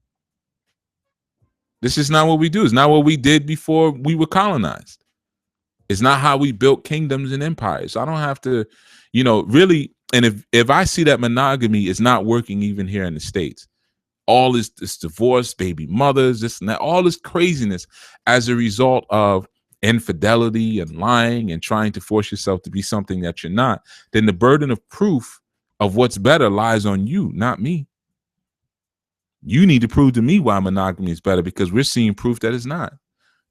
This is not what we do. It's not what we did before we were colonized. It's not how we built kingdoms and empires. So I don't have to, really. And if I see that monogamy is not working even here in the States, all this divorce, baby mothers, this and that, all this craziness as a result of infidelity and lying and trying to force yourself to be something that you're not, then the burden of proof of what's better lies on you, not me. You need to prove to me why monogamy is better, because we're seeing proof that it's not.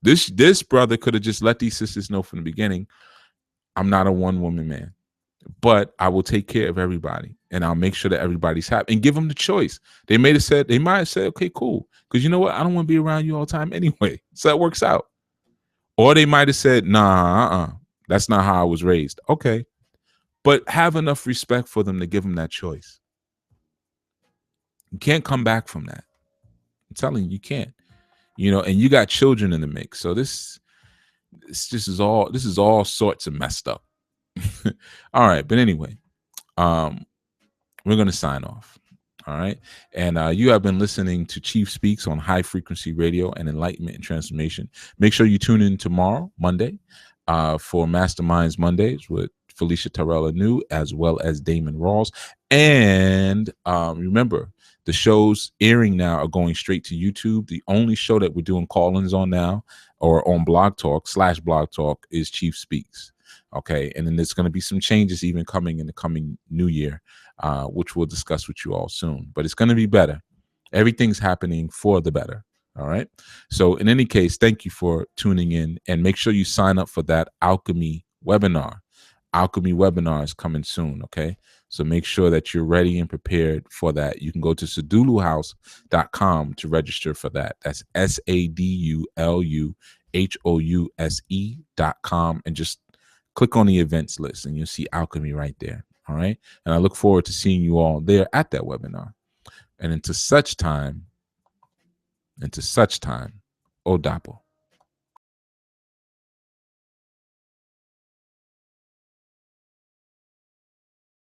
This brother could have just let these sisters know from the beginning, I'm not a one-woman man, but I will take care of everybody, and I'll make sure that everybody's happy, and give them the choice. They might have said, okay, cool, because you know what? I don't want to be around you all the time anyway. So that works out. Or they might have said, nah, that's not how I was raised. Okay, but have enough respect for them to give them that choice. You can't come back from that. I'm telling you, you can't. And you got children in the mix. So this is all sorts of messed up. All right, but anyway, we're gonna sign off. All right, and you have been listening to Chief Speaks on High Frequency Radio and Enlightenment and Transformation. Make sure you tune in tomorrow, Monday, for Masterminds Mondays with Felicia Terrell-ANU as well as Damon Rawls. And remember, the shows airing now are going straight to YouTube. The only show that we're doing call-ins on now, or on Blog Talk /Blog Talk, is Chief Speaks. Okay, and then there's going to be some changes even coming in the coming new year, which we'll discuss with you all soon. But it's going to be better. Everything's happening for the better. All right. So in any case, thank you for tuning in, and make sure you sign up for that alchemy webinar. Alchemy webinar is coming soon. Okay. So make sure that you're ready and prepared for that. You can go to saduluhouse.com to register for that. That's SADULUHOUSE.com, and just click on the events list and you'll see alchemy right there. All right. And I look forward to seeing you all there at that webinar. And until such time, Odapo.